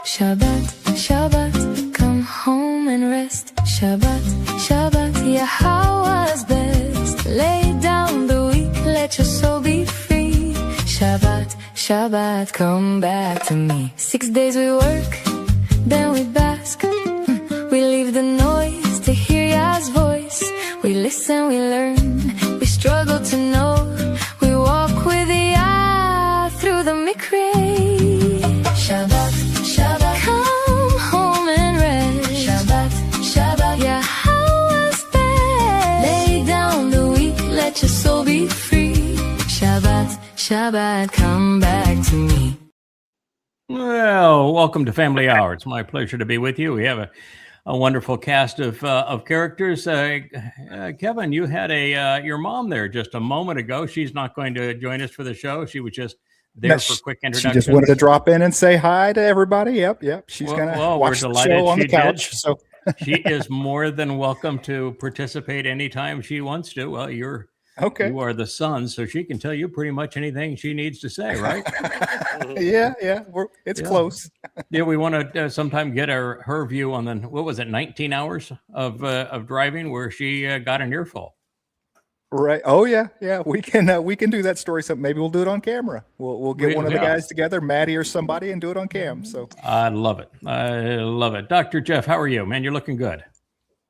Shabbat, Shabbat, come home and rest. Shabbat, Shabbat, Yahowah's best. Lay down the weak, let your soul be free. Shabbat, Shabbat, come back to me. 6 days we work, then we bask. We leave the noise to hear Yah's voice. We listen, we learn, we struggle to know. We walk with Yah through the mikray. Shabbat, Shabbat, come home and rest. Shabbat, Shabbat, Yahowah's best. Lay down the weak, let your soul be free. Shabbat, Shabbat, come back to me. Well, welcome to Family Hour. It's my pleasure to be with you. We have a wonderful cast of characters. Kevin, you had your mom there just a moment ago. She's not going to join us for the show. She was just there for quick introduction. She just wanted to drop in and say hi to everybody. Yep. She's gonna watch the show on the couch. So she is more than welcome to participate anytime she wants to. Well, you're okay. You are the son, so she can tell you pretty much anything she needs to say, right? Yeah. It's close. Yeah, we want to sometime get her view on the 19 hours of driving where she got an earful. Right. Oh yeah. We can do that story. So maybe we'll do it on camera. We'll get one of the guys together, Maddie or somebody, and do it on cam. So I love it. Dr. Jeff, how are you, man? You're looking good.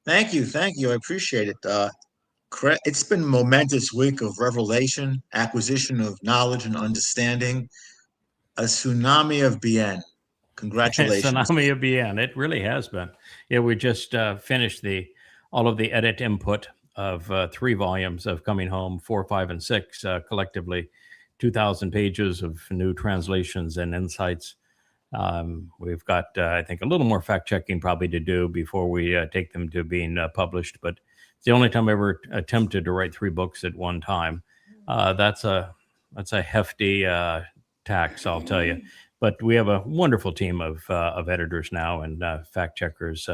Thank you. I appreciate it. It's been a momentous week of revelation, acquisition of knowledge and understanding, a tsunami of bien. Congratulations. Tsunami of bien. It really has been. Yeah, we just finished all of the edit input of 3 volumes of Coming Home, 4, 5, and 6, collectively 2,000 pages of new translations and insights. We've got, I think, a little more fact-checking probably to do before we take them to being published, but it's the only time I ever attempted to write 3 books at one time. That's a hefty tax, I'll tell you. But we have a wonderful team of editors now and fact checkers.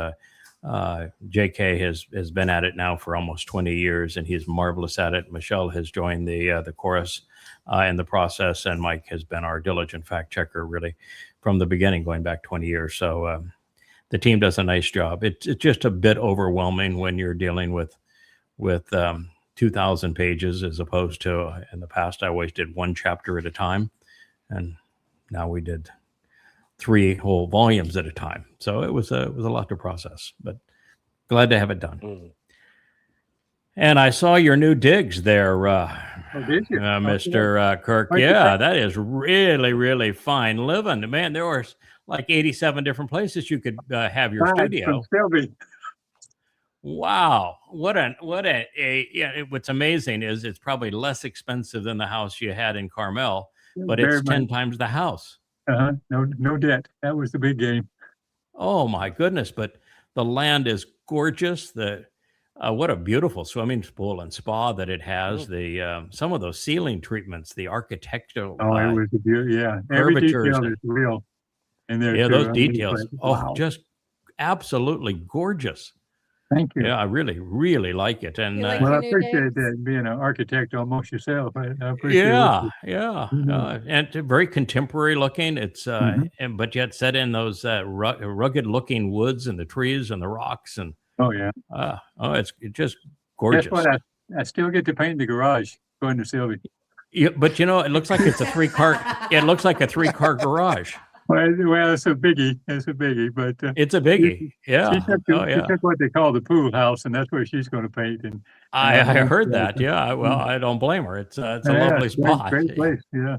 JK has been at it now for almost 20 years, and he's marvelous at it. Michelle has joined the chorus in the process, and Mike has been our diligent fact checker really from the beginning, going back 20 years. So the team does a nice job. It's just a bit overwhelming when you're dealing with 2,000 pages as opposed to in the past I always did 1 chapter at a time, and now we did 3 whole volumes at a time. So it was a lot to process, but glad to have it done. And I saw your new digs there, did you? Mr. Kirk. Yeah, that is really, really fine living. Man, there were like 87 different places you could have your studio. Wow. What's amazing is it's probably less expensive than the house you had in Carmel, but it's 10 times the house. No debt. That was the big game. Oh my goodness. But the land is gorgeous. What a beautiful swimming pool and spa that it has. Some of those ceiling treatments, the architectural. It was a beauty. Yeah. Every detail is real in there. Yeah, those details. Wow. Just absolutely gorgeous. Thank you. Yeah, I really, really like it. And I appreciate that, being an architect almost yourself. I appreciate it. And very contemporary looking. It's but yet set in those rugged looking woods and the trees and the rocks and it's just gorgeous. That's what I still get to paint the garage going to Sylvie. Yeah, but it looks like it's a 3-car. It looks like a 3-car garage. Well, it's a biggie. But it's a biggie. Yeah. She took what they call the pool house, and that's where she's going to paint. And I heard that. Yeah. Well, I don't blame her. It's a lovely spot. Great place. Yeah.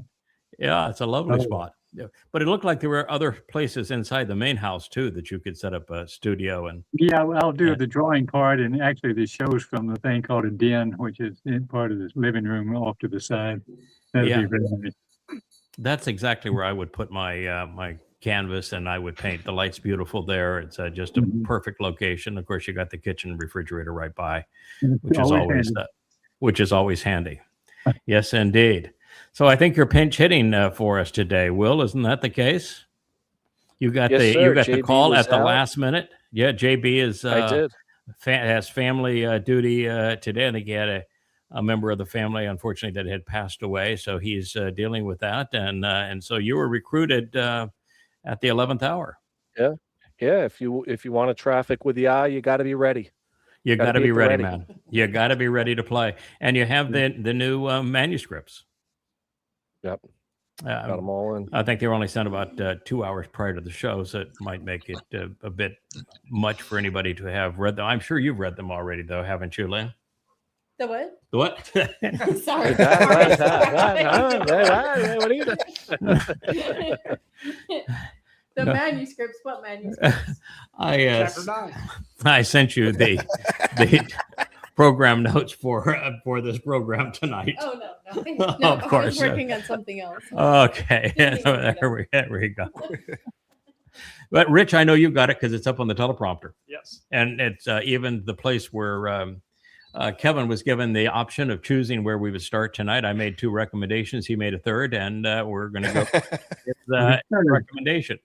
Yeah, it's a lovely spot. Yeah. But it looked like there were other places inside the main house too that you could set up a studio and. Yeah, I'll do the drawing part, and actually the shows from the thing called a den, which is in part of this living room off to the side. That'd be very nice. That's exactly where I would put my my canvas, and I would paint. The light's beautiful there. It's just a perfect location. Of course, you got the kitchen and refrigerator right by, which is always handy. Yes, indeed. So I think you're pinch hitting for us today, Will. Isn't that the case? You got the call at the last minute. Yeah, JB has family duty today. I think he had a member of the family, unfortunately, that had passed away. So he's dealing with that. And so you were recruited at the 11th hour. Yeah. If you want to traffic with Yah, you got to be ready. You got to be ready, man. You got to be ready to play. And you have the new manuscripts. Yep. Got them all in. I think they were only sent about 2 hours prior to the show, so it might make it a bit much for anybody to have read them. I'm sure you've read them already, though, haven't you, Lynn? The what? The what? Sorry. What are you doing? The manuscripts. What manuscripts? I sent you the program notes for this program tonight. Oh no, of course. I was working on something else. Okay, there we go. But Rich, I know you've got it because it's up on the teleprompter. Yes, and it's even the place where Kevin was given the option of choosing where we would start tonight. I made 2 recommendations. He made a third, and we're going to go with his recommendation.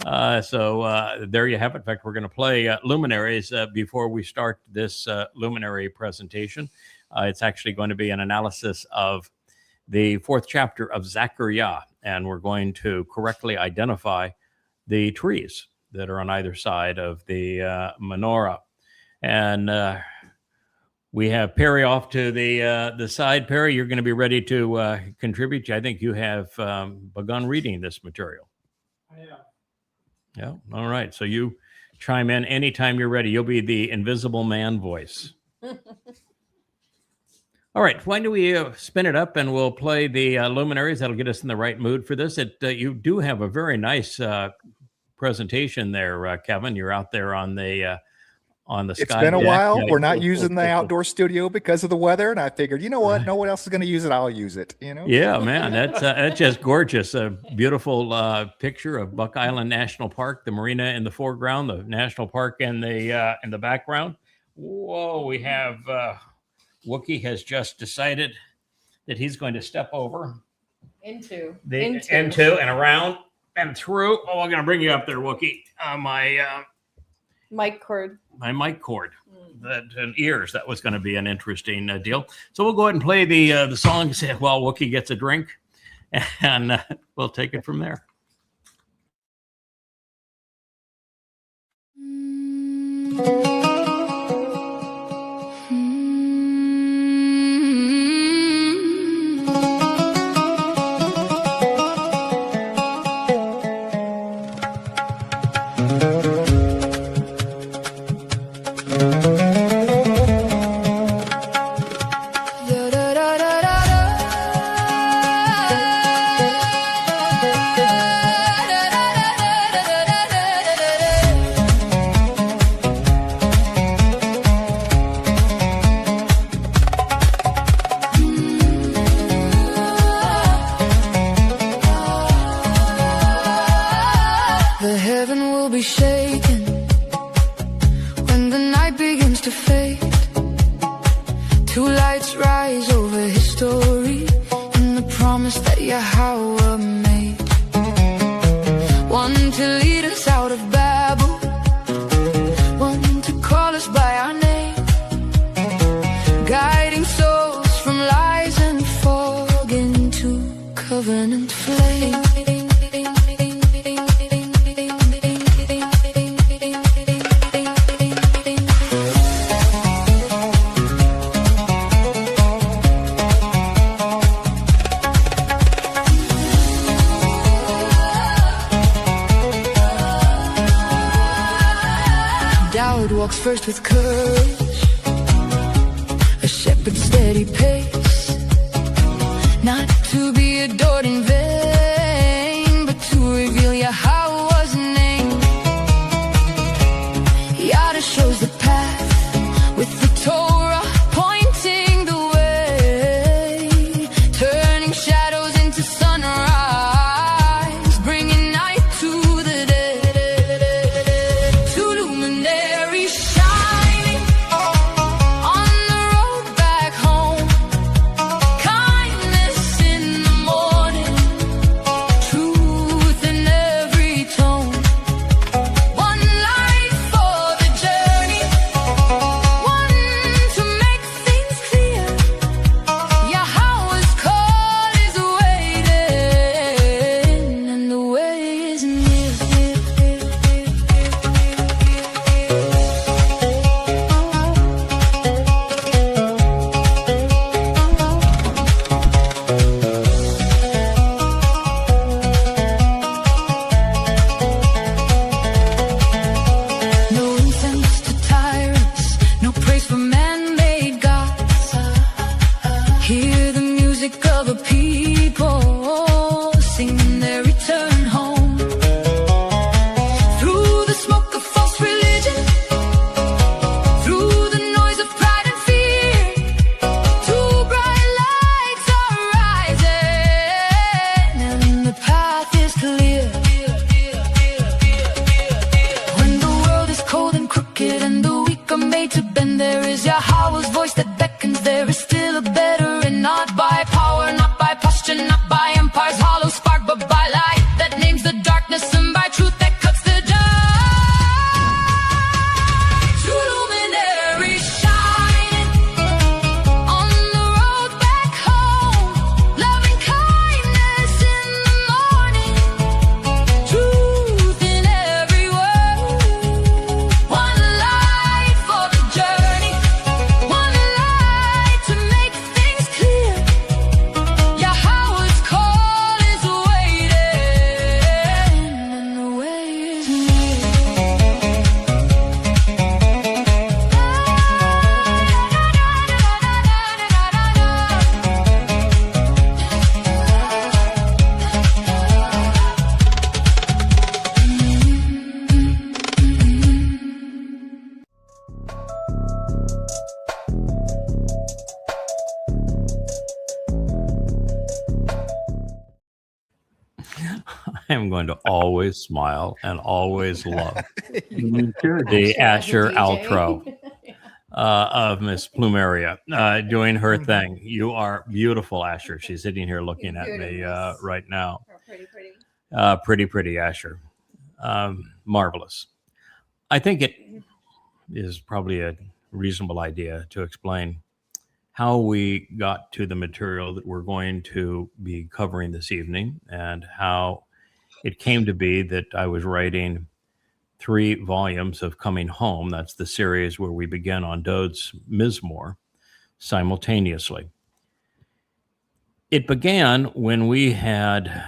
So there you have it. In fact, we're going to play Luminaries before we start this Luminary presentation. It's actually going to be an analysis of the 4th chapter of Zakar'yah, and we're going to correctly identify the trees that are on either side of the Manowrah. And we have Perry off to the side. Perry, you're going to be ready to contribute. I think you have begun reading this material. I am. Yeah. All right. So you chime in anytime you're ready. You'll be the invisible man voice. All right. Why don't we spin it up and we'll play the Luminaries. That'll get us in the right mood for this. You do have a very nice presentation there, Kevin. You're out there on the sky. It's been a while. We're not using the outdoor studio because of the weather, and I figured, you know what? No one else is going to use it. I'll use it. You know? Yeah, man, that's just gorgeous. A beautiful picture of Buck Island National Park, the marina in the foreground, the national park in the background. Whoa, we have Wookie has just decided that he's going to step over into and around and through. Oh, I'm going to bring you up there, Wookie. My mic cord. My mic cord, and ears. That was going to be an interesting deal. So we'll go ahead and play the song while Wookie gets a drink, and we'll take it from there. Yahowah made one to lead us out of Babel, one to call us by our name, guiding souls from lies and fog into covenant flame. Dowd walks first with courage, a shepherd's steady pace, not to be adored in vain, but to reveal Yahowah's name. Yada shows the path with the Torah pointing the way, turning shadows into sunrise, bringing night to the day. Two luminaries shining on the road back home, kindness in the morning, truth in every am going to always smile and always love You should. the Asher Asher as a DJ. outro of Miss Plumeria doing her thing. You are beautiful, Asher. She's sitting here looking at me Beautiful. right now. Oh, pretty. Pretty, Asher. Marvelous. I think it is probably a reasonable idea to explain how we got to the material that we're going to be covering this evening and how it came to be that I was writing 3 volumes of Coming Home. That's the series where we begin on Dowd's Mizmor simultaneously. It began when we had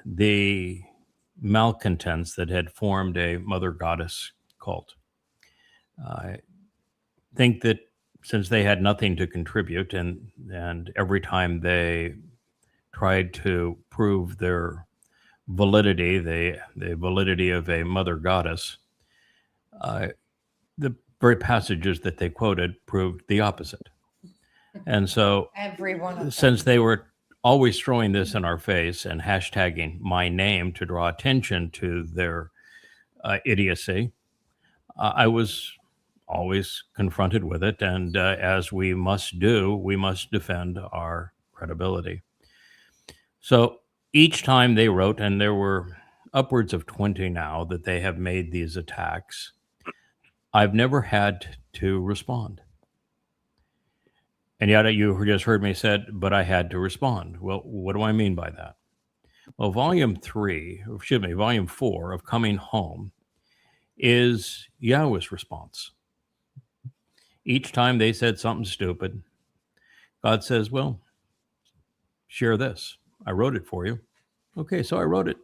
the malcontents that had formed a mother goddess cult. I think that since they had nothing to contribute and every time they tried to prove their validity, the validity of a mother goddess, the very passages that they quoted proved the opposite. And so Every one of them. since they were always throwing this in our face and hashtagging my name to draw attention to their idiocy, I was always confronted with it. And as we must do, we must defend our credibility. So each time they wrote, and there were upwards of 20 now that they have made these attacks, I've never had to respond. And yet you just heard me said, but I had to respond. Well, what do I mean by that? Well, volume 4 of Coming Home is Yahweh's response. Each time they said something stupid, God says, well, share this. I wrote it for you. Okay, so I wrote it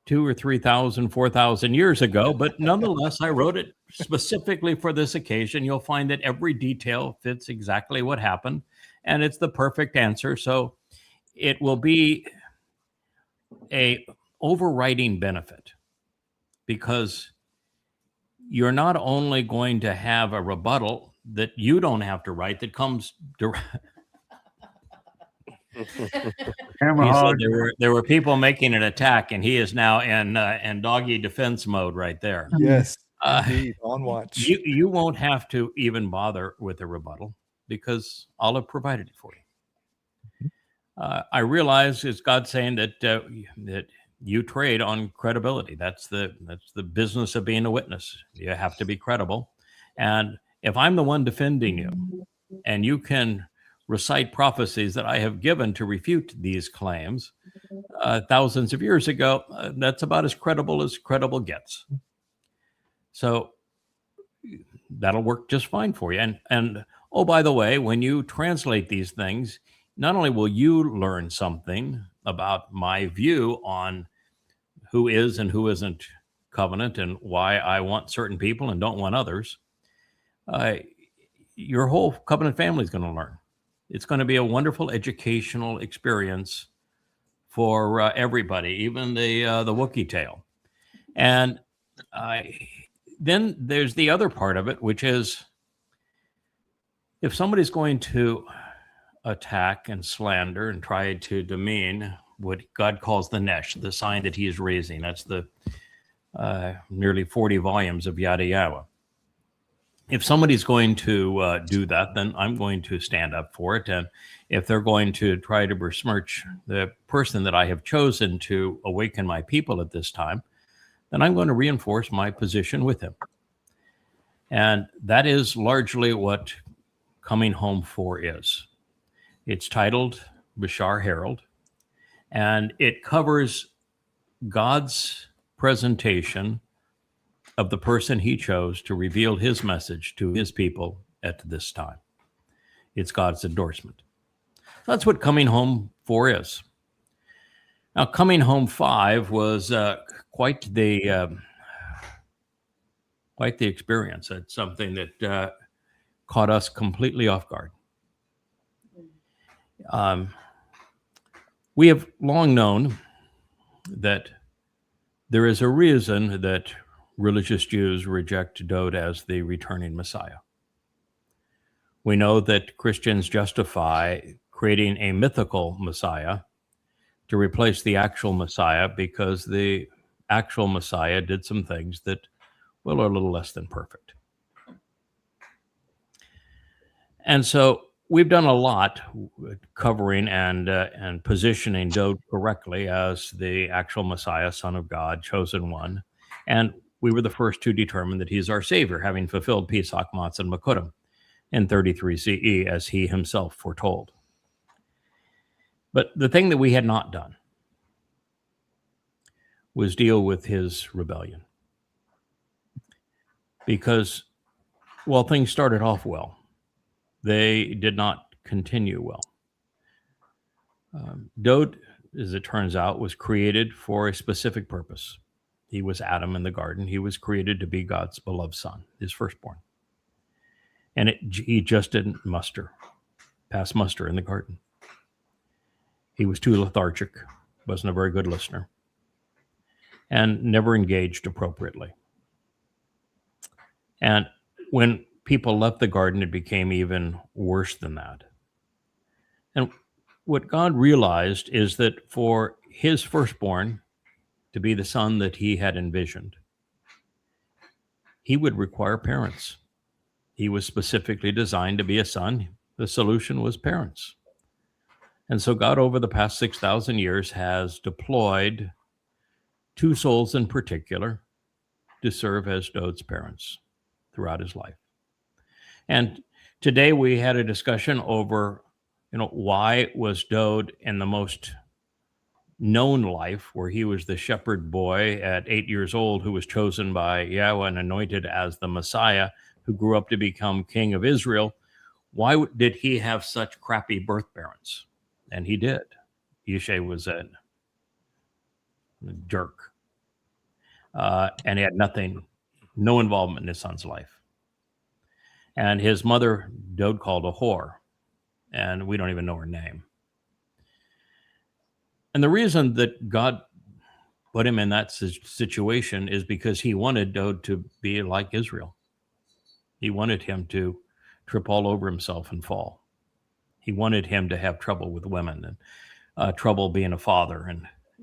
2,000 or 3,000, 4,000 years ago, but nonetheless, I wrote it specifically for this occasion. You'll find that every detail fits exactly what happened, and it's the perfect answer. So it will be a overriding benefit because you're not only going to have a rebuttal that you don't have to write that comes direct. Hammer He said hog. there were people making an attack, and he is now in doggy defense mode right there. Yes, indeed, on watch. You won't have to even bother with a rebuttal because I'll have provided it for you. I realize it's God saying that that you trade on credibility. That's the business of being a witness. You have to be credible, and if I'm the one defending you, and you can recite prophecies that I have given to refute these claims thousands of years ago, that's about as credible gets. So that'll work just fine for you. And oh, by the way, when you translate these things, not only will you learn something about my view on who is and who isn't covenant and why I want certain people and don't want others, your whole covenant family is going to learn. It's going to be a wonderful educational experience for everybody, even the Wookiee tale. And then there's the other part of it, which is if somebody's going to attack and slander and try to demean what God calls the Nesh, the sign that he is raising, that's the nearly 40 volumes of Yahowah. If somebody's going to do that, then I'm going to stand up for it. And if they're going to try to besmirch the person that I have chosen to awaken my people at this time, then I'm going to reinforce my position with him. And that is largely what Coming Home 4 is. It's titled Bashar Herald, and it covers God's presentation of the person he chose to reveal his message to his people at this time. It's God's endorsement. That's what Coming Home 4 is. Now, Coming Home 5 was quite the experience. It's something that caught us completely off guard. We have long known that there is a reason that religious Jews reject Dowd as the returning Messiah. We know that Christians justify creating a mythical Messiah to replace the actual Messiah, because the actual Messiah did some things that, well, are a little less than perfect. And so we've done a lot covering and positioning Dowd correctly as the actual Messiah, Son of God, chosen one. And we were the first to determine that he's our Savior, having fulfilled Pesach, Matzah, and Mow'edym in 33 CE, as he himself foretold. But the thing that we had not done was deal with his rebellion. Because while things started off well, they did not continue well. Dowd, as it turns out, was created for a specific purpose. He was Adam in the garden. He was created to be God's beloved son, his firstborn. And he just didn't pass muster in the garden. He was too lethargic, wasn't a very good listener, and never engaged appropriately. And when people left the garden, it became even worse than that. And what God realized is that for his firstborn to be the son that he had envisioned, he would require parents. He was specifically designed to be a son. The solution was parents. And so God, over the past 6,000 years, has deployed two souls in particular to serve as Dowd's parents throughout his life. And today we had a discussion over, why was Dowd in the most known life, where he was the shepherd boy at 8 years old who was chosen by Yahweh and anointed as the Messiah, who grew up to become king of Israel, why did he have such crappy birth parents? And he did. Yishai was a jerk. And he had no involvement in his son's life. And his mother, Dowd called a whore, and we don't even know her name. And the reason that God put him in that situation is because he wanted Dowd to be like Israel. He wanted him to trip all over himself and fall. He wanted him to have trouble with women and trouble being a father.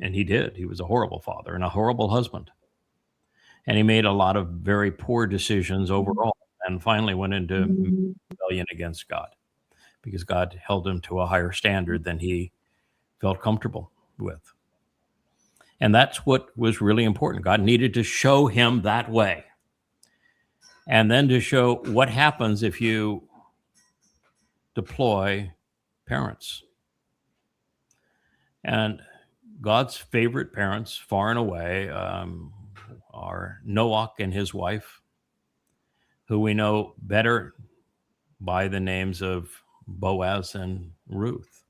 And he did. He was a horrible father and a horrible husband. And he made a lot of very poor decisions overall, and finally went into rebellion against God, because God held him to a higher standard than he felt comfortable with. And that's what was really important. God needed to show him that way. And then to show what happens if you deploy parents. And God's favorite parents, far and away, are Noach and his wife, who we know better by the names of Boaz and Ruth.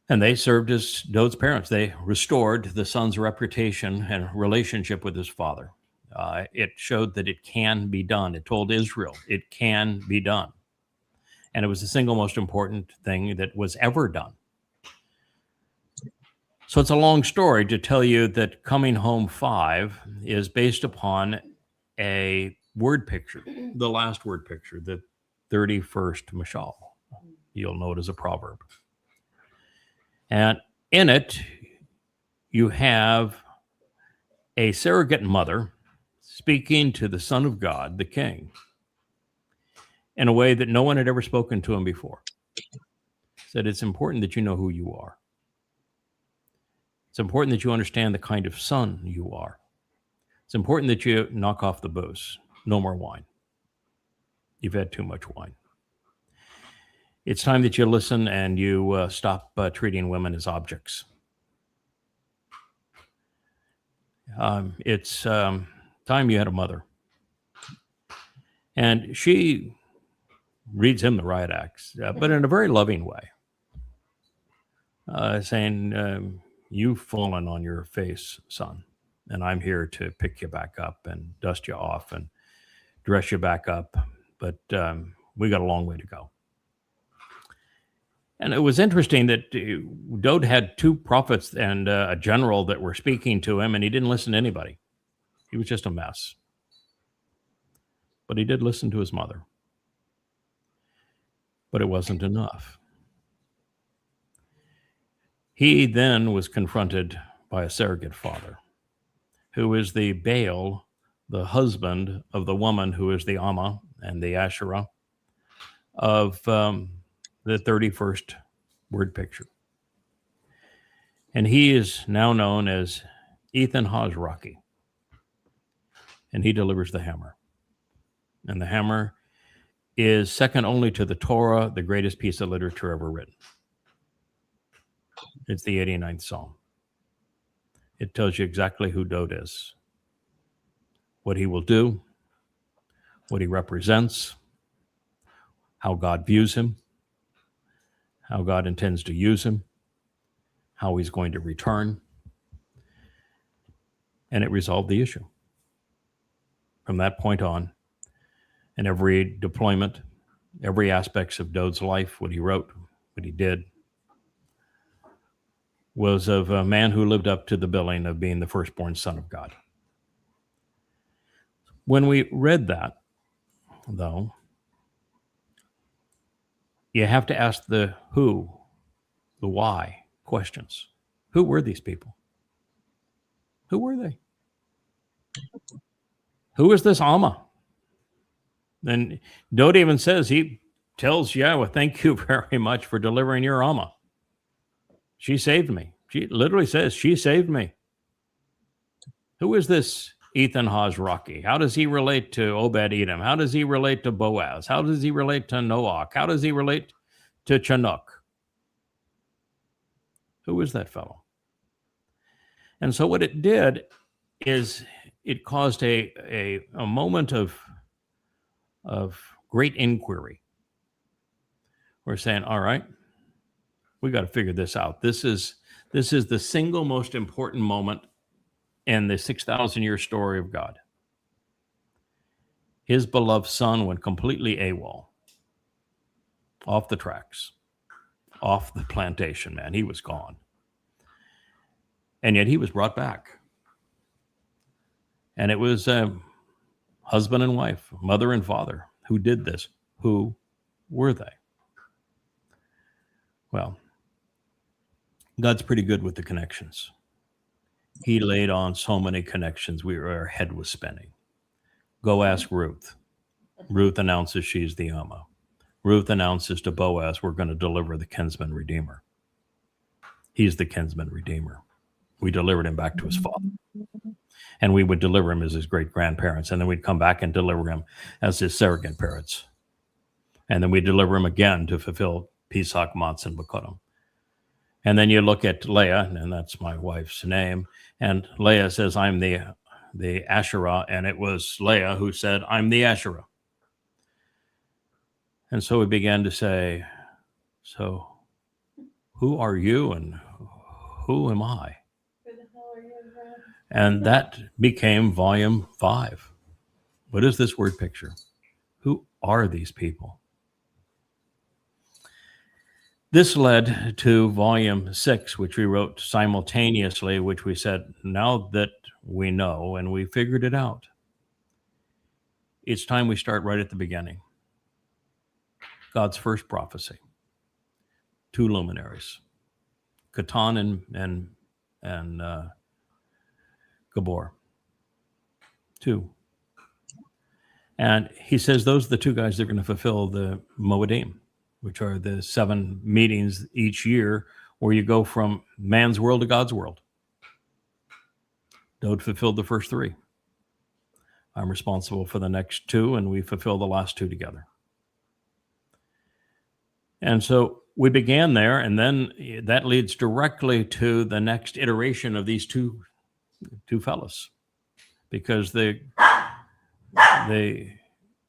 And they served as Dowd's parents. They restored the son's reputation and relationship with his father. It showed that it can be done. It told Israel it can be done. And it was the single most important thing that was ever done. So it's a long story to tell you that Coming Home 5 is based upon a word picture, the last word picture, the 31st mashal. You'll know it as a proverb. And in it, you have a surrogate mother speaking to the Son of God, the King, in a way that no one had ever spoken to him before. Said, it's important that you know who you are. It's important that you understand the kind of son you are. It's important that you knock off the booze. No more wine. You've had too much wine. It's time that you listen and you stop treating women as objects. It's time you had a mother. And she reads him the riot acts, but in a very loving way, saying, you've fallen on your face, son, and I'm here to pick you back up and dust you off and dress you back up. But we got a long way to go. And it was interesting that Dowd had two prophets and a general that were speaking to him, and he didn't listen to anybody. He was just a mess. But he did listen to his mother. But it wasn't enough. He then was confronted by a surrogate father, who is the Baal, the husband of the woman who is the Amma and the Asherah of the 31st word picture. And he is now known as Ethan Hozraki. And he delivers the hammer. And the hammer is second only to the Torah, the greatest piece of literature ever written. It's the 89th Psalm. It tells you exactly who Dowd is, what he will do, what he represents, how God views him, how God intends to use him, how he's going to return. And it resolved the issue. From that point on, and every deployment, every aspects of Dowd's life, what he wrote, what he did, was of a man who lived up to the billing of being the firstborn son of God. When we read that, though, you have to ask the who, the why questions. Who were these people? Who were they? Who is this Amma? And Dowd even says, he tells Yahowah, thank you very much for delivering your Amma. She saved me. She literally says, she saved me. Who is this Ethan Hozraki? How does he relate to Obed-Edom? How does he relate to Boaz? How does he relate to Noach? How does he relate to Chinook? Who is that fellow? And so what it did is it caused a moment of great inquiry. We're saying, all right, we got to figure this out. This is the single most important moment in the 6,000-year story of God. His beloved son went completely AWOL, off the tracks, off the plantation, man. He was gone. And yet he was brought back. And it was husband and wife, mother and father who did this. Who were they? Well, God's pretty good with the connections. He laid on so many connections, our head was spinning. Go ask Ruth. Ruth announces she's the Amma. Ruth announces to Boaz, we're going to deliver the kinsman redeemer. He's the kinsman redeemer. We delivered him back to his father. And we would deliver him as his great-grandparents. And then we'd come back and deliver him as his surrogate parents. And then we'd deliver him again to fulfill Pesach, Matzah, and Bekurim. And then you look at Leah, and that's my wife's name. And Leah says, I'm the Asherah. And it was Leah who said, I'm the Asherah. And so we began to say, so who are you and who am I? And that became volume 5. What is this word picture? Who are these people? This led to volume 6, which we wrote simultaneously, which we said, now that we know and we figured it out, it's time we start right at the beginning. God's first prophecy. 2 luminaries, Qatan and Gabor. 2. And he says those are the 2 guys that are going to fulfill the Mowedym, which are the 7 meetings each year where you go from man's world to God's world. Dowd fulfilled the first 3. I'm responsible for the next 2, and we fulfill the last 2 together. And so we began there, and then that leads directly to the next iteration of these two fellows, because the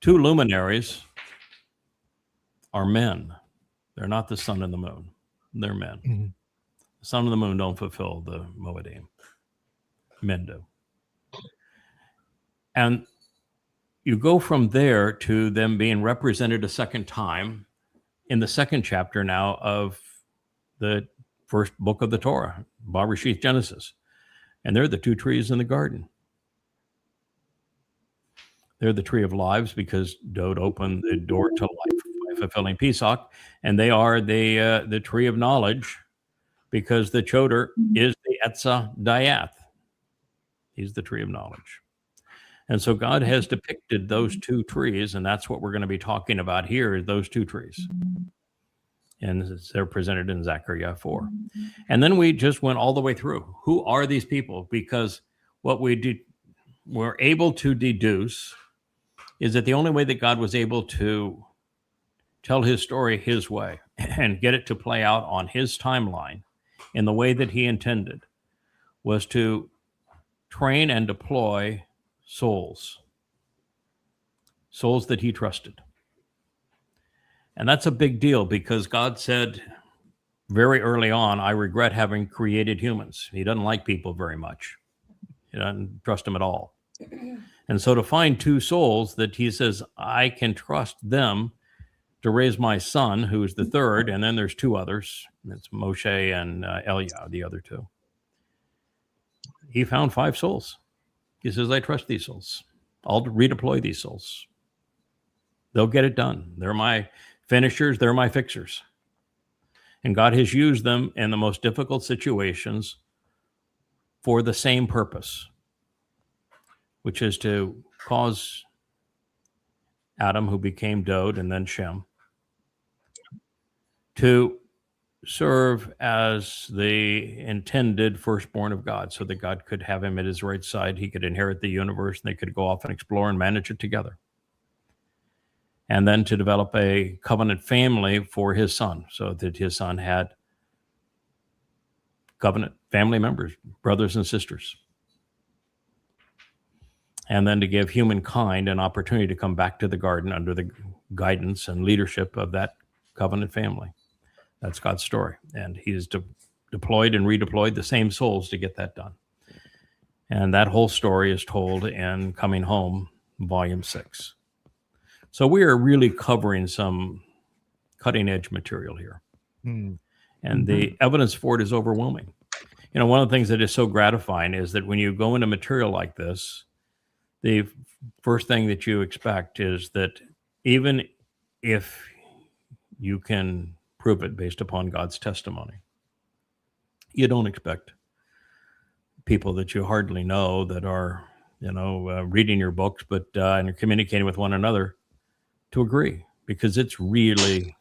2 luminaries are men. They're not the sun and the moon. They're men. Mm-hmm. The sun and the moon don't fulfill the Mowedym. Men do. And you go from there to them being represented a second time in the second chapter now of the first book of the Torah, Bereshith, Genesis. And they're the 2 trees in the garden. They're the tree of lives because Dowd opened the door to life by fulfilling Pesach. And they are the tree of knowledge because the Choter is the Esau Diath. He's the tree of knowledge. And so God has depicted those two trees, and that's what we're going to be talking about here, those two trees. And they're presented in Zakar'yah 4. And then we just went all the way through. Who are these people? Because what we're able to deduce is that the only way that God was able to tell his story his way and get it to play out on his timeline in the way that he intended was to train and deploy souls that he trusted. And that's a big deal because God said very early on, I regret having created humans. He doesn't like people very much. He doesn't trust them at all. And so to find two souls that he says, I can trust them to raise my son, who's the third, and then there's two others. It's Moshe and Eliah, the other two. He found 5 souls. He says, I trust these souls. I'll redeploy these souls. They'll get it done. They're my finishers. They're my fixers. And God has used them in the most difficult situations for the same purpose, which is to cause Adam, who became Dowd and then Shem, to serve as the intended firstborn of God so that God could have him at his right side. He could inherit the universe and they could go off and explore and manage it together. And then to develop a covenant family for his son so that his son had covenant family members, brothers and sisters. And then to give humankind an opportunity to come back to the garden under the guidance and leadership of that covenant family. That's God's story. And he's deployed and redeployed the same souls to get that done. And that whole story is told in Coming Home, Volume 6. So we are really covering some cutting-edge material here. And the evidence for it is overwhelming. You know, one of the things that is so gratifying is that when you go into material like this, the first thing that you expect is that even if you can prove it based upon God's testimony, you don't expect people that you hardly know that are, reading your books, but and you're communicating with one another to agree, because it's really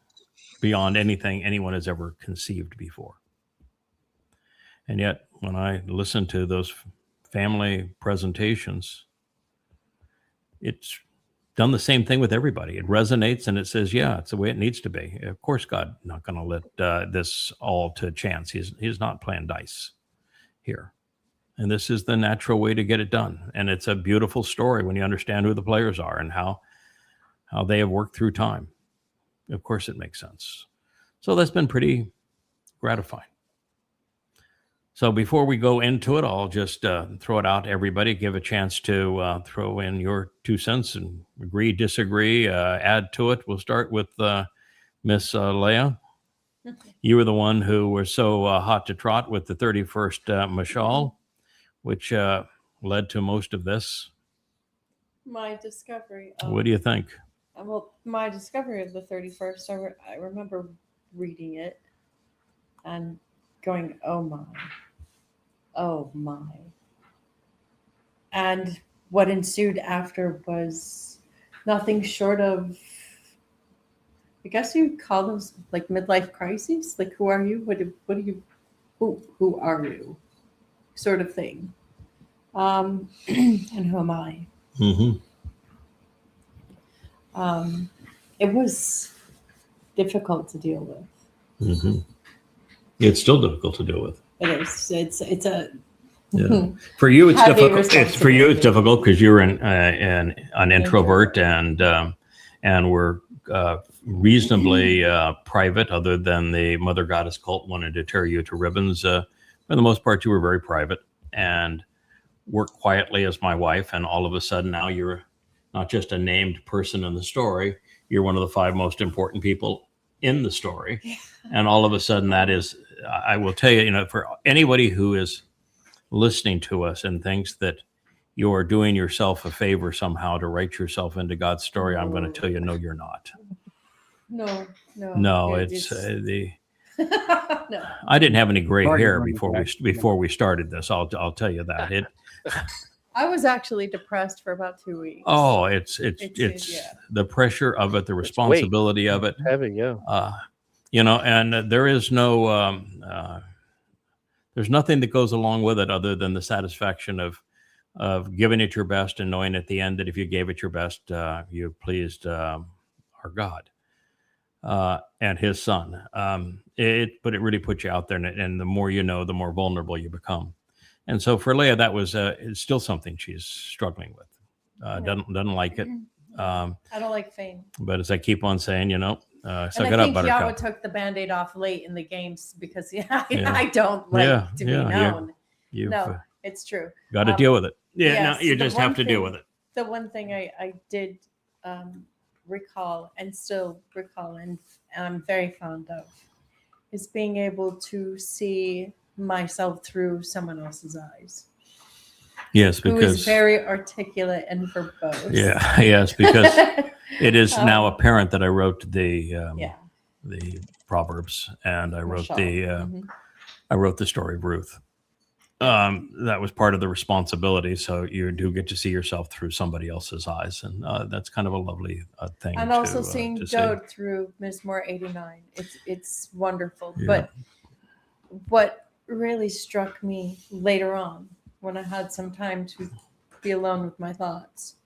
beyond anything anyone has ever conceived before. And yet, when I listen to those family presentations, it's done the same thing with everybody. It resonates and it says, yeah, it's the way it needs to be. Of course, God not going to let this all to chance. He's not playing dice here. And this is the natural way to get it done. And it's a beautiful story when you understand who the players are and how they have worked through time. Of course, it makes sense. So that's been pretty gratifying. So before we go into it, I'll just throw it out to everybody, give a chance to throw in your 2 cents and agree, disagree, add to it. We'll start with Miss Leah. You were the one who was so hot to trot with the 31st Mashal, which led to most of this. My discovery. What do you think? Well, my discovery of the 31st, I remember reading it and going, oh my. And what ensued after was nothing short of, I guess you'd call those like midlife crises. Like, who are you? Who are you? Sort of thing. And who am I? Mm-hmm. It was difficult to deal with. Mm-hmm. It's still difficult to deal with. It is. It's a. Yeah. For you, it's Heavy difficult. It's difficult because you're an introvert and we're reasonably private. Other than the Mother Goddess cult wanted to tear you to ribbons, for the most part, you were very private and worked quietly as my wife. And all of a sudden, now you're not just a named person in the story. You're one of the 5 most important people in the story. Yeah. And all of a sudden, that is, I will tell you, for anybody who is listening to us and thinks that you're doing yourself a favor somehow to write yourself into God's story, I'm going to tell you, no, you're not. No. No, it's the No. I didn't have any gray Target hair on the before back. we started this. I'll tell you that. I was actually depressed for about 2 weeks. Oh, it's yeah. the pressure of it, the responsibility of it. Heavy, yeah. You know, and there is no there's nothing that goes along with it other than the satisfaction of giving it your best and knowing at the end that if you gave it your best, you pleased our God and His Son. But it really puts you out there, and the more you know, the more vulnerable you become. And so for Leah, that was it's still something she's struggling with. Doesn't like it. I don't like fame. But as I keep on saying, And suck I it think up, Yahowah Buttercup. took the Band-Aid off late in the games because Yeah. I don't like to be known. You've No, it's true. got to deal with it. Yeah, yes, no, you the just one have to deal thing- with it. The one thing I did recall and still recall and I'm very fond of is being able to see myself through someone else's eyes. Yes, Who is because very articulate and verbose. yes, because it is now apparent that I wrote the Proverbs and I wrote I wrote the story of Ruth. That was part of the responsibility. So you do get to see yourself through somebody else's eyes, and that's kind of a lovely thing. And also seeing to Dowd through Ms. Moore 89. It's wonderful. Yeah. But what really struck me later on, when I had some time to be alone with my thoughts,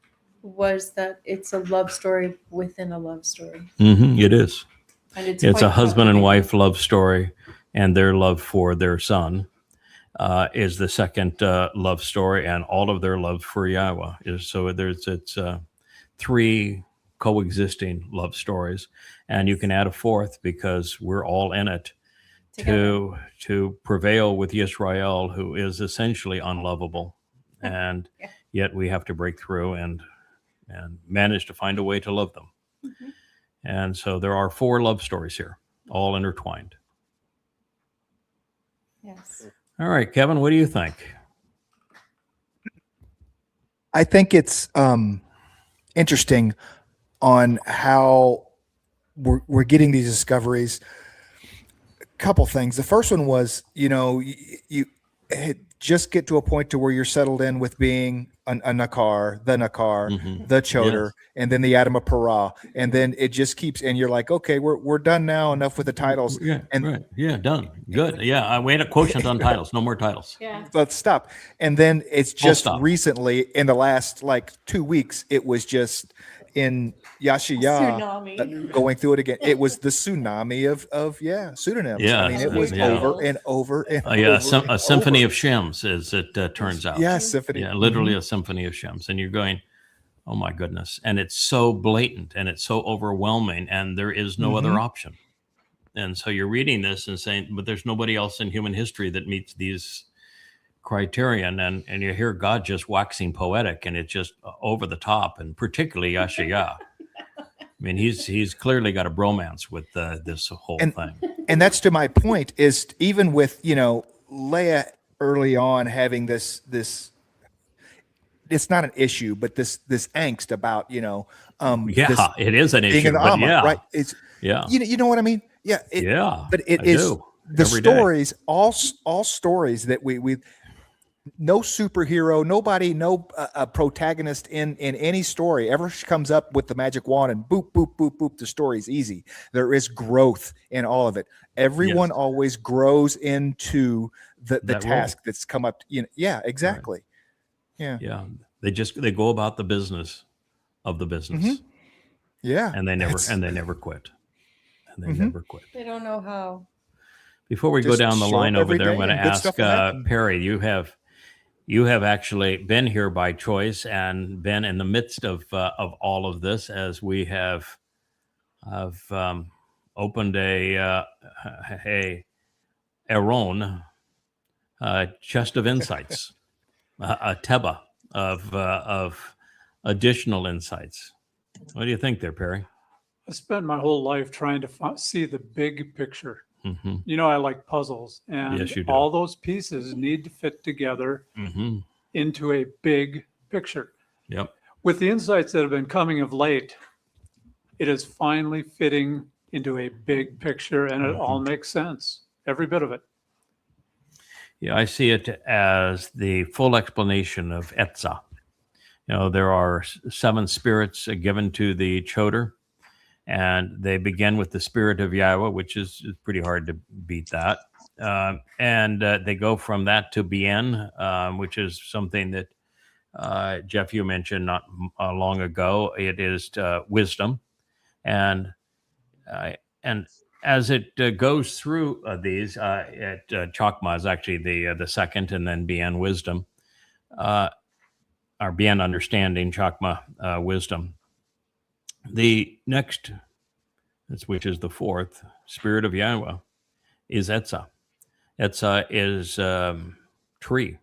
was that it's a love story within a love story. It is. And It's quite a husband and captivating. wife love story, and their love for their son is the second love story, and all of their love for Yahowah is. So it's three coexisting love stories, and you can add a fourth because we're all in it to prevail with Yisrael, who is essentially unlovable, and yet we have to break through and manage to find a way to love them. And so there are 4 love stories here, all intertwined. Yes. All right, Kevin, what do you think? I think it's interesting on how we're getting these discoveries. A couple things. The first one was, you just get to a point to where you're settled in with being a Nakar, the Choter, and then the Adam of Parah, and then it just keeps. And you're like, okay, we're done now. Enough with the titles. Yeah, and right. Yeah, done. Good. Yeah, we had a quotient on titles. No more titles. Yeah. let's stop. And then it's just stop. recently, in the last 2 weeks, it was just in Yahowah Tsunami. going through it again. It was the tsunami of pseudonyms. Yeah, I mean, it was yeah. over and over and Yeah, over. a symphony of Shems, as it turns out. Yeah, symphony. Yeah, literally a symphony of Shems. And you're going, oh my goodness. And it's so blatant and it's so overwhelming, and there is no other option. And so you're reading this and saying, but there's nobody else in human history that meets these criterion. And you hear God just waxing poetic, and it's just over the top, and particularly Yahowah. I mean, he's clearly got a bromance with this whole thing. And that's to my point, is even with, Leah early on having this it's not an issue, but this angst about, it is an being issue, in the but Amma, right? It's you know what I mean? Yeah. But it I is do. the Every day. stories, all stories that we no superhero, nobody, no protagonist in any story ever comes up with the magic wand and boop, boop, boop, boop. The story's easy. There is growth in all of it. Everyone always grows into the task that's come up. Yeah, exactly. Right. Yeah. They go about the business of the business. Yeah. And they never quit. And they never quit. They don't know how. Before we go Just down the show line up over every there, I'm day going to and good ask stuff will happen. Perry, you have actually been here by choice and been in the midst of all of this, as we have opened a Aaron chest of insights, a teba of additional insights. What do you think there, Perry? I spent my whole life trying to see the big picture. I like puzzles, and Yes, you do. all those pieces need to fit together into a big picture. Yep. With the insights that have been coming of late, it is finally fitting into a big picture, and it all makes sense. Every bit of it. Yeah, I see it as the full explanation of Esau. There are 7 spirits given to the Choter, and they begin with the spirit of Yahowah, which is pretty hard to beat that. And they go from that to Bien, which is something that Jeff, you mentioned not long ago. It is wisdom, and as it goes through these, at Chokmah is actually the second, and then Bien wisdom, or Bien understanding, Chokmah wisdom. The next, which is the 4th, spirit of Yahowah, is Esau. Esau is tree.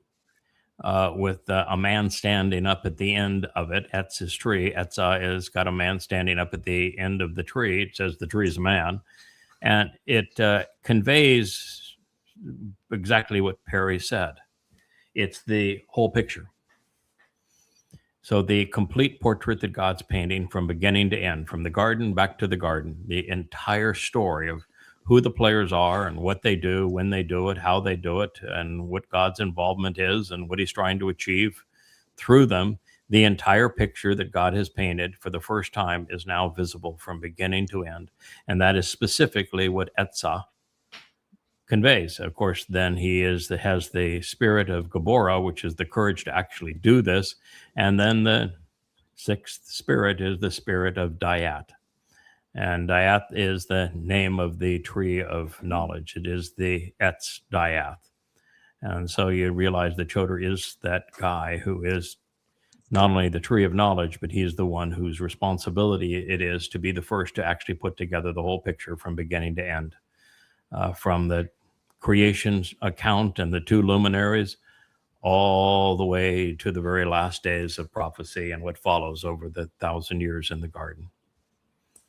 With a man standing up at the end of it. Etz is tree. Esau is got a man standing up at the end of the tree. It says the tree is a man. And it conveys exactly what Perry said. It's the whole picture. So the complete portrait that God's painting from beginning to end, from the garden back to the garden, the entire story of who the players are and what they do, when they do it, how they do it, and what God's involvement is and what he's trying to achieve through them. The entire picture that God has painted for the first time is now visible from beginning to end. And that is specifically what Esau conveys. Of course, then he has the spirit of Gabora, which is the courage to actually do this. And then the 6th spirit is the spirit of Dayat. And Dayat is the name of the tree of knowledge. It is the Etz Dayat. And so you realize that Choter is that guy who is not only the tree of knowledge, but he is the one whose responsibility it is to be the first to actually put together the whole picture from beginning to end. From the creation account and the 2 luminaries, all the way to the very last days of prophecy and what follows over the 1,000 years in the garden.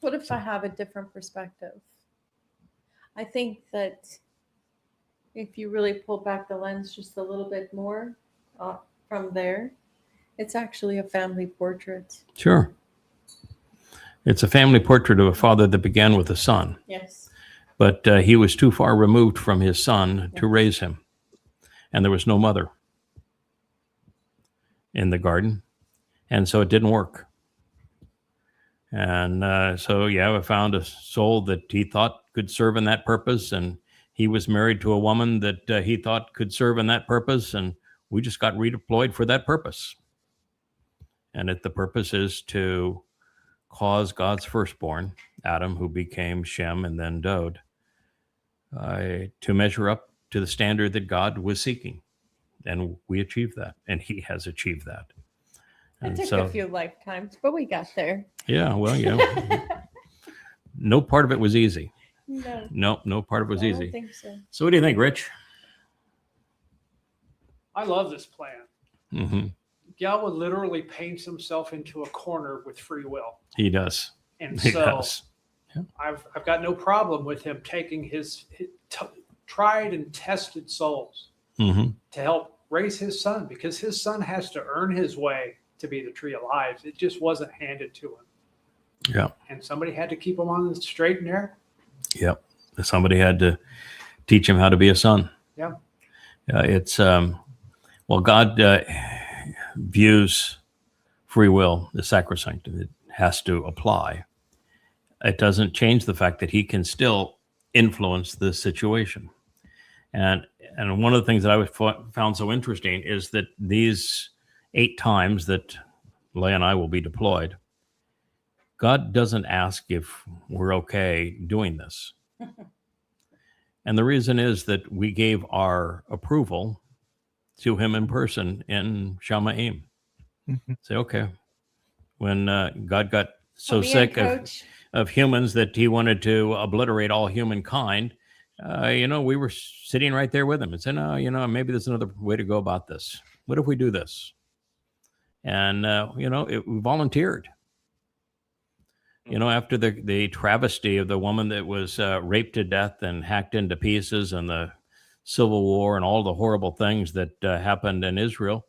What if I have a different perspective? I think that if you really pull back the lens just a little bit more from there, it's actually a family portrait. Sure. It's a family portrait of a father that began with a son. Yes. But he was too far removed from his son to raise him. And there was no mother in the garden. And so it didn't work. And so Yahowah found a soul that he thought could serve in that purpose. And he was married to a woman that he thought could serve in that purpose. And we just got redeployed for that purpose. And the purpose is to cause God's firstborn, Adam, who became Shem and then Dowd, to measure up to the standard that God was seeking. And we achieved that. And he has achieved that. It took a few lifetimes, but we got there. Yeah, well, no part of it was easy. No part of it was easy. I don't think so. So what do you think, Rich? I love this plan. Mm-hmm. Yahowah literally paints himself into a corner with free will. He does. And He so does. Yeah. I've got no problem with him taking his tried and tested souls Mm-hmm. to help raise his son, because his son has to earn his way to be the tree of lives. It just wasn't handed to him. Yeah. And somebody had to keep him on the straight and narrow. Yep. Somebody had to teach him how to be a son. Yeah. It's God views free will as sacrosanct. It has to apply. It doesn't change the fact that he can still influence the situation. And one of the things that I found so interesting is that these 8 times that Leah and I will be deployed, God doesn't ask if we're okay doing this. And the reason is that we gave our approval to him in person in Mow'edym. Mm-hmm. Say, okay. When God got so sick of humans that he wanted to obliterate all humankind, we were sitting right there with him and said, no, maybe there's another way to go about this. What if we do this? And, we volunteered. After the travesty of the woman that was raped to death and hacked into pieces and the Civil War and all the horrible things that happened in Israel,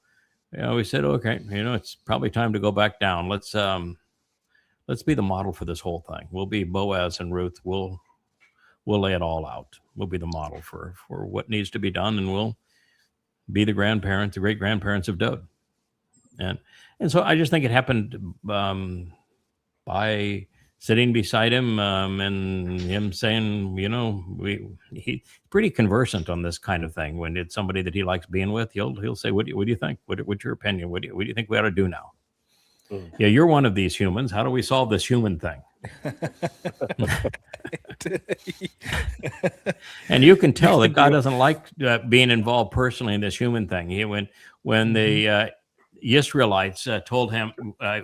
we said, okay, it's probably time to go back down. Let's let's be the model for this whole thing. We'll be Boaz and Ruth. We'll lay it all out. We'll be the model for what needs to be done, and we'll be the grandparents, the great grandparents of Dowd. And so I just think it happened by sitting beside him and him saying, he's pretty conversant on this kind of thing. When it's somebody that he likes being with, he'll say, what do you think? What's your opinion? What do you think we ought to do now? Yeah, you're one of these humans. How do we solve this human thing? And you can tell that God doesn't like being involved personally in this human thing. When the Israelites told him,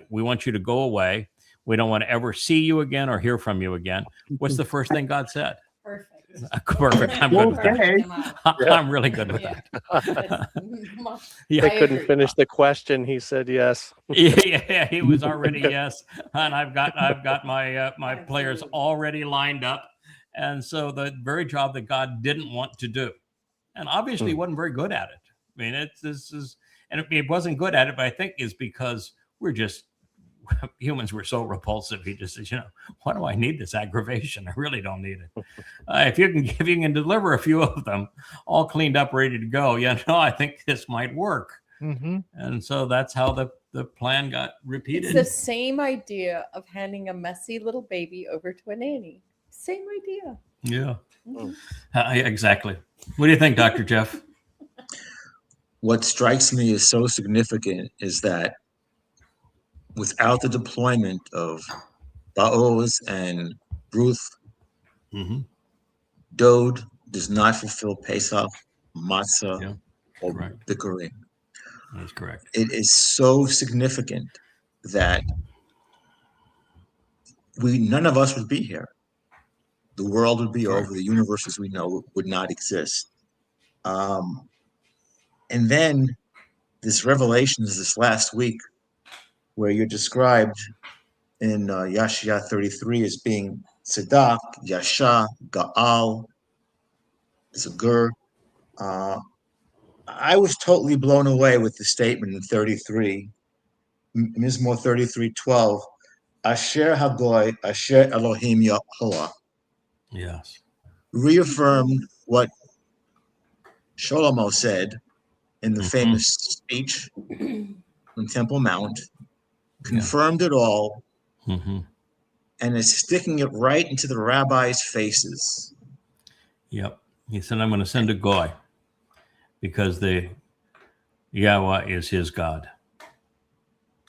we want you to go away. We don't want to ever see you again or hear from you again. What's the first thing God said? Perfect. Perfect. I'm good with Okay. that. I'm really good with that. They couldn't finish the question. He said yes. Yeah, he was already yes, and I've got my my players already lined up, and so the very job that God didn't want to do, and obviously he wasn't very good at it. I mean, it wasn't good at it, but I think is because humans were so repulsive. He just says, why do I need this aggravation? I really don't need it. If you can deliver a few of them all cleaned up, ready to go, I think this might work. Mm-hmm. And so that's how the plan got repeated. It's the same idea of handing a messy little baby over to a nanny. Same idea. Yeah, exactly. What do you think, Dr. Jeff? What strikes me as so significant is that without the deployment of Boaz and Ruth, Dowd does not fulfill Pesach, Matzah, or Bikurim. That's correct. It is so significant that none of us would be here. The world would be over. The universe as we know would not exist. And then this revelation is this last week, where you're described in Yashaya 33 as being Tzedak, Yasha, Gadowl, Zakar'yah. I was totally blown away with the statement in 33, Mizmor 33:12, Asher Hagoy, Asher Elohim Yahowah. Yes. Reaffirmed what Shlomo said in the famous speech from Temple Mount, confirmed it all, and is sticking it right into the rabbis' faces. Yep. He said, I'm going to send a goy because Yahweh is his God.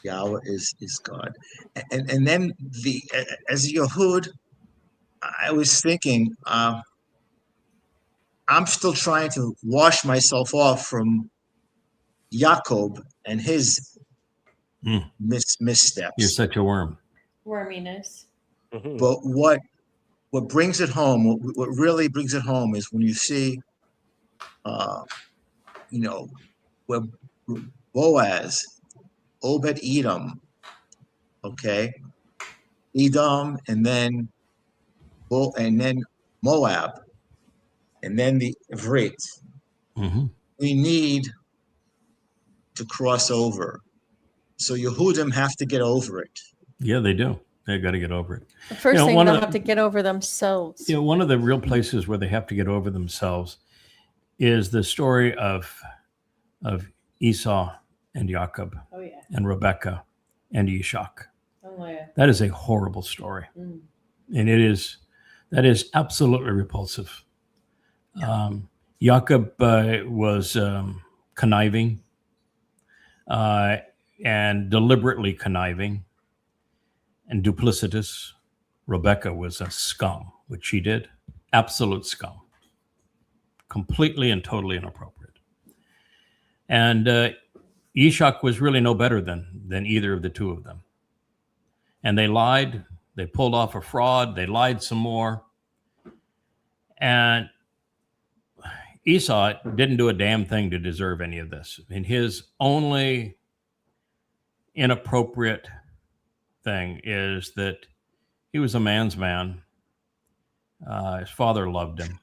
Yahweh is God. And then as a Yehud, I was thinking, I'm still trying to wash myself off from Jacob and his missteps. You're such a worm. Worminess. But what brings it home, what really brings it home is when you see, where Boaz, Obed-Edom, okay, Edom, and then Moab, and then the Ivrit. We need to cross over. So Yehudim have to get over it. Yeah, they do. They got to get over it. The first thing they'll have to get over themselves. One of the real places where they have to get over themselves is the story of Esau and Jacob and Rebecca and Ishak. That is a horrible story. And that is absolutely repulsive. Jacob was conniving and deliberately conniving and duplicitous. Rebecca was a scum, which she did. Absolute scum. Completely and totally inappropriate. And Ishak was really no better than either of the two of them. And they lied. They pulled off a fraud. They lied some more. And Esau didn't do a damn thing to deserve any of this. And his only inappropriate thing is that he was a man's man. His father loved him.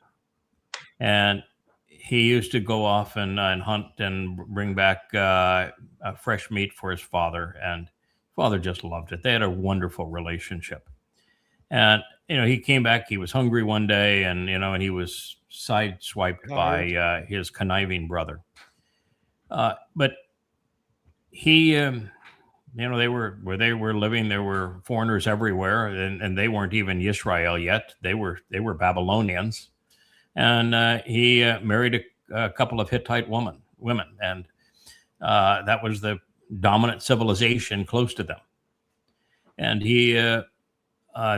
And he used to go off and hunt and bring back fresh meat for his father. And Father just loved it. They had a wonderful relationship. And, he came back, he was hungry one day, and, and he was sideswiped by his conniving brother. But he, they were where they were living. There were foreigners everywhere, and they weren't even Israel yet. They were Babylonians. And he married a couple of Hittite women, and that was the dominant civilization close to them. And he,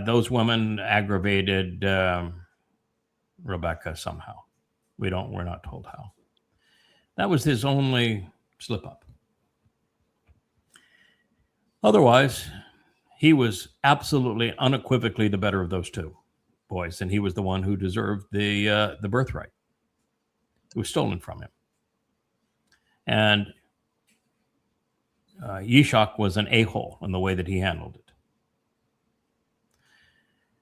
those women aggravated Rebecca somehow. We're not told how. That was his only slip up. Otherwise, he was absolutely, unequivocally the better of those two boys, and he was the one who deserved the birthright. It was stolen from him. And Yishak was an a-hole in the way that he handled it.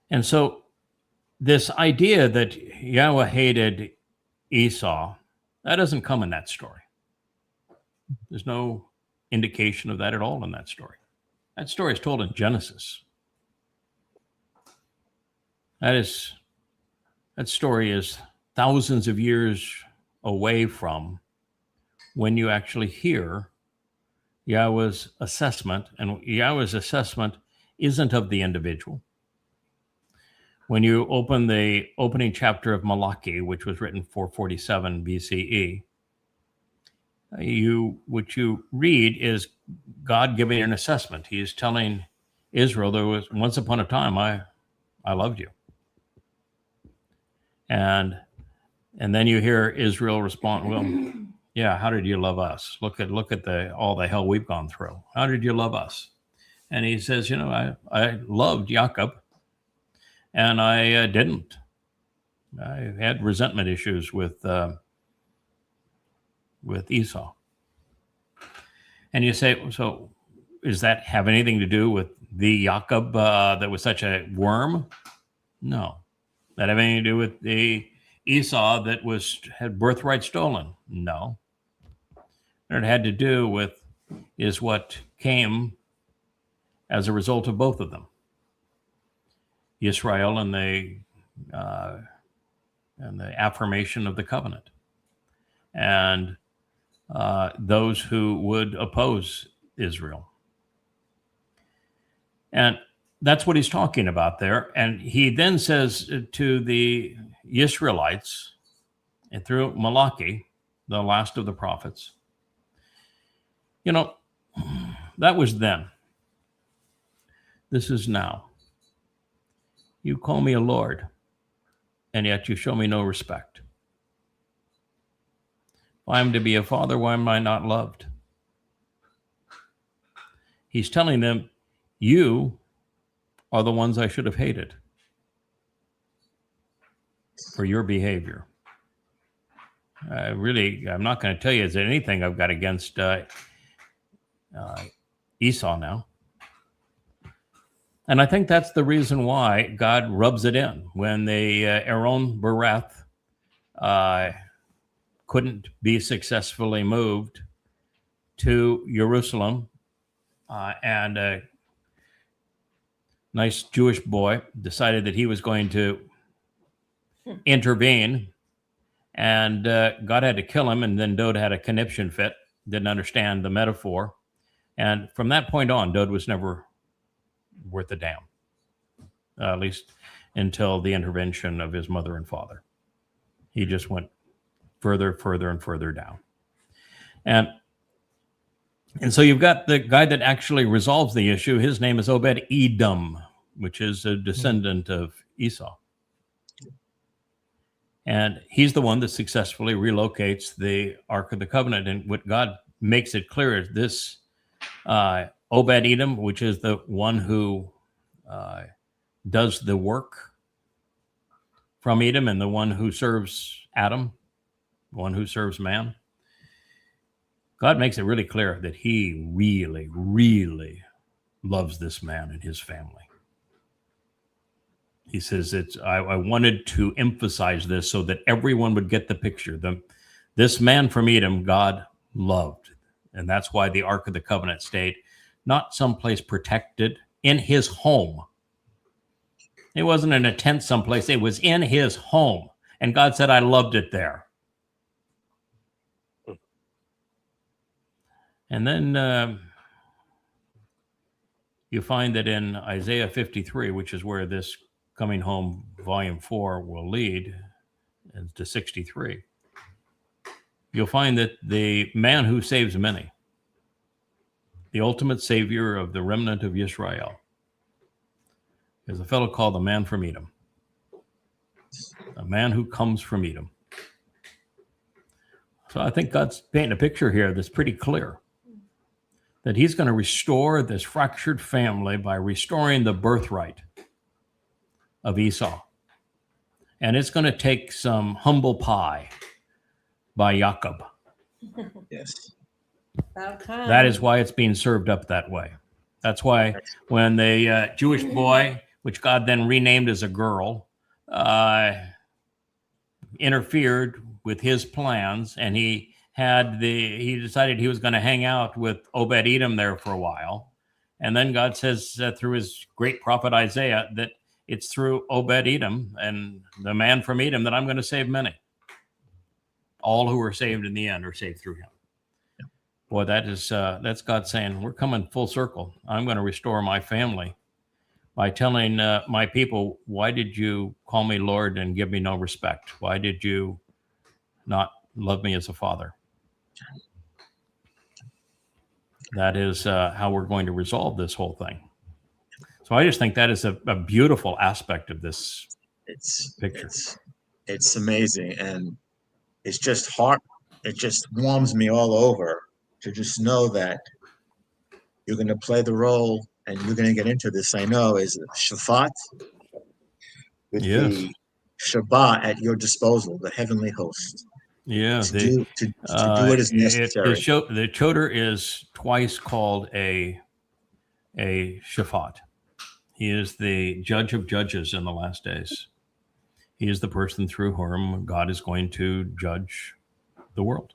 And so this idea that Yahweh hated Esau, that doesn't come in that story. There's no indication of that at all in that story. That story is told in Genesis. That story is thousands of years away from when you actually hear Yahweh's assessment, and Yahweh's assessment isn't of the individual. When you open the opening chapter of Malachi, which was written 447 BCE, what you read is God giving an assessment. He is telling Israel, there was once upon a time I loved you. And then you hear Israel respond, well, yeah, how did you love us? Look at all the hell we've gone through. How did you love us? And he says, I loved Jacob, and I didn't. I had resentment issues with Esau. And you say, so does that have anything to do with the Jacob that was such a worm? No. That have anything to do with the Esau that had birthright stolen? No. What it had to do with is what came as a result of both of them. Israel and the affirmation of the covenant, and those who would oppose Israel. And that's what he's talking about there. And he then says to the Israelites, and through Malachi, the last of the prophets, that was then. This is now. You call me a Lord, and yet you show me no respect. If I am to be a father, why am I not loved? He's telling them, you are the ones I should have hated for your behavior. I'm not going to tell you is there anything I've got against Esau now. And I think that's the reason why God rubs it in. When the Aaron Bereth couldn't be successfully moved to Jerusalem, and a nice Jewish boy decided that he was going to intervene, and God had to kill him, and then Dowd had a conniption fit, didn't understand the metaphor. And from that point on, Dowd was never worth a damn, at least until the intervention of his mother and father. He just went further and further down. And so you've got the guy that actually resolves the issue. His name is Obed-Edom, which is a descendant of Esau. And he's the one that successfully relocates the Ark of the Covenant. And what God makes it clear is this Obed-Edom, which is the one who does the work from Edom, and the one who serves Adam, the one who serves man. God makes it really clear that he really, really loves this man and his family. He says, I wanted to emphasize this so that everyone would get the picture. This man from Edom, God loved. And that's why the Ark of the Covenant stayed not someplace protected, in his home. It wasn't in a tent someplace. It was in his home. And God said, I loved it there. And then you find that in Isaiah 53, which is where this Coming Home Volume 4 will lead, to 63, you'll find that the man who saves many, the ultimate savior of the remnant of Israel, is a fellow called the man from Edom, a man who comes from Edom. So I think God's painting a picture here that's pretty clear, that he's going to restore this fractured family by restoring the birthright of Esau. And it's going to take some humble pie by Jacob. Yes. That is why it's being served up that way. That's why when the Jewish boy, which God then renamed as a girl, interfered with his plans, and he decided he was going to hang out with Obed-Edom there for a while. And then God says through his great prophet Isaiah that it's through Obed-Edom and the man from Edom that I'm going to save many. All who are saved in the end are saved through him. Boy, that's God saying, we're coming full circle. I'm going to restore my family by telling my people, why did you call me Lord and give me no respect? Why did you not love me as a father? That is how we're going to resolve this whole thing. So I just think that is a beautiful aspect of this picture. It's amazing, and it's just it just warms me all over to just know that you're going to play the role and you're going to get into this. I know is Shaphat with the Shabbat at your disposal, the heavenly host. Yeah, to do it as necessary. The Choter is twice called a Shaphat. He is the judge of judges in the last days. He is the person through whom God is going to judge the world.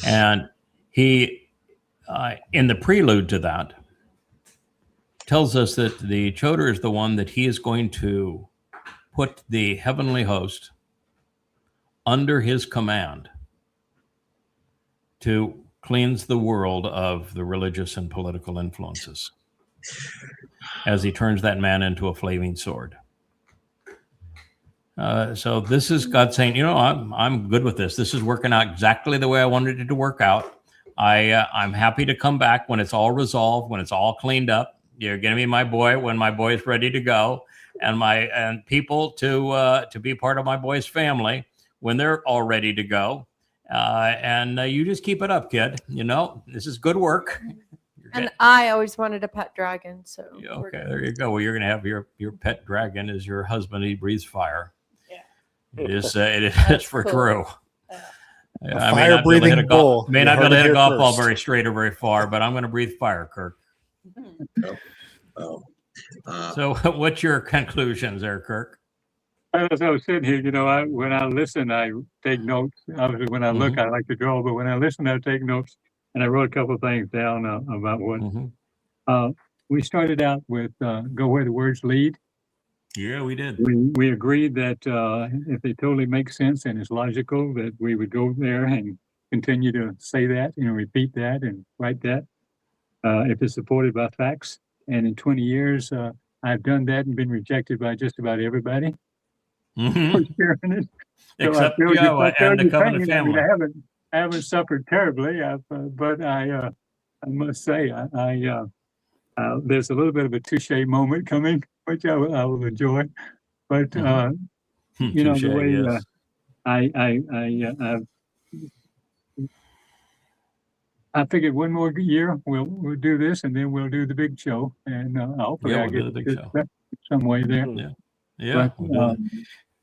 And he, in the prelude to that, tells us that the Choter is the one that he is going to put the heavenly host under his command to cleanse the world of the religious and political influences as he turns that man into a flaming sword. So this is God saying, I'm good with this. This is working out exactly the way I wanted it to work out. I'm happy to come back when it's all resolved, when it's all cleaned up. You're going to be my boy when my boy is ready to go, and people to be part of my boy's family when they're all ready to go. And you just keep it up, kid. This is good work. And I always wanted a pet dragon. So okay, there you go. Well, you're going to have your pet dragon as your husband. He breathes fire. Yeah. It is for cool. True. A fire-breathing bull. May not be able to hit a golf ball very straight or very far, but I'm going to breathe fire, Kirk. So what's your conclusions there, Kirk? As I was sitting here, when I listen, I take notes. Obviously, when I look, I like to draw, but when I listen, I take notes. And I wrote a couple of things down about what we started out with. Go where the words lead. Yeah, we did. We agreed that if they totally make sense and it's logical, that we would go there and continue to say that, repeat that and write that if it's supported by facts. And in 20 years, I've done that and been rejected by just about everybody. For sharing it. Except Yahowah and the Covenant Family. I haven't suffered terribly, but I must say, there's a little bit of a touche moment coming, which I will enjoy. But the way I figured one more year we'll do this, and then we'll do the big show, and hopefully I get some way there. Yeah. But,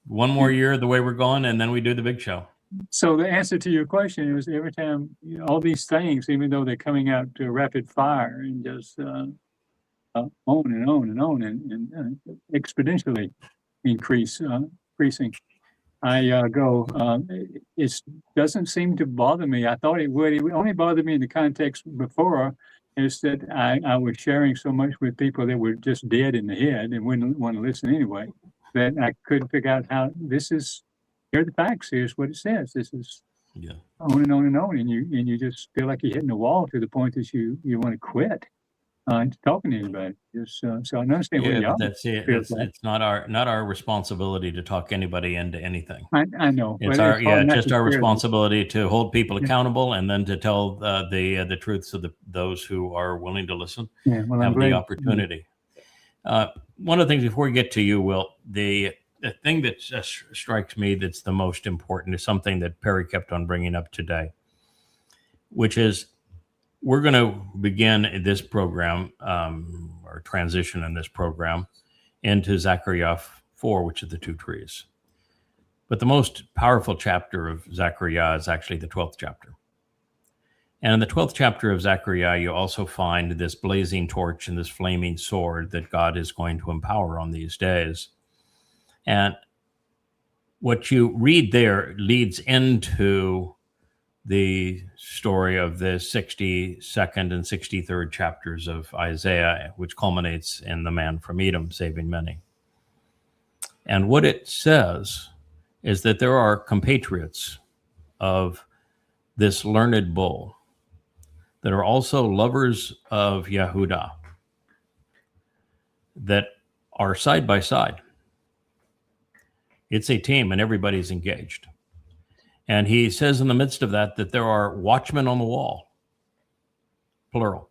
one more year the way we're going, and then we do the big show. So the answer to your question is every time all these things, even though they're coming out to rapid fire and just on and on and on and exponentially increasing, I go, it doesn't seem to bother me. I thought it would. It only bothered me in the context before is that I was sharing so much with people that were just dead in the head and wouldn't want to listen anyway, that I couldn't figure out how here are the facts, here's what it says. This is on and on and on. And you just feel like you're hitting the wall to the point that you want to quit talking to anybody. Just so I understand what y'all. But that's it. It's not our responsibility to talk anybody into anything. I know. It's just our responsibility to hold people accountable and then to tell the truths to those who are willing to listen. Yeah, well, have the opportunity. One of the things before we get to you, Will, the thing that strikes me that's the most important is something that Perry kept on bringing up today, which is we're going to begin this program or transition in this program into Zakar'yah 4, which is the 2 trees. But the most powerful chapter of Zakar'yah is actually the 12th chapter. And in the 12th chapter of Zakar'yah, you also find this blazing torch and this flaming sword that God is going to empower on these days. And what you read there leads into the story of the 62nd and 63rd chapters of Isaiah, which culminates in the man from Edom saving many. And what it says is that there are compatriots of this learned bull that are also lovers of Yahudah that are side by side. It's a team and everybody's engaged. And he says in the midst of that there are watchmen on the wall, plural.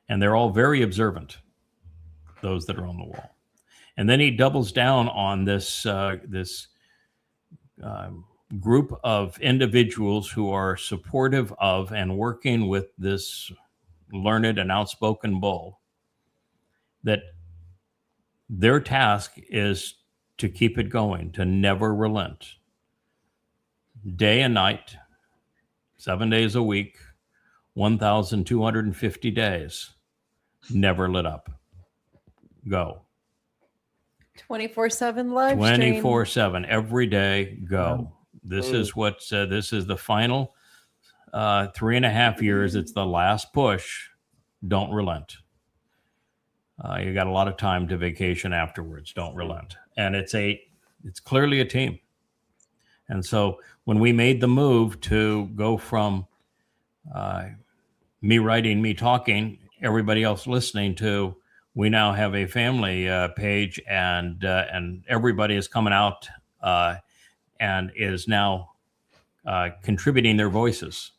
And they're all very observant, those that are on the wall. And then he doubles down on this group of individuals who are supportive of and working with this learned and outspoken bull, that their task is to keep it going, to never relent. Day and night, 7 days a week, 1,250 days, never let up. Go. 24/7 live stream. 24/7, every day, go. This is what, this is the final 3.5 years. It's the last push. Don't relent. You got a lot of time to vacation afterwards. Don't relent. And it's clearly a team. And so when we made the move to go from me writing, me talking, everybody else listening to, we now have a family page, and everybody is coming out and is now contributing their voices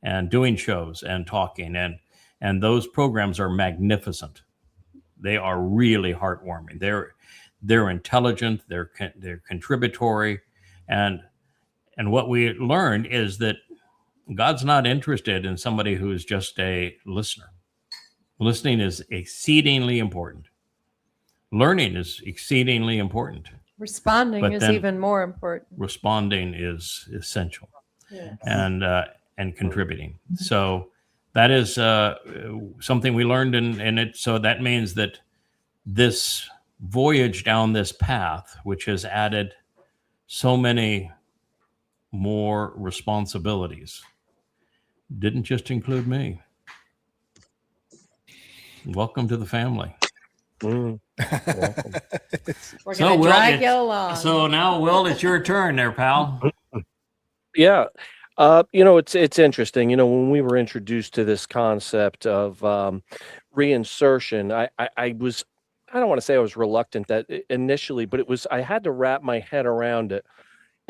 and doing shows and talking, and those programs are magnificent. They are really heartwarming. They're intelligent. They're contributory. And what we learned is that God's not interested in somebody who's just a listener. Listening is exceedingly important. Learning is exceedingly important. Responding is even more important. Responding is essential. Yes. And contributing. So that is something we learned in it. So that means that this voyage down this path, which has added so many more responsibilities, didn't just include me. Welcome to the family. We're going to drag you along. So now, Will, it's your turn there, pal. Yeah. It's interesting. When we were introduced to this concept of reinsertion, I was, I don't want to say I was reluctant that initially, but I had to wrap my head around it.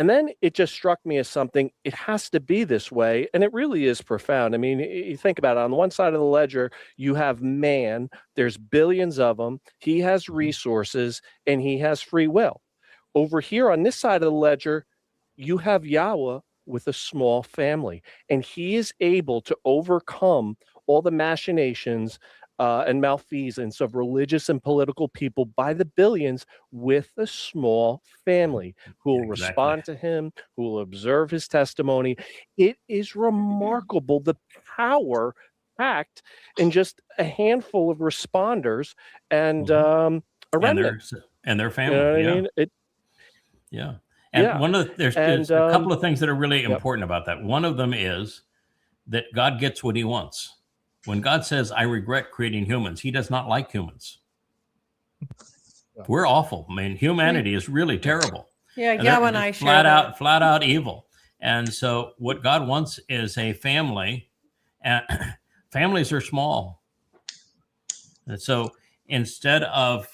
And then it just struck me as something, it has to be this way. And it really is profound. I mean, you think about it. On one side of the ledger, you have man. There's billions of them. He has resources and he has free will. Over here on this side of the ledger, you have Yahweh with a small family. And he is able to overcome all the machinations and malfeasance of religious and political people by the billions with a small family who will respond to him, who will observe his testimony. It is remarkable the power packed in just a handful of responders and a remnant. And their family. You know what I mean? And there's a couple of things that are really important about that. One of them is that God gets what he wants. When God says, I regret creating humans, he does not like humans. We're awful. I mean, humanity is really terrible. Yeah, And Yahowah they're and I just share that. flat out evil. And so what God wants is a family, and families are small. And so instead of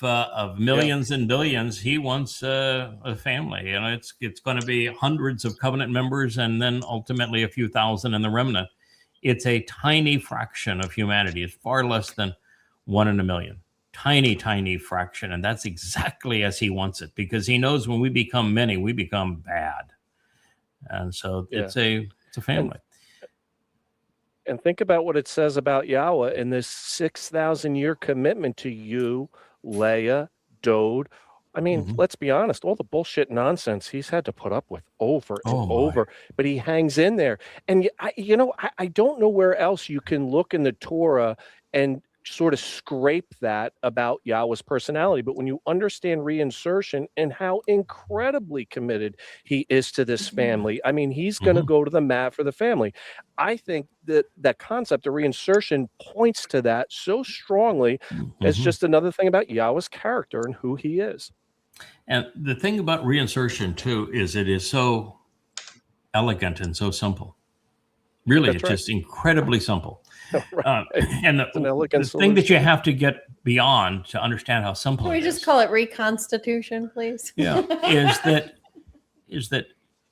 millions and billions, he wants a family. You know, it's going to be hundreds of covenant members, and then ultimately a few thousand in the remnant. It's a tiny fraction of humanity. It's far less than 1 in a million. Tiny fraction. And that's exactly as he wants it, because he knows when we become many, we become bad. And so it's a family. And think about what it says about Yahowah in this 6,000-year commitment to you, Leah, Dowd. I mean, let's be honest, all the bullshit nonsense he's had to put up with over and over, but he hangs in there. And I don't know where else you can look in the Torah and sort of scrape that about Yahweh's personality. But when you understand reinsertion and how incredibly committed he is to this family, I mean, he's going to go to the mat for the family. I think that that concept of reinsertion points to that so strongly as just another thing about Yahweh's character and who he is. And the thing about reinsertion too is it is so elegant and so simple. Really, it's just incredibly simple. And the thing that you have to get beyond to understand how simple Can we just call it reconstitution, please? Yeah, is that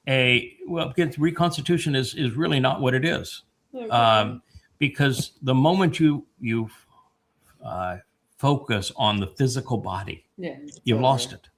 because reconstitution is really not what it is. Because the moment you focus on the physical body, you've lost it.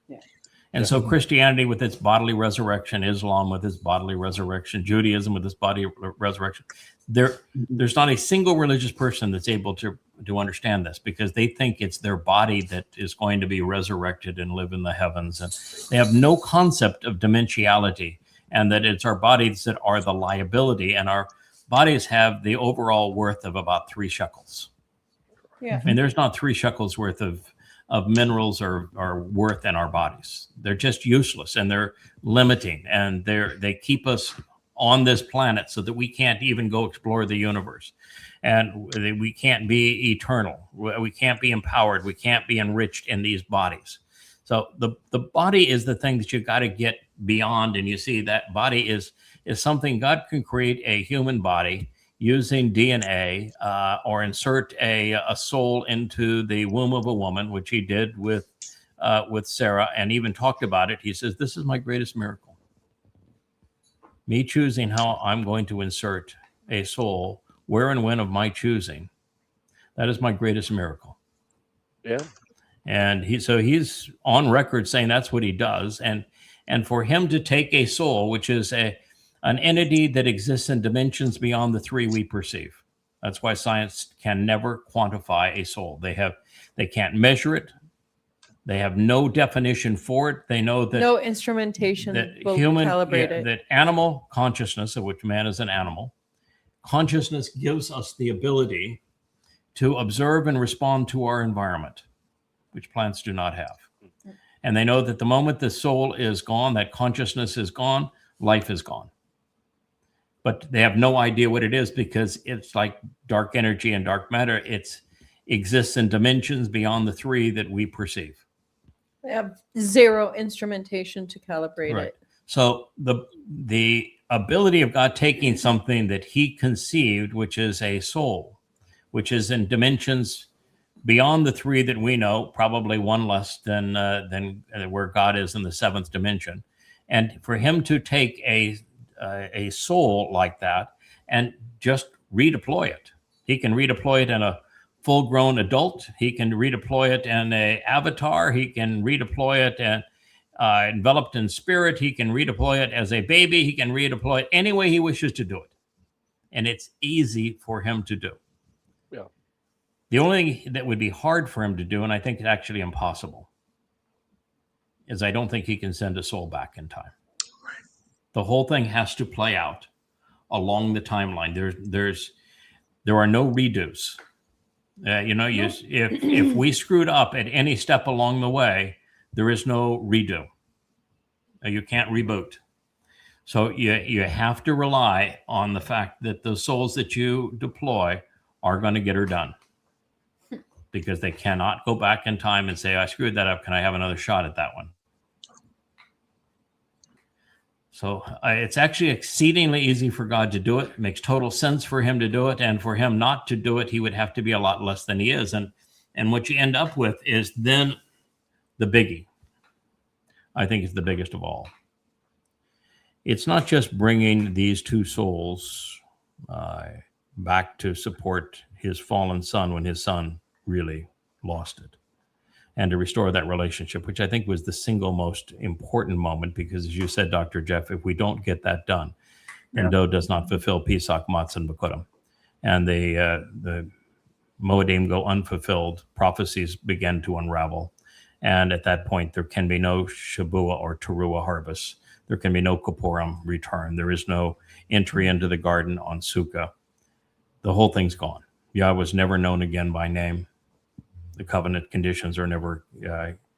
And so Christianity with its bodily resurrection, Islam with its bodily resurrection, Judaism with its body resurrection, there's not a single religious person that's able to understand this, because they think it's their body that is going to be resurrected and live in the heavens. And they have no concept of dimensionality, and that it's our bodies that are the liability, and our bodies have the overall worth of about 3 shekels. Yeah. I mean, there's not 3 shekels worth of minerals or worth in our bodies. They're just useless, and they're limiting, and they keep us on this planet so that we can't even go explore the universe, and we can't be eternal. We can't be empowered. We can't be enriched in these bodies. So the body is the thing that you got to get beyond. And you see that body is something God can create a human body using DNA or insert a soul into the womb of a woman, which he did with Sarah, and even talked about it. He says, this is my greatest miracle. Me choosing how I'm going to insert a soul, where and when of my choosing. That is my greatest miracle. Yeah. And he's on record saying that's what he does. And for him to take a soul, which is an entity that exists in dimensions beyond the 3 we perceive. That's why science can never quantify a soul. They can't measure it. They have no definition for it. They know that no instrumentation that will human calibrate it. that animal consciousness, of which man is an animal, consciousness gives us the ability to observe and respond to our environment, which plants do not have. And they know that the moment the soul is gone, that consciousness is gone, life is gone. But they have no idea what it is, because it's like dark energy and dark matter. It exists in dimensions beyond the 3 that we perceive. They have zero instrumentation to calibrate it. So the ability of God taking something that he conceived, which is a soul, which is in dimensions beyond the 3 that we know, probably 1 less than where God is in the 7th dimension, and for him to take a soul like that and just redeploy it. He can redeploy it in a full-grown adult. He can redeploy it in an avatar. He can redeploy it and enveloped in spirit. He can redeploy it as a baby. He can redeploy it any way he wishes to do it. And it's easy for him to do. Yeah. The only thing that would be hard for him to do, and I think it's actually impossible, is I don't think he can send a soul back in time. The whole thing has to play out along the timeline. There are no redos. If we screwed up at any step along the way, there is no redo. You can't reboot. So you have to rely on the fact that the souls that you deploy are going to get her done, because they cannot go back in time and say, I screwed that up. Can I have another shot at that one? So it's actually exceedingly easy for God to do it. It makes total sense for him to do it. And for him not to do it, he would have to be a lot less than he is. And what you end up with is then the biggie. I think is the biggest of all. It's not just bringing these two souls back to support his fallen son when his son really lost it, and to restore that relationship, which I think was the single most important moment, because as you said, Dr. Jeff, if we don't get that done, then Dowd does not fulfill Pesach, Matzah, and Mow'edym. And the Mow'edym go unfulfilled, prophecies begin to unravel. And at that point, there can be no Shabuah or Teruah harvest. There can be no Kippurim return. There is no entry into the garden on Sukkah. The whole thing's gone. Yahweh was never known again by name. The covenant conditions are never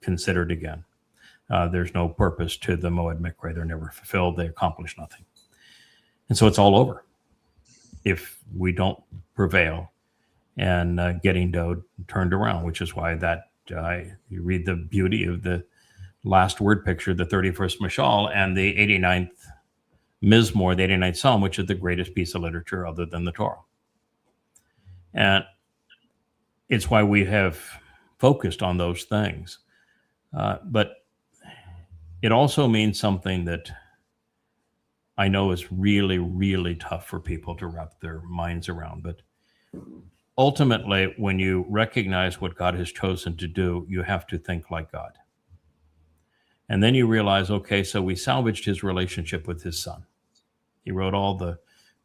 considered again. There's no purpose to the Moed Mikre. They're never fulfilled. They accomplish nothing. And so it's all over if we don't prevail and getting Dowd turned around, which is why that you read the beauty of the last word picture, the 31st Mashal, and the 89th Mizmor, the 89th Psalm, which is the greatest piece of literature other than the Torah. And it's why we have focused on those things. But it also means something that I know is really, really tough for people to wrap their minds around. But ultimately, when you recognize what God has chosen to do, you have to think like God. And then you realize, okay, so we salvaged his relationship with his son. He wrote all the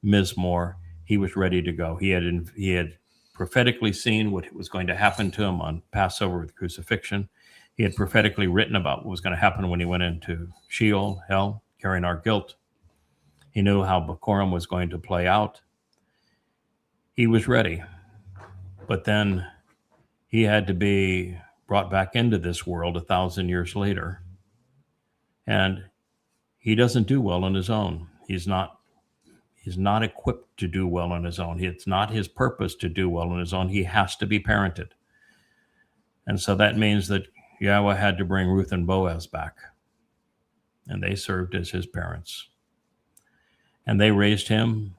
Mizmor. He was ready to go. He had prophetically seen what was going to happen to him on Passover with crucifixion. He had prophetically written about what was going to happen when he went into Sheol, hell, carrying our guilt. He knew how Bikurim was going to play out. He was ready. But then he had to be brought back into this world 1,000 years later. And he doesn't do well on his own. He's not equipped to do well on his own. It's not his purpose to do well on his own. He has to be parented. And so that means that Yahweh had to bring Ruth and Boaz back. And they served as his parents. And they raised him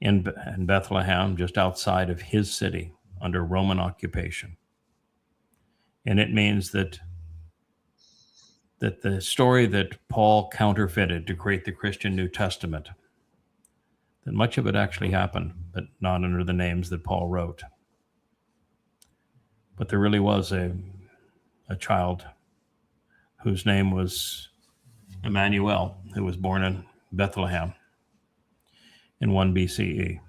in Bethlehem, just outside of his city, under Roman occupation. And it means that the story that Paul counterfeited to create the Christian New Testament, that much of it actually happened, but not under the names that Paul wrote. But there really was a child whose name was Emmanuel, who was born in Bethlehem in 1 BCE.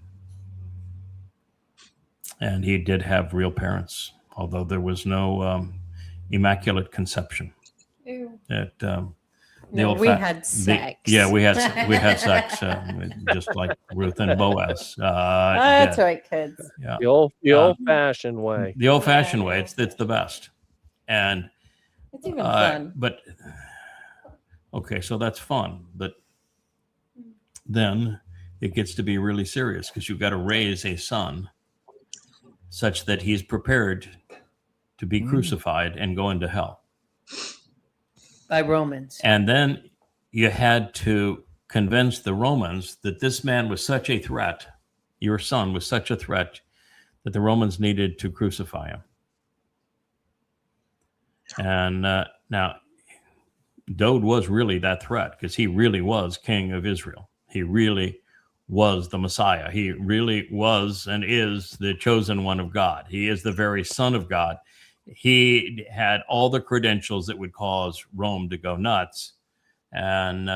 And he did have real parents, although there was no immaculate conception. Ew. We had sex. We had sex, just like Ruth and Boaz. That's right, kids. Yeah. The old-fashioned way. The old-fashioned way. It's the best. And It's even fun. But okay, so that's fun. But then it gets to be really serious, because you've got to raise a son such that he's prepared to be crucified and go into hell. By Romans. And then you had to convince the Romans that this man was such a threat, your son was such a threat, that the Romans needed to crucify him. And now, Dowd was really that threat, because he really was king of Israel. He really was the Messiah. He really was and is the chosen one of God. He is the very Son of God. He had all the credentials that would cause Rome to go nuts. And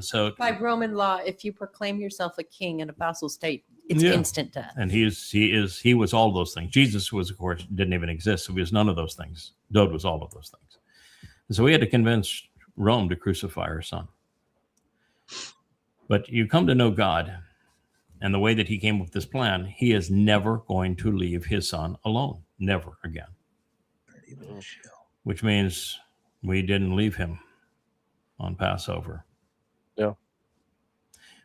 so By Roman law, if you proclaim yourself a king in a vassal state, it's instant death. And he was all those things. Jesus was, of course, didn't even exist. So he was none of those things. Dowd was all of those things. And so we had to convince Rome to crucify her son. But you come to know God, and the way that he came up with this plan, he is never going to leave his son alone. Never again. Which means we didn't leave him on Passover. Yeah.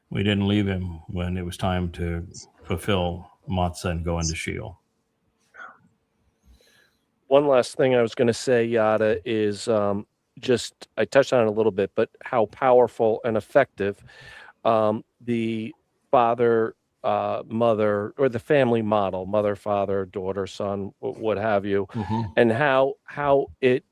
We didn't leave him when it was time to fulfill matzah and go into Sheol. One last thing I was going to say, Yada, is just I touched on it a little bit, but how powerful and effective the father, mother, or the family model, mother, father, daughter, son, what have you, and how it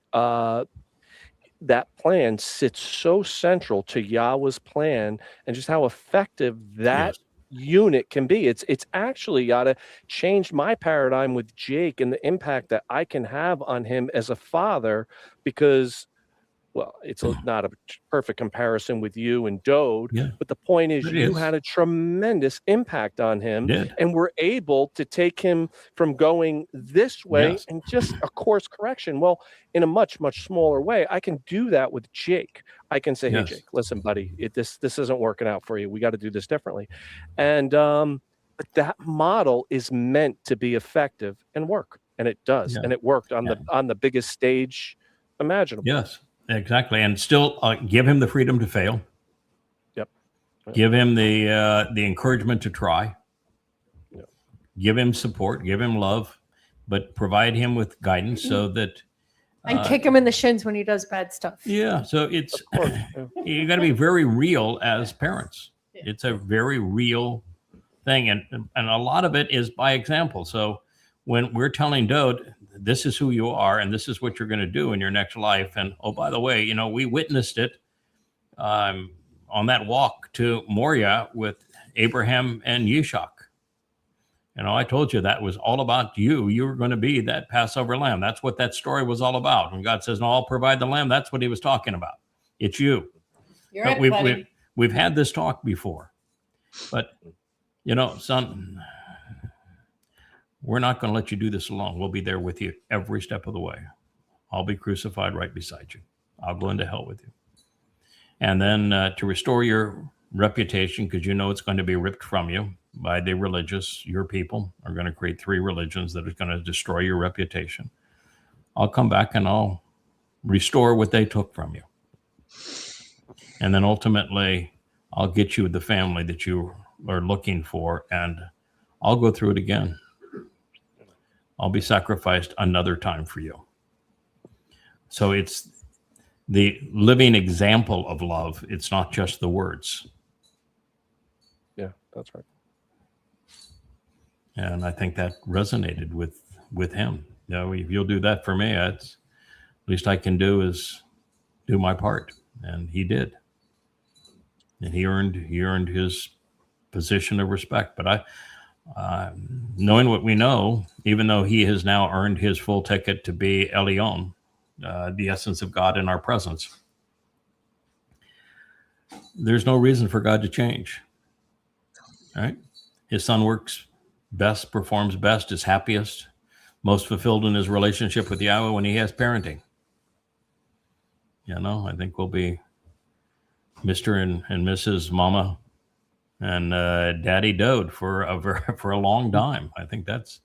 that plan sits so central to Yahweh's plan, and just how effective that unit can be. It's actually, Yada, changed my paradigm with Jake and the impact that I can have on him as a father, because, well, it's not a perfect comparison with you and Dowd, but the point is you had a tremendous impact on him, and were able to take him from going this way and just a course correction. Well, in a much, much smaller way, I can do that with Jake. I can say, hey, Jake, listen, buddy, this isn't working out for you. We got to do this differently. And but that model is meant to be effective and work, and it does. And it worked on the biggest stage imaginable. Yes. Exactly, and still give him the freedom to fail. Give him the encouragement to try. Give him support. Give him love, but provide him with guidance so that. And kick him in the shins when he does bad stuff. Yeah, so it's you got to be very real as parents. It's a very real thing, and a lot of it is by example. So when we're telling Dowd, this is who you are, and this is what you're going to do in your next life. And, oh, by the way, you know, we witnessed it on that walk to Moriah with Abraham and Yishak. You know, I told you that was all about you. You were going to be that Passover lamb. That's what that story was all about. When God says, no, I'll provide the lamb, that's what he was talking about. It's you. You're right, we've had this talk before. But, you know, son, we're not going to let you do this alone. We'll be there with you every step of the way. I'll be crucified right beside you. I'll go into hell with you. And then to restore your reputation, because you know it's going to be ripped from you by the religious, your people are going to create 3 religions that are going to destroy your reputation. I'll come back and I'll restore what they took from you. And then ultimately, I'll get you the family that you are looking for, and I'll go through it again. I'll be sacrificed another time for you. So it's the living example of love. It's not just the words. Yeah, that's right. And I think that resonated with him. You know, if you'll do that for me, it's least I can do is do my part. And he did. And he earned his position of respect. But knowing what we know, even though he has now earned his full ticket to be Elyon, the essence of God in our presence, there's no reason for God to change. All right? His son works best, performs best, is happiest, most fulfilled in his relationship with Yahweh when he has parenting. You know, I think we'll be Mr. and Mrs. Mama and Daddy Dowd for a long time. I think that's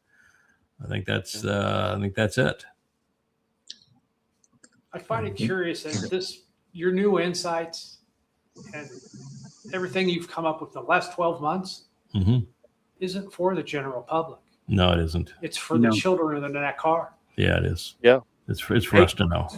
it. I find it curious that your new insights and everything you've come up with the last 12 months isn't for the general public. No, it isn't. It's for the children in that car. Yeah, it is. Yeah. It's for us to know.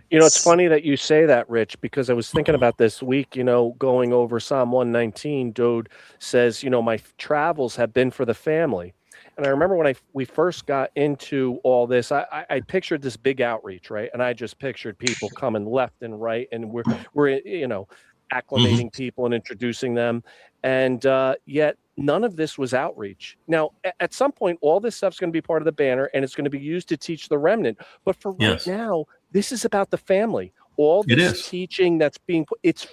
You know, it's funny that you say that, Rich, because I was thinking about this week, you know, going over Psalm 119, Dowd says, you know, my travels have been for the family. And I remember when we first got into all this, I pictured this big outreach, right? And I just pictured people coming left and right, and we're you know, acclimating people and introducing them. And yet none of this was outreach. Now, at some point, all this stuff's going to be part of the banner, and it's going to be used to teach the remnant. But for right now, this is about the family. All this teaching that's being put, it's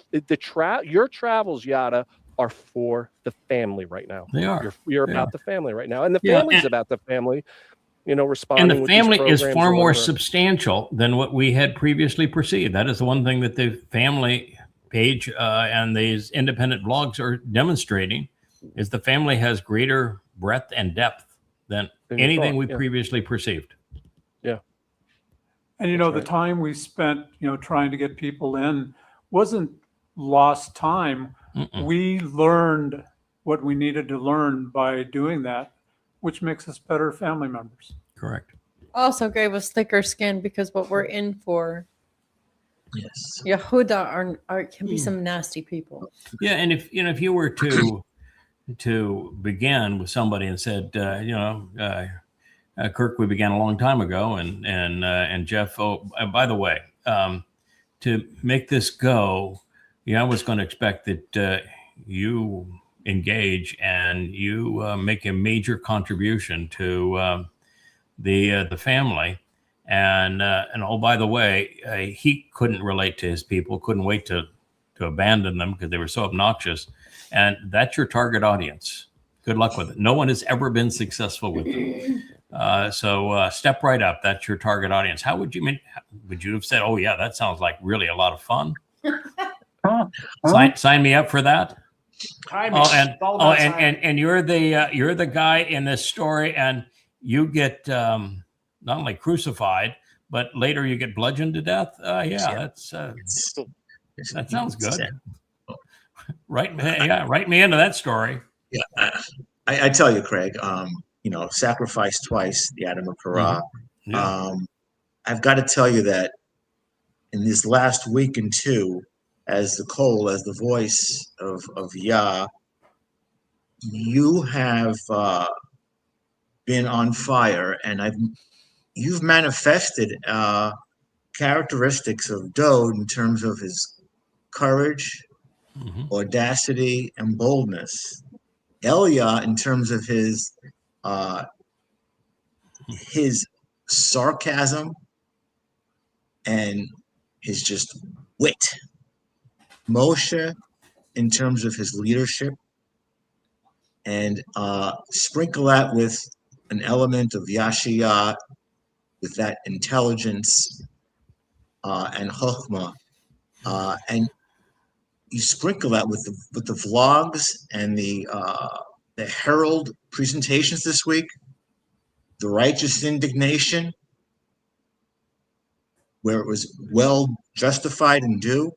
your travels, Yada, are for the family right now. They are. You're about the family right now, and the family's about the family. You know, responding. And the family is far more substantial than what we had previously perceived. That is the one thing that the family page and these independent blogs are demonstrating, is the family has greater breadth and depth than anything we previously perceived. Yeah. And, you know, the time we spent, you know, trying to get people in wasn't lost time. We learned what we needed to learn by doing that. which makes us better family members. Correct. Also gave us thicker skin because what we're in for, Yes. Yehuda can be some nasty people. Yeah, and if you were to begin with somebody and said, Kirk, we began a long time ago, and Jeff, by the way, to make this go, I was going to expect that you engage and you make a major contribution to the family, and oh, by the way, he couldn't relate to his people, couldn't wait to abandon them because they were so obnoxious, and that's your target audience. Good luck with it. No one has ever been successful with them. So step right up. That's your target audience. How would you have said, "Oh yeah, that sounds like really a lot of fun"? Sign me up for that. And you're the guy in this story, and you get not only crucified, but later you get bludgeoned to death. That sounds good. Write me into that story. Yeah, I tell you, Craig. Sacrifice twice, the Adam of Parah. Mm-hmm. Yeah. I've got to tell you that in this last week and two, as the voice of Yah, you have been on fire, and you've manifested characteristics of Dowd in terms of his courage, audacity, and boldness. Elia in terms of his sarcasm and his just wit. Moshe in terms of his leadership, and sprinkle that with an element of Yashiyah, with that intelligence and chokhmah, and you sprinkle that with the vlogs and the Herald presentations this week, the righteous indignation, where it was well justified and due.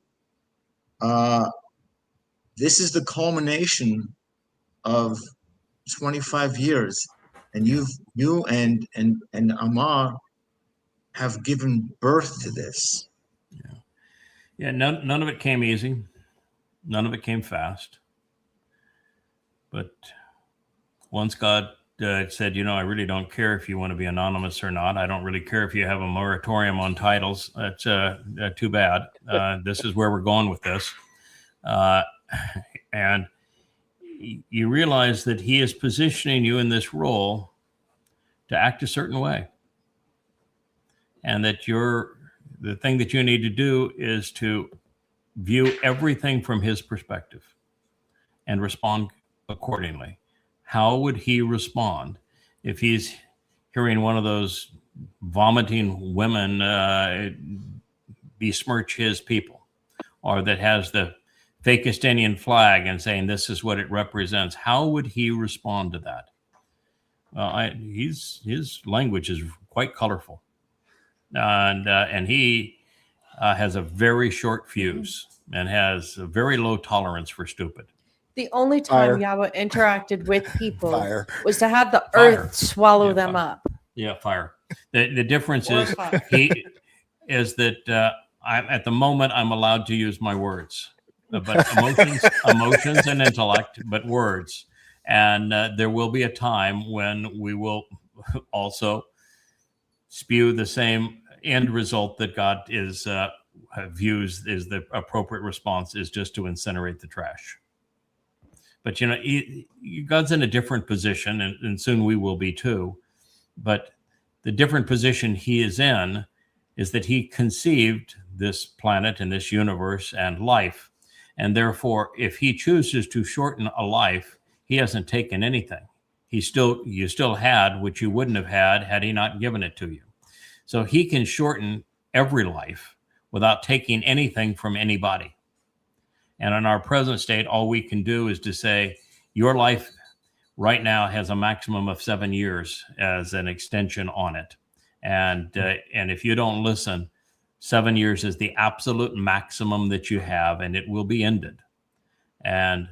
This is the culmination of 25 years, and you and Amar have given birth to this. Yeah. None of it came easy. None of it came fast. But once God said, I really don't care if you want to be anonymous or not. I don't really care if you have a moratorium on titles. That's too bad. This is where we're going with this. And you realize that he is positioning you in this role to act a certain way. And that the thing that you need to do is to view everything from his perspective and respond accordingly. How would he respond if he's hearing one of those vomiting women besmirch his people, or that has the fakest Indian flag and saying this is what it represents? How would he respond to that? His language is quite colorful, and he has a very short fuse and has a very low tolerance for stupid. The only time Yahweh interacted with people was to have the earth swallow them up. Yeah, fire. The difference is that at the moment I'm allowed to use my words, but emotions and intellect, but words. And there will be a time when we will also spew the same end result that God views is the appropriate response, is just to incinerate the trash. But God's in a different position, and soon we will be too. But the different position he is in is that he conceived this planet and this universe and life, and therefore, if he chooses to shorten a life, he hasn't taken anything. You still had what you wouldn't have had he not given it to you. So he can shorten every life without taking anything from anybody. And in our present state, all we can do is to say, your life right now has a maximum of 7 years as an extension on it. And if you don't listen, 7 years is the absolute maximum that you have, and it will be ended. And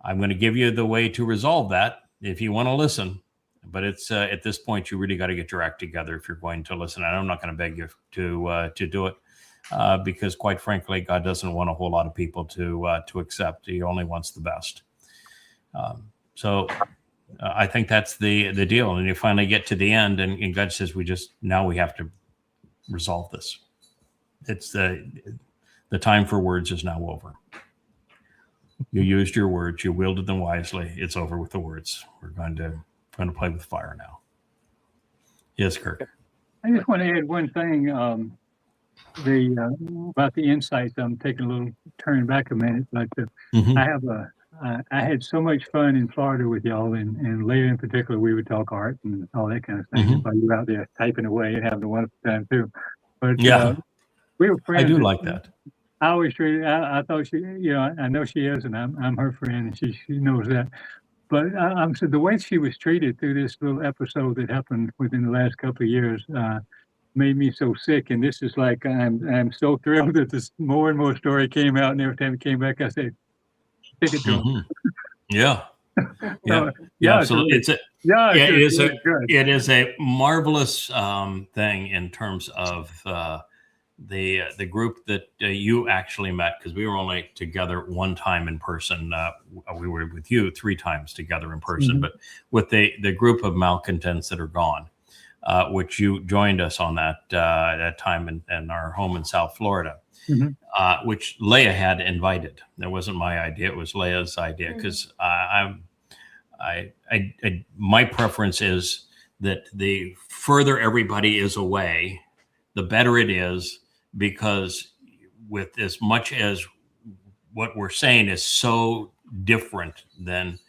I'm going to give you the way to resolve that if you want to listen. But it's at this point, you really got to get your act together if you're going to listen. And I'm not going to beg you to do it because, quite frankly, God doesn't want a whole lot of people to accept. He only wants the best. So I think that's the deal. And you finally get to the end, and God says, we have to resolve this. It's the time for words is now over. You used your words. You wielded them wisely. It's over with the words. We're going to play with fire now. Yes, Kirk. I just want to add one thing. About the insights. I'm taking a little turn back a minute, but I had so much fun in Florida with y'all, and later in particular, we would talk art and all that kind of thing. While you were out there typing away and having a wonderful time too. But we were friends. I do like that. I always treated. I thought she, I know she is, and I'm her friend, and she knows that. But so the way she was treated through this little episode that happened within the last couple of years made me so sick. And this is like I'm so thrilled that this more and more story came out, and every time it came back, I said, "Stick it to him." Yeah. Absolutely. It is a marvelous thing in terms of the group that you actually met, because we were only together one time in person. We were with you 3 times together in person, but with the group of malcontents that are gone, which you joined us on that time in our home in South Florida, which Leah had invited. That wasn't my idea; it was Leah's idea, because my preference is that the further everybody is away, the better it is, because with as much as what we're saying is so different than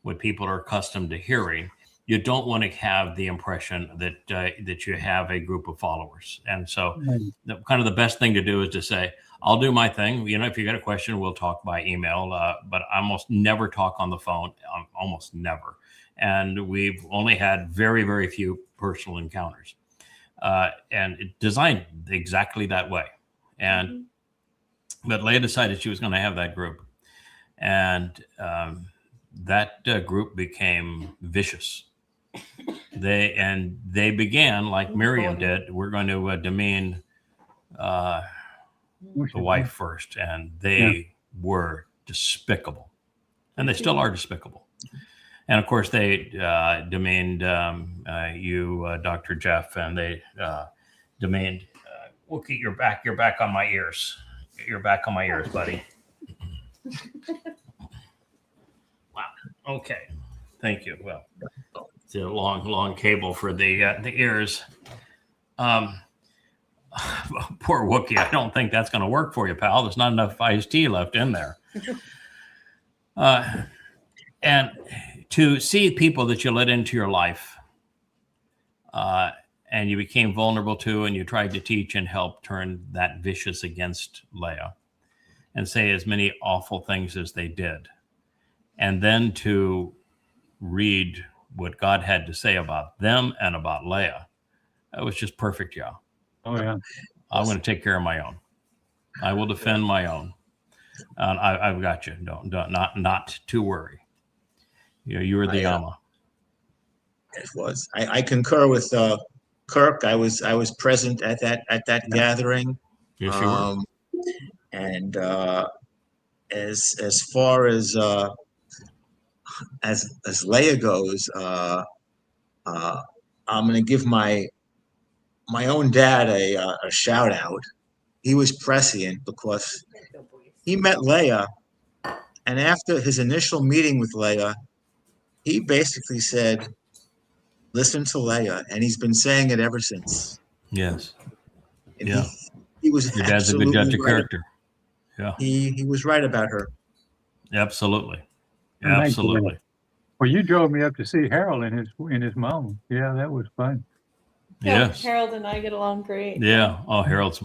what people are accustomed to hearing, you don't want to have the impression that you have a group of followers. And so kind of the best thing to do is to say, I'll do my thing. If you got a question, we'll talk by email, but I almost never talk on the phone, almost never. And we've only had very, very few personal encounters. And it designed exactly that way. And but Leah decided she was going to have that group, and that group became vicious. They began like Miriam did. We're going to demean the wife first, and they were despicable, and they still are despicable. And of course, they demeaned you, Dr. Jeff, and they demeaned, Wookie, you're back on my ears. You're back on my ears, buddy. Wow. Okay. Thank you. Well, it's a long cable for the ears. Poor Wookie. I don't think that's going to work for you, pal. There's not enough iced tea left in there. And to see people that you let into your life and you became vulnerable to, and you tried to teach and help turn that vicious against Leah and say as many awful things as they did. And then to read what God had to say about them and about Leah. That was just perfect, y'all. Oh, yeah. I'm going to take care of my own. I will defend my own. I've got you. Not to worry. You were the Yama. It was. I concur with Kirk. I was present at that gathering. Yes, you were. And as far as Leah goes, I'm going to give my own dad a shout out. He was prescient because he met Leah, and after his initial meeting with Leah, he basically said, "Listen to Leah," and he's been saying it ever since. Yes. And he was. Your dad's a good judge of character. Yeah. He was right about her. Absolutely. Absolutely. Well, you drove me up to see Harold and his mom. Yeah, that was fun. Yeah, Yes. Harold and I get along great. Yeah. Oh, Harold's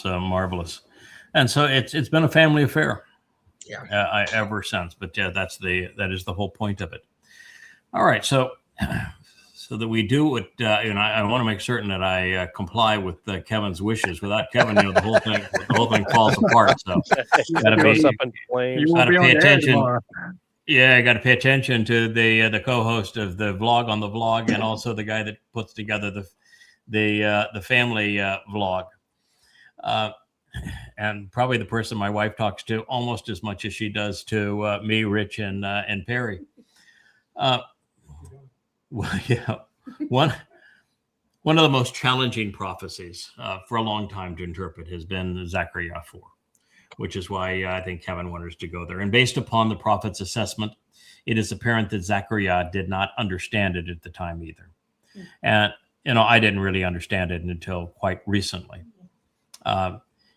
marvelous, and so it's been a family affair. Yeah. Ever since. But yeah, that is the whole point of it. All right, so that we do what I want to make certain that I comply with Kevin's wishes. Without Kevin, the whole thing falls apart. So gotta be up in flames. Gotta pay attention. Yeah, I got to pay attention to the co-host of the vlog on the vlog, and also the guy that puts together the family vlog, and probably the person my wife talks to almost as much as she does to me, Rich, and Perry. Well, yeah, one of the most challenging prophecies for a long time to interpret has been Zakar'yah 4. Which is why I think Kevin wanted us to go there. And based upon the prophet's assessment, it is apparent that Zakar'yah did not understand it at the time either. And, I didn't really understand it until quite recently.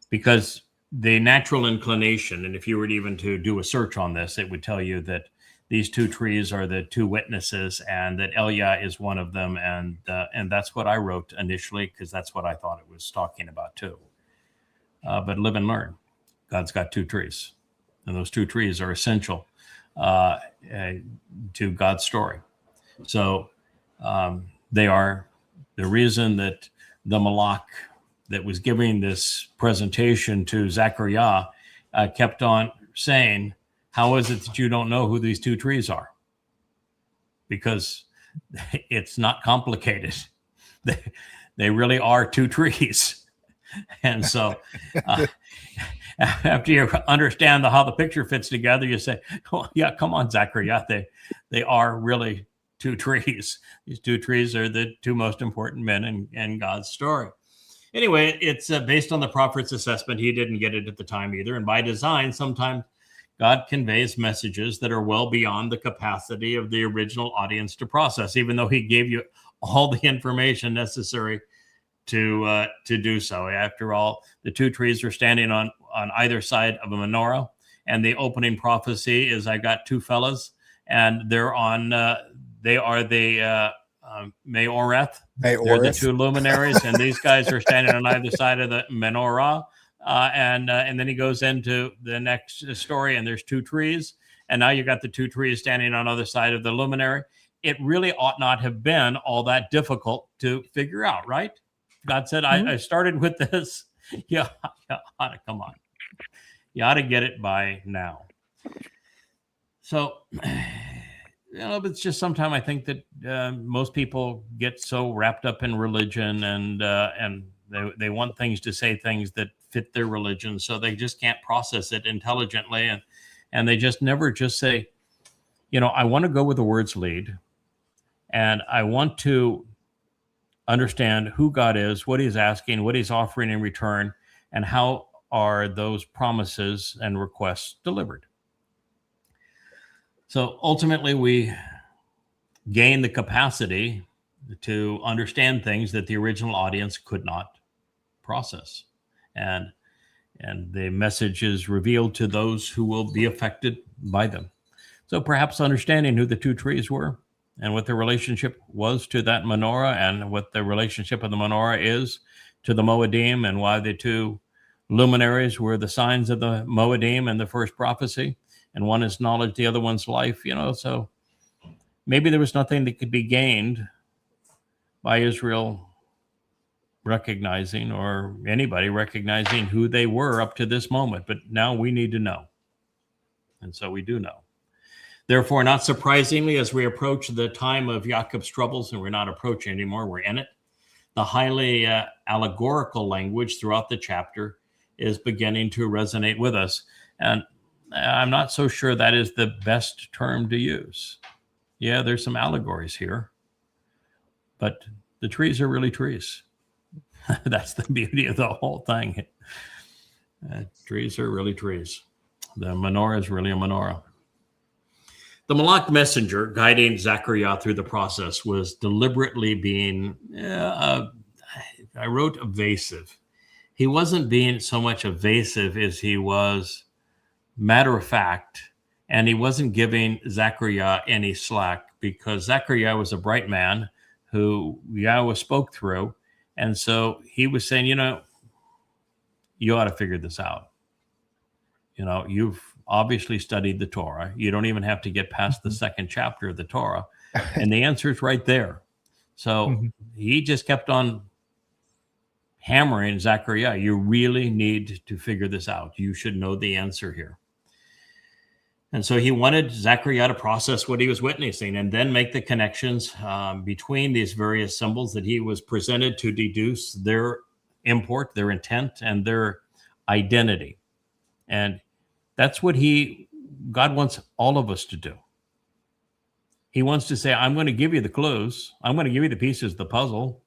Because the natural inclination, and if you were even to do a search on this, it would tell you that these two trees are the two witnesses and that Elia is one of them. And that's what I wrote initially, because that's what I thought it was talking about too. But live and learn. God's got two trees, and those two trees are essential to God's story. So they are the reason that the Malak that was giving this presentation to Zakar'yah kept on saying, how is it that you don't know who these two trees are? Because it's not complicated. They really are two trees. And so after you understand how the picture fits together, you say, oh, yeah, come on, Zakar'yah. They are really two trees. These two trees are the two most important men in God's story. Anyway, it's based on the prophet's assessment. He didn't get it at the time either. And by design, sometimes God conveys messages that are well beyond the capacity of the original audience to process, even though he gave you all the information necessary to do so. After all, the two trees are standing on either side of a menorah, and the opening prophecy is, I got two fellas, and they're on. They are the Mayoreth. They're the two luminaries, and these guys are standing on either side of the menorah. And then he goes into the next story, and there's two trees, and now you got the two trees standing on other side of the luminary. It really ought not have been all that difficult to figure out, right? God said, I started with this. You ought to come on. You ought to get it by now. So, it's just sometimes I think that most people get so wrapped up in religion and they want things to say things that fit their religion, so they just can't process it intelligently, and they just never just say, I want to go where the words lead, and I want to understand who God is, what he's asking, what he's offering in return, and how are those promises and requests delivered. So ultimately, we gain the capacity to understand things that the original audience could not process. And the message is revealed to those who will be affected by them. So perhaps understanding who the two trees were and what the relationship was to that menorah, and what the relationship of the menorah is to the Mow'edym, and why the two luminaries were the signs of the Mow'edym and the first prophecy, and one is knowledge, the other one's life, so maybe there was nothing that could be gained by Israel recognizing, or anybody recognizing, who they were up to this moment, but now we need to know. And so we do know. Therefore, not surprisingly, as we approach the time of Jacob's troubles, and we're not approaching anymore, we're in it, the highly allegorical language throughout the chapter is beginning to resonate with us. And I'm not so sure that is the best term to use. Yeah, there's some allegories here, but the trees are really trees. That's the beauty of the whole thing. Trees are really trees. The menorah is really a menorah. The Malak messenger guiding Zakar'yah through the process was deliberately being, I wrote evasive. He wasn't being so much evasive as he was matter of fact, and he wasn't giving Zakar'yah any slack, because Zakar'yah was a bright man who Yahowah spoke through. And so he was saying, you ought to figure this out. You've obviously studied the Torah. You don't even have to get past the second chapter of the Torah. And the answer is right there. So he just kept on hammering Zakar'yah. You really need to figure this out. You should know the answer here. And so he wanted Zakar'yah to process what he was witnessing and then make the connections between these various symbols that he was presented to deduce their import, their intent, and their identity. And that's what God wants all of us to do. He wants to say, I'm going to give you the clues. I'm going to give you the pieces of the puzzle.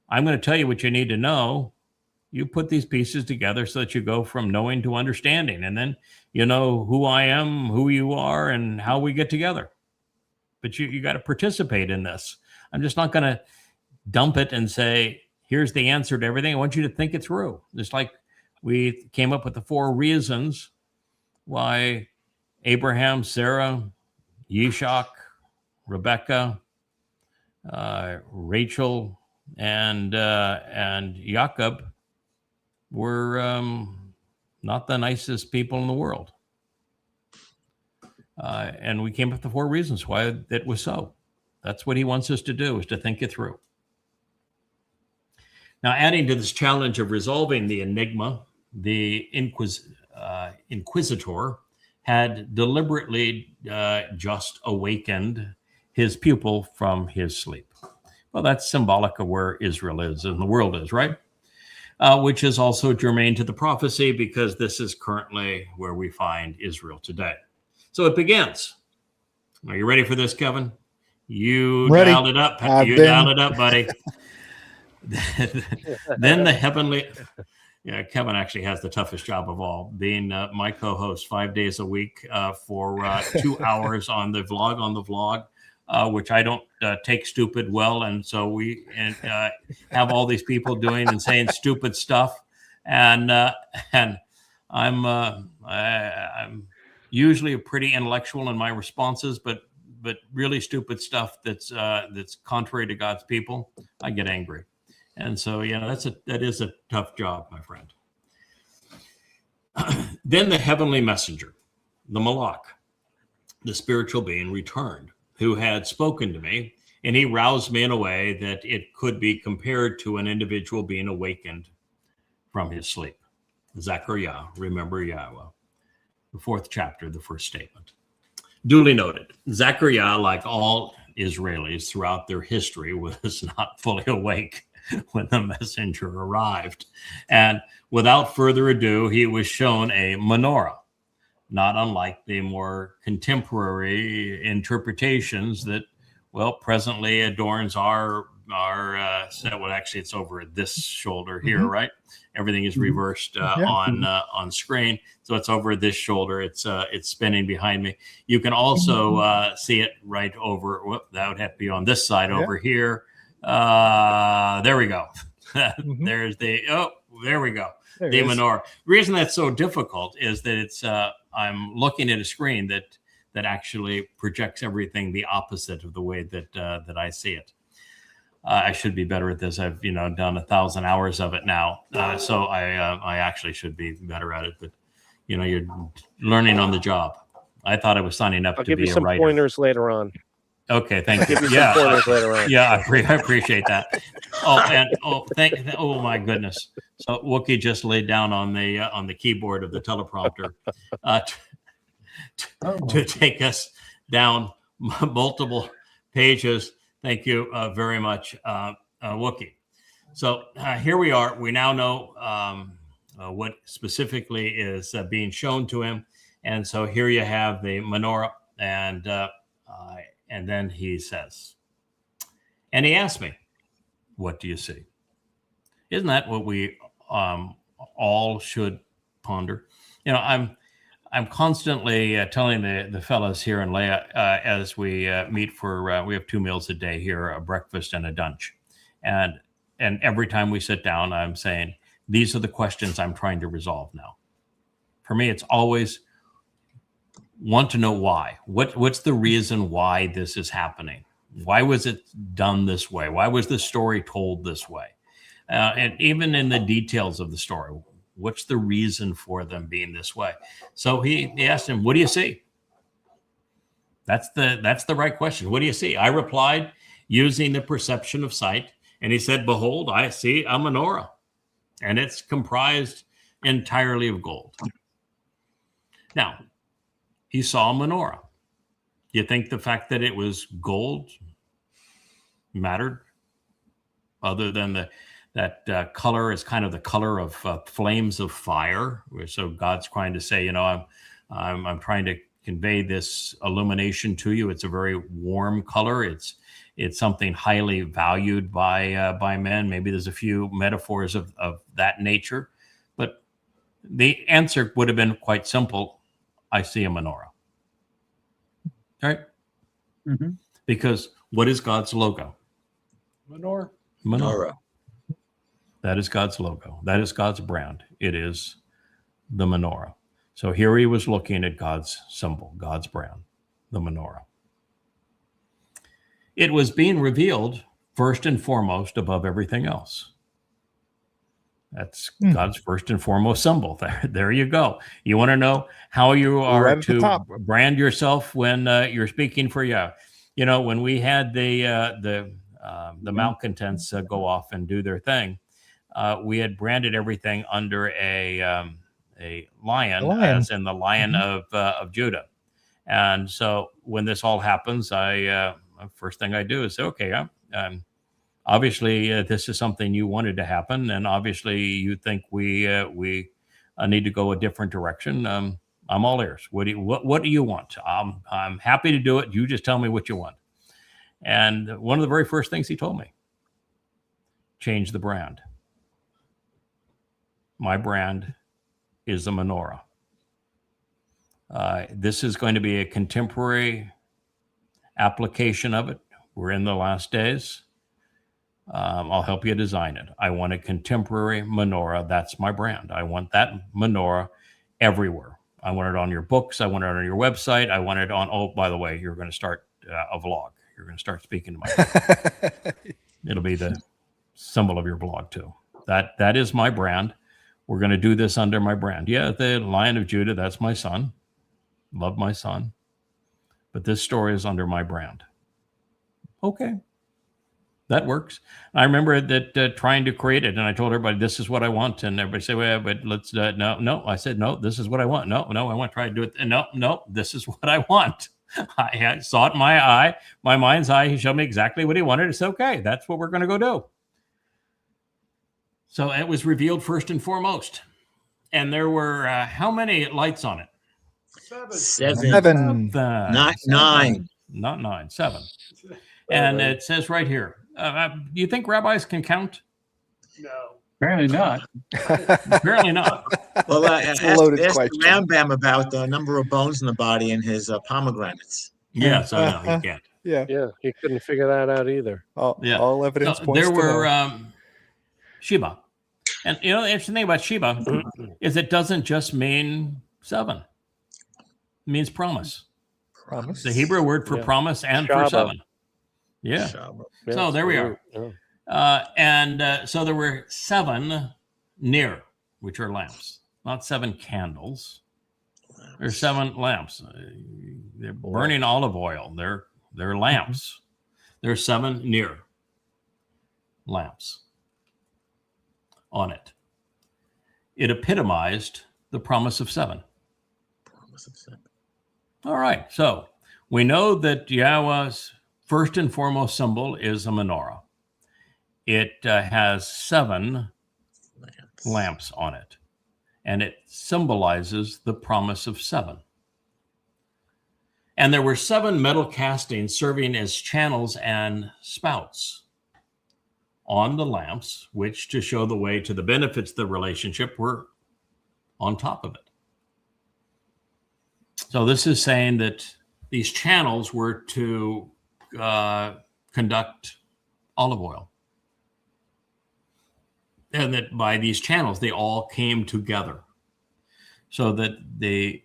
I'm going to tell you what you need to know. You put these pieces together so that you go from knowing to understanding. And then you know who I am, who you are, and how we get together. But you got to participate in this. I'm just not going to dump it and say, here's the answer to everything. I want you to think it through. Just like we came up with the 4 reasons why Abraham, Sarah, Yishak, Rebecca, Rachel, and Jacob were not the nicest people in the world. And we came up with the 4 reasons why that was so. That's what he wants us to do, is to think it through. Now, adding to this challenge of resolving the enigma, the Inquisitor had deliberately just awakened his pupil from his sleep. Well, that's symbolic of where Israel is and the world is, right? Which is also germane to the prophecy, because this is currently where we find Israel today. So it begins. Are you ready for this, Kevin? You Ready. dialed it up. I've You been- dialed it up, buddy. Then the heavenly... Yeah, Kevin actually has the toughest job of all, being my co-host 5 days a week for 2 hours on the vlog, which I don't take stupid well. And so we have all these people doing and saying stupid stuff. And I'm usually pretty intellectual in my responses, but really stupid stuff that's contrary to God's people, I get angry. And so, that is a tough job, my friend. Then the heavenly messenger, the Malach, the spiritual being, returned, who had spoken to me, and he roused me in a way that it could be compared to an individual being awakened from his sleep. Zakar'yah, remember Yahowah. The 4th chapter, the 1st statement. Duly noted, Zakar'yah, like all Israelis throughout their history, was not fully awake when the messenger arrived. And without further ado, he was shown a menorah, not unlike the more contemporary interpretations that, presently adorns our set. Well, actually, it's over this shoulder here, right? Everything is reversed on screen, so it's over this shoulder. It's spinning behind me. You can also see it right over. That would have to be on this side over here. There we go. There's there we go. There the menorah. The reason that's so difficult is that it's I'm looking at a screen that actually projects everything the opposite of the way that I see it. I should be better at this. I've done 1,000 hours of it now, so I actually should be better at it. But you're learning on the job. I thought I was signing up to be a writer. I'll give you some pointers later on. Okay, thank you. Give you some pointers later on. Yeah, I appreciate that. Oh my goodness. So Wookie just laid down on the keyboard of the teleprompter to take us down multiple pages. Thank you very much, Wookie. So here we are. We now know what specifically is being shown to him, and so here you have the menorah, and then he says, and he asked me, "What do you see?" Isn't that what we all should ponder? I'm constantly telling the fellas here in Leah as we meet for we have 2 meals a day here, a breakfast and a lunch, and every time we sit down, I'm saying these are the questions I'm trying to resolve now. For me, it's always want to know why. What's the reason why this is happening? Why was it done this way? Why was the story told this way? And even in the details of the story, what's the reason for them being this way? So he asked him, "What do you see?" That's the right question. What do you see? I replied using the perception of sight, and he said, "Behold, I see a menorah, and it's comprised entirely of gold." Now, he saw a menorah. Do you think the fact that it was gold mattered? Other than that color is kind of the color of flames of fire. So God's trying to say, I'm trying to convey this illumination to you. It's a very warm color. It's something highly valued by men. Maybe there's a few metaphors of that nature, but the answer would have been quite simple. I see a menorah. Right? Mm-hmm. Because what is God's logo? Menorah. Manowrah. That is God's logo. That is God's brand. It is the menorah. So here he was looking at God's symbol, God's brand, the menorah. It was being revealed first and foremost above everything else. That's God's first and foremost symbol. There you go. You want to know how you are Right at the to top. brand yourself when you're speaking for Yah. When we had the malcontents go off and do their thing, we had branded everything under a lion, as in the Lion of Judah. And so when this all happens, first thing I do is say, okay, obviously this is something you wanted to happen, and obviously you think we need to go a different direction. I'm all ears. What do you want? I'm happy to do it. You just tell me what you want. And one of the very first things he told me, change the brand. My brand is the menorah. This is going to be a contemporary application of it. We're in the last days. I'll help you design it. I want a contemporary menorah. That's my brand. I want that menorah everywhere. I want it on your books. I want it on your website. I want it on, oh, by the way, you're going to start a vlog. You're going to start speaking to my It'll be the symbol of your blog too. That is my brand. We're going to do this under my brand. Yeah, the Lion of Judah, that's my son. Love my son. But this story is under my brand. Okay. That works. I remember that trying to create it, and I told everybody, this is what I want. And everybody said, well, but let's, no. I said, no, this is what I want. No, I want to try to do it. And no, this is what I want. I saw it in my mind's eye. He showed me exactly what he wanted. It's okay. That's what we're going to go do. So it was revealed first and foremost. And there were how many lights on it? Seven. Not nine. Not nine, seven. And it says right here, do you think rabbis can count? No. Apparently not. Apparently not. Well, ask Rambam about the number of bones in the body and his pomegranates. Yes, I know. He can't. Yeah, he couldn't figure that out either. All evidence points there to were Sheba. And the interesting thing about Sheba is it doesn't just mean seven. It means promise. promise. The Hebrew word for promise and Shabbat. for seven. Yeah. Yeah, So there we are. Yeah. So there were seven near, which are lamps, not seven candles. There's seven lamps. They're burning olive oil. They're lamps. There's seven near lamps on it. It epitomized the promise of seven. All right. So we know that Yahweh's first and foremost symbol is a menorah. It has seven lamps on it, and it symbolizes the promise of seven. And there were seven metal castings serving as channels and spouts on the lamps, which, to show the way to the benefits of the relationship, were on top of it. So this is saying that these channels were to conduct olive oil. And that by these channels, they all came together. So that a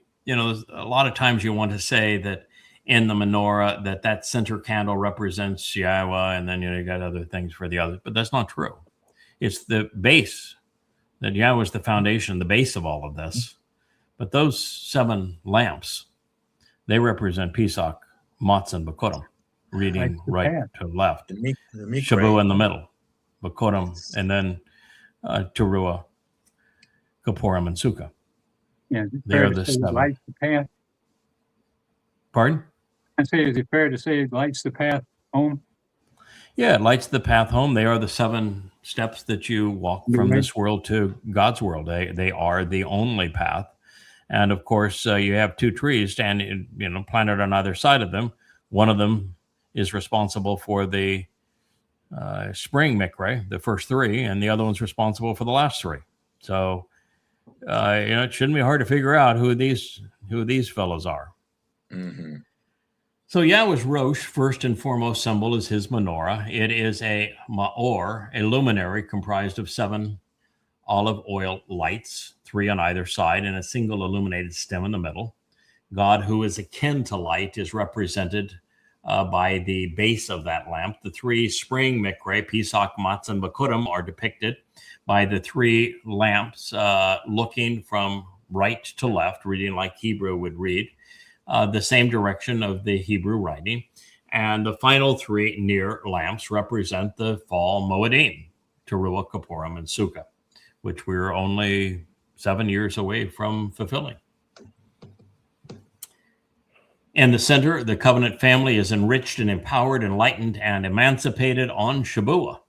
lot of times you want to say that in the menorah, that center candle represents Yahowah, and then you got other things for the others, but that's not true. It's the base, that Yahowah is the foundation, the base of all of this. But those seven lamps, they represent Pesach, Matzah, and Bakodim, reading right to left. Shabu in the middle, Bakodim, and then Teruah, Kapurim, and Sukkah. Yeah, They're the seven. Light the path. Pardon? I say, is it fair to say it lights the path home? Yeah, it lights the path home. They are the 7 steps that you walk from this world to God's world. They are the only path. And of course, you have 2 trees standing, planted on either side of them. One of them is responsible for the spring mikre, the first 3, and the other one's responsible for the last 3. So, it shouldn't be hard to figure out who these fellows are. Mm-hmm. So Yahweh's Rosh, first and foremost symbol, is his menorah. It is a ma'or, a luminary comprised of 7 olive oil lights, 3 on either side, and a single illuminated stem in the middle. God, who is akin to light, is represented by the base of that lamp. The 3 spring mikre, Pesach, Matzah, and Bekurim, are depicted by the 3 lamps looking from right to left, reading like Hebrew would read, the same direction of the Hebrew writing. And the final 3 near lamps represent the fall Mow'edym, Teruah, Kippurim, and Sukkah, which we're only 7 years away from fulfilling. In the center, the covenant family is enriched and empowered, enlightened, and emancipated on Shabuah.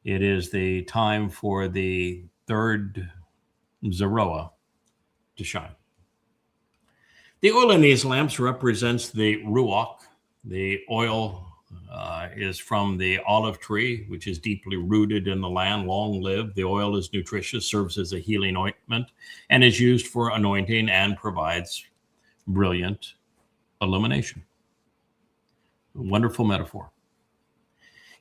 It is the time for the 3rd Zeroah to shine. The oil in these lamps represents the Ruach. The oil is from the olive tree, which is deeply rooted in the land, long lived. The oil is nutritious, serves as a healing ointment, and is used for anointing and provides brilliant illumination. A wonderful metaphor.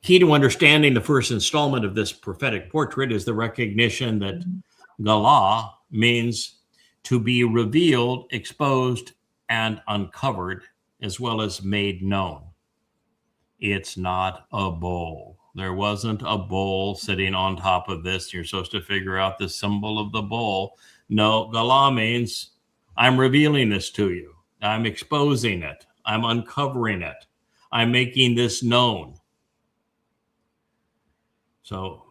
Key to understanding the first installment of this prophetic portrait is the recognition that Galah means to be revealed, exposed, and uncovered, as well as made known. It's not a bowl. There wasn't a bowl sitting on top of this. You're supposed to figure out the symbol of the bowl. No, Galah means I'm revealing this to you. I'm exposing it. I'm uncovering it. I'm making this known. So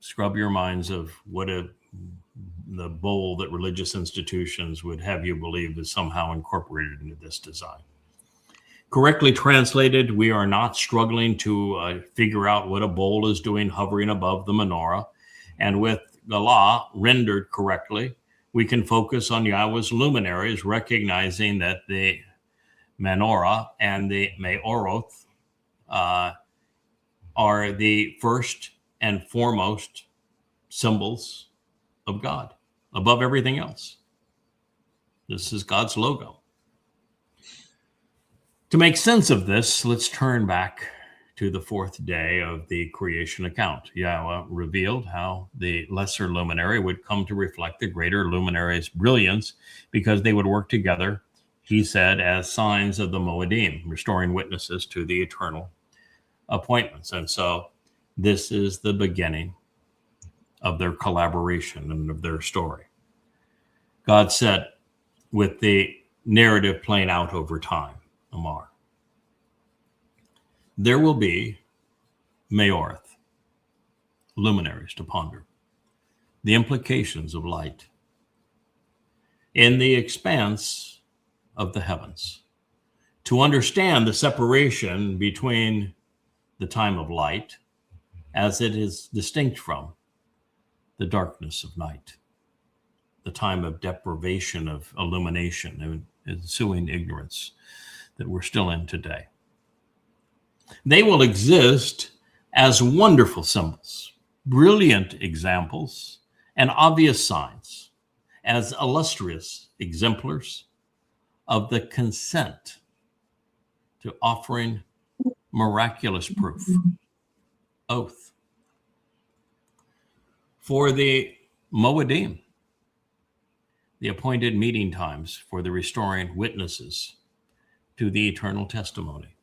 scrub your minds of what the bowl that religious institutions would have you believe is somehow incorporated into this design. Correctly translated, we are not struggling to figure out what a bowl is doing hovering above the menorah. And with Galah rendered correctly, we can focus on Yahweh's luminaries, recognizing that the menorah and the me'oroth are the first and foremost symbols of God, above everything else. This is God's logo. To make sense of this, let's turn back to the 4th day of the creation account. Yahweh revealed how the lesser luminary would come to reflect the greater luminary's brilliance because they would work together, he said, as signs of the Mow'edym, restoring witnesses to the eternal appointments. And so this is the beginning of their collaboration and of their story. God said, with the narrative playing out over time, Amar, there will be Me'oroth, luminaries to ponder the implications of light in the expanse of the heavens, to understand the separation between the time of light as it is distinct from the darkness of night, the time of deprivation of illumination and ensuing ignorance that we're still in today. They will exist as wonderful symbols, brilliant examples, and obvious signs, as illustrious exemplars of the consent to offering miraculous proof, oath. For the Mow'edym, the appointed meeting times for the restoring witnesses to the eternal testimony,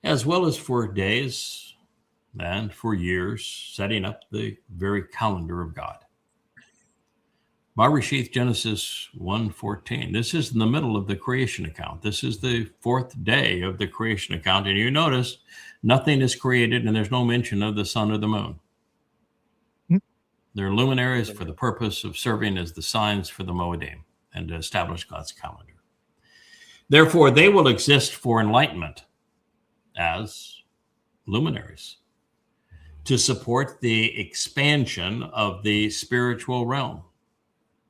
as well as for days and for years, setting up the very calendar of God. Bereshith, Genesis 1:14. This is in the middle of the creation account. This is the 4th day of the creation account. And you notice nothing is created and there's no mention of the sun or the moon. They're luminaries for the purpose of serving as the signs for the Mow'edym. and to establish God's calendar. Therefore, they will exist for enlightenment as luminaries to support the expansion of the spiritual realm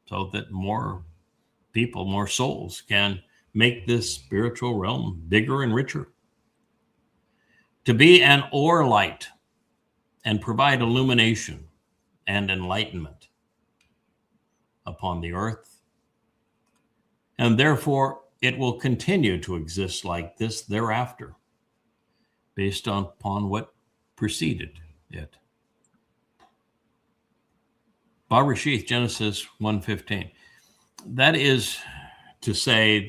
so that more people, more souls can make this spiritual realm bigger and richer. To be an ore light and provide illumination and enlightenment upon the earth. And therefore, it will continue to exist like this thereafter, based upon what preceded it. Bereshith, Genesis 1:15. That is to say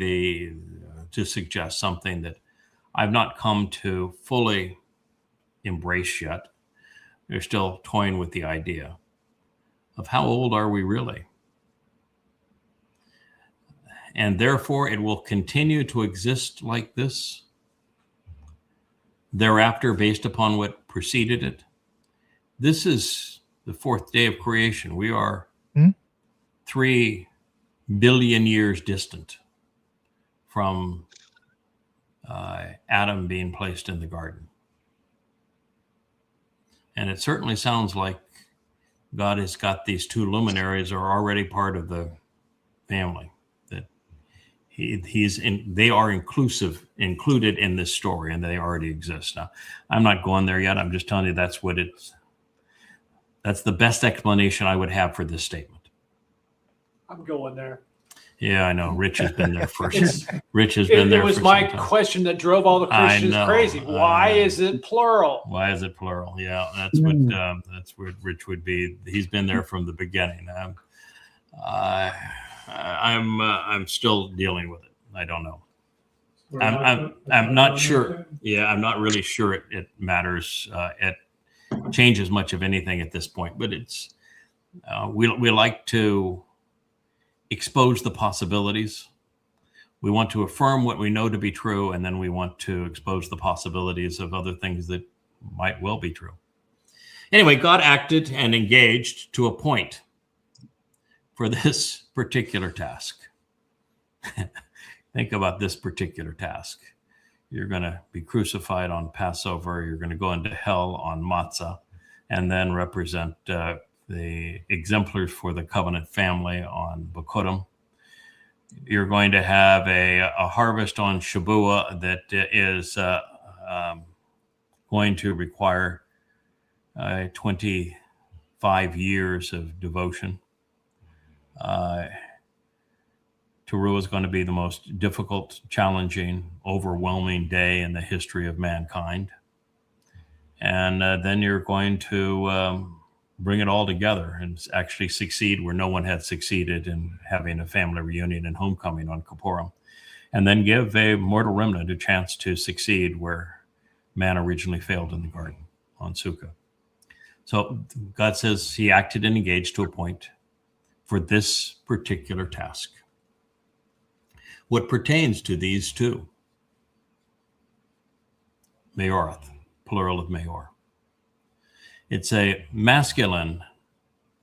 to suggest something that I've not come to fully embrace yet. They're still toying with the idea of how old are we really? And therefore it will continue to exist like this thereafter based upon what preceded it. This is the fourth day of creation. We are 3 billion years distant from Adam being placed in the garden. And it certainly sounds like God has got these two luminaries are already part of the family. That they are included in this story, and they already exist. Now, I'm not going there yet. I'm just telling you that's the best explanation I would have for this statement. I'm going there. Yeah, I know. Rich has been there first. Rich has been there. It was my question that drove all the Christians crazy. Why is it plural? Why is it plural? Yeah, that's what Rich would be. He's been there from the beginning. I'm still dealing with it. I don't know. I'm not sure. Yeah, I'm not really sure it matters. It changes much of anything at this point. But it's we like to expose the possibilities. We want to affirm what we know to be true, and then we want to expose the possibilities of other things that might well be true. Anyway, God acted and engaged to a point for this particular task. Think about this particular task. You're going to be crucified on Passover. You're going to go into hell on Matzah, and then represent the exemplars for the covenant family on Mow'edym. You're going to have a harvest on Shabbat that is going to require 25 years of devotion. Teruah is going to be the most difficult, challenging, overwhelming day in the history of mankind. And then you're going to bring it all together and actually succeed where no one had succeeded in having a family reunion and homecoming on Kippurim, and then give a mortal remnant a chance to succeed where man originally failed in the garden on Sukkah. So God says he acted and engaged to a point for this particular task. What pertains to these two, Mayoreth, plural of Mayor. It's a masculine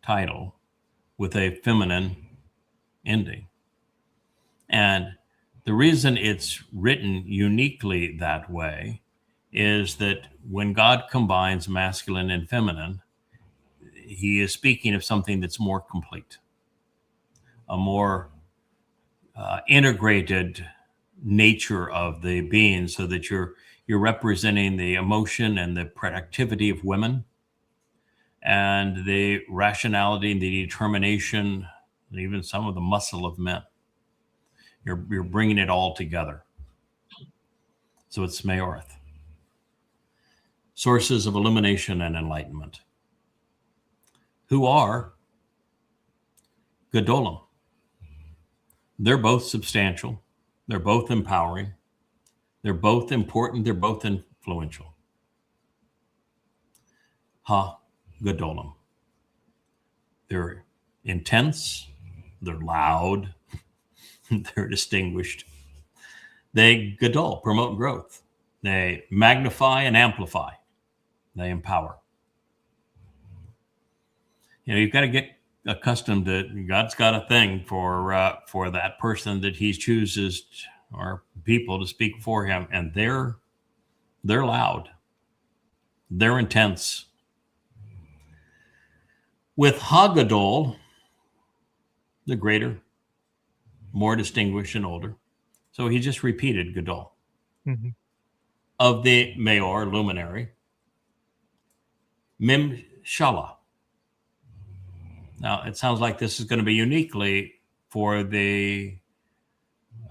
title with a feminine ending. And the reason it's written uniquely that way is that when God combines masculine and feminine, he is speaking of something that's more complete, a more integrated nature of the being, so that you're representing the emotion and the productivity of women, and the rationality and the determination, and even some of the muscle of men. You're bringing it all together. So it's Mayoreth. Sources of illumination and enlightenment. Who are Gadolim. They're both substantial. They're both empowering. They're both important. They're both influential. Gadolim. They're intense. They're loud. They're distinguished. They Gadowl, promote growth. They magnify and amplify. They empower. You've got to get accustomed to, God's got a thing for that person that he chooses, or people to speak for him, and they're loud, they're intense. With Gadowl, the greater, more distinguished and older, so he just repeated Gadowl. Mm-hmm. Of the Mayor, luminary, Mimshala. Now, it sounds like this is going to be uniquely for the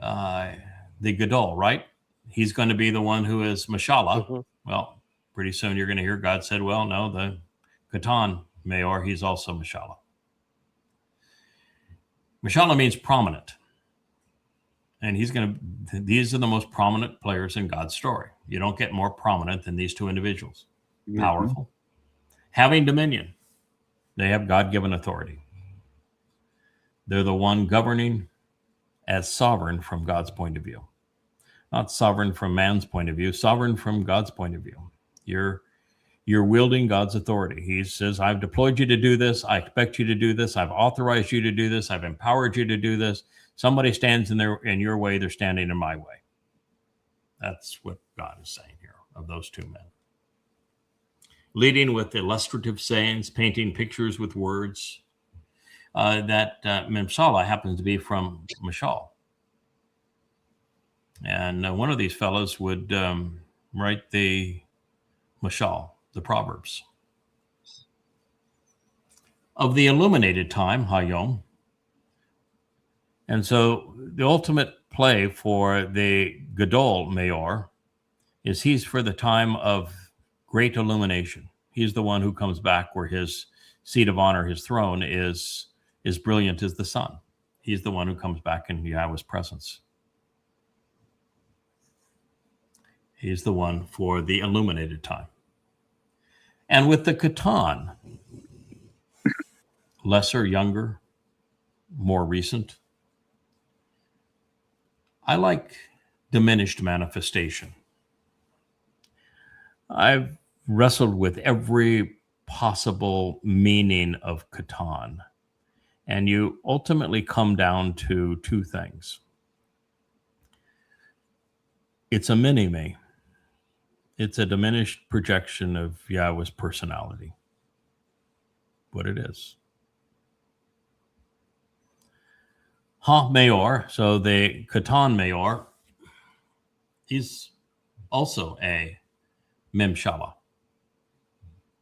Gadowl, right? He's going to be the one who is Mashallah. Mhm. Well, pretty soon you're going to hear God said, well, no, the Qatan Mayor, he's also Mashallah. Mashallah means prominent. And these are the most prominent players in God's story. You don't get more prominent than these two individuals. Mhm. Powerful. Having dominion. They have God-given authority. They're the one governing as sovereign from God's point of view. Not sovereign from man's point of view, sovereign from God's point of view. You're wielding God's authority. He says, I've deployed you to do this. I expect you to do this. I've authorized you to do this. I've empowered you to do this. Somebody stands in your way, they're standing in my way. That's what God is saying here of those two men. Leading with illustrative sayings, painting pictures with words. That Memsala happens to be from Mashal. And one of these fellows would write the Mashal, the Proverbs. Of the illuminated time, Hayom. And so the ultimate play for the Gadowl Mayor is he's for the time of great illumination. He's the one who comes back where his seat of honor, his throne, is brilliant as the sun. He's the one who comes back in Yahweh's presence. He's the one for the illuminated time. And with the Qatan, lesser, younger, more recent, I like diminished manifestation. I've wrestled with every possible meaning of Qatan, and you ultimately come down to two things. It's a mini-me. It's a diminished projection of Yahweh's personality. What it is. Mayor, so the Qatan Mayor, he's also a Mimshala.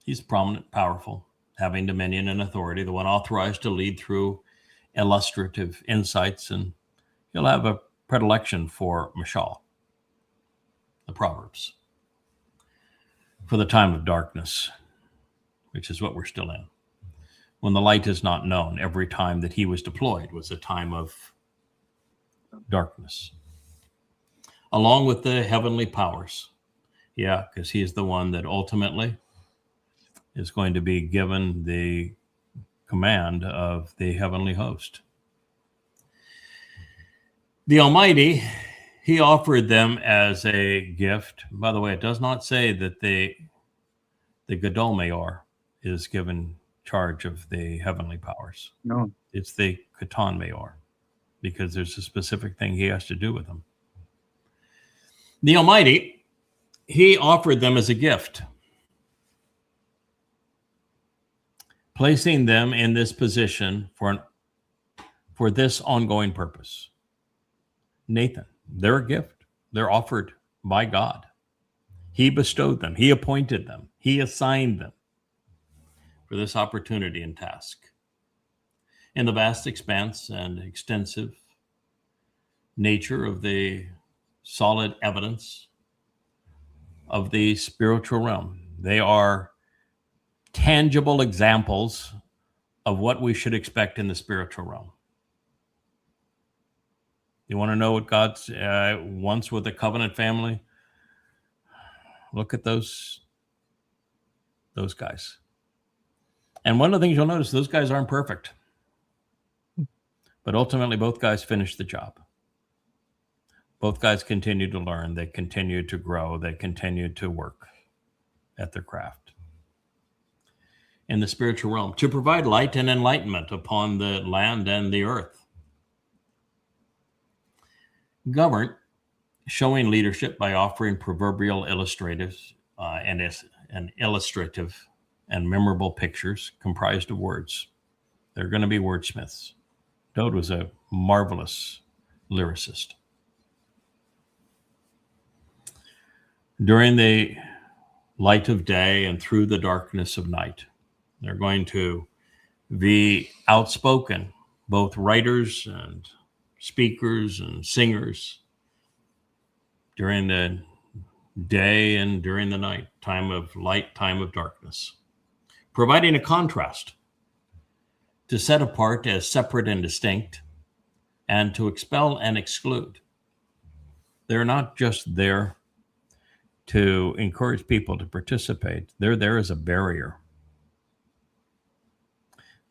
He's prominent, powerful, having dominion and authority, the one authorized to lead through illustrative insights, and he'll have a predilection for Mashal, the Proverbs, for the time of darkness, which is what we're still in. When the light is not known, every time that he was deployed was a time of darkness. Along with the heavenly powers. Yeah, because he is the one that ultimately is going to be given the command of the heavenly host. The Almighty, he offered them as a gift. By the way, it does not say that the Gadowl Mayor is given charge of the heavenly powers. No. It's the Qatan Mayor, because there's a specific thing he has to do with them. The Almighty, he offered them as a gift, placing them in this position for this ongoing purpose. Nathan, they're a gift. They're offered by God. He bestowed them. He appointed them. He assigned them for this opportunity and task. In the vast expanse and extensive nature of the solid evidence of the spiritual realm, they are tangible examples of what we should expect in the spiritual realm. You want to know what God wants with the covenant family? Look at those guys. And one of the things you'll notice, those guys aren't perfect. But ultimately, both guys finished the job. Both guys continued to learn. They continued to grow. They continued to work at their craft. in the spiritual realm, to provide light and enlightenment upon the land and the earth. Govern, showing leadership by offering proverbial illustrative and illustrative and memorable pictures comprised of words. They're going to be wordsmiths. Dowd was a marvelous lyricist. During the light of day and through the darkness of night, they're going to be outspoken, both writers and speakers and singers, during the day and during the night, time of light, time of darkness, providing a contrast to set apart as separate and distinct and to expel and exclude. They're not just there to encourage people to participate. They're there as a barrier.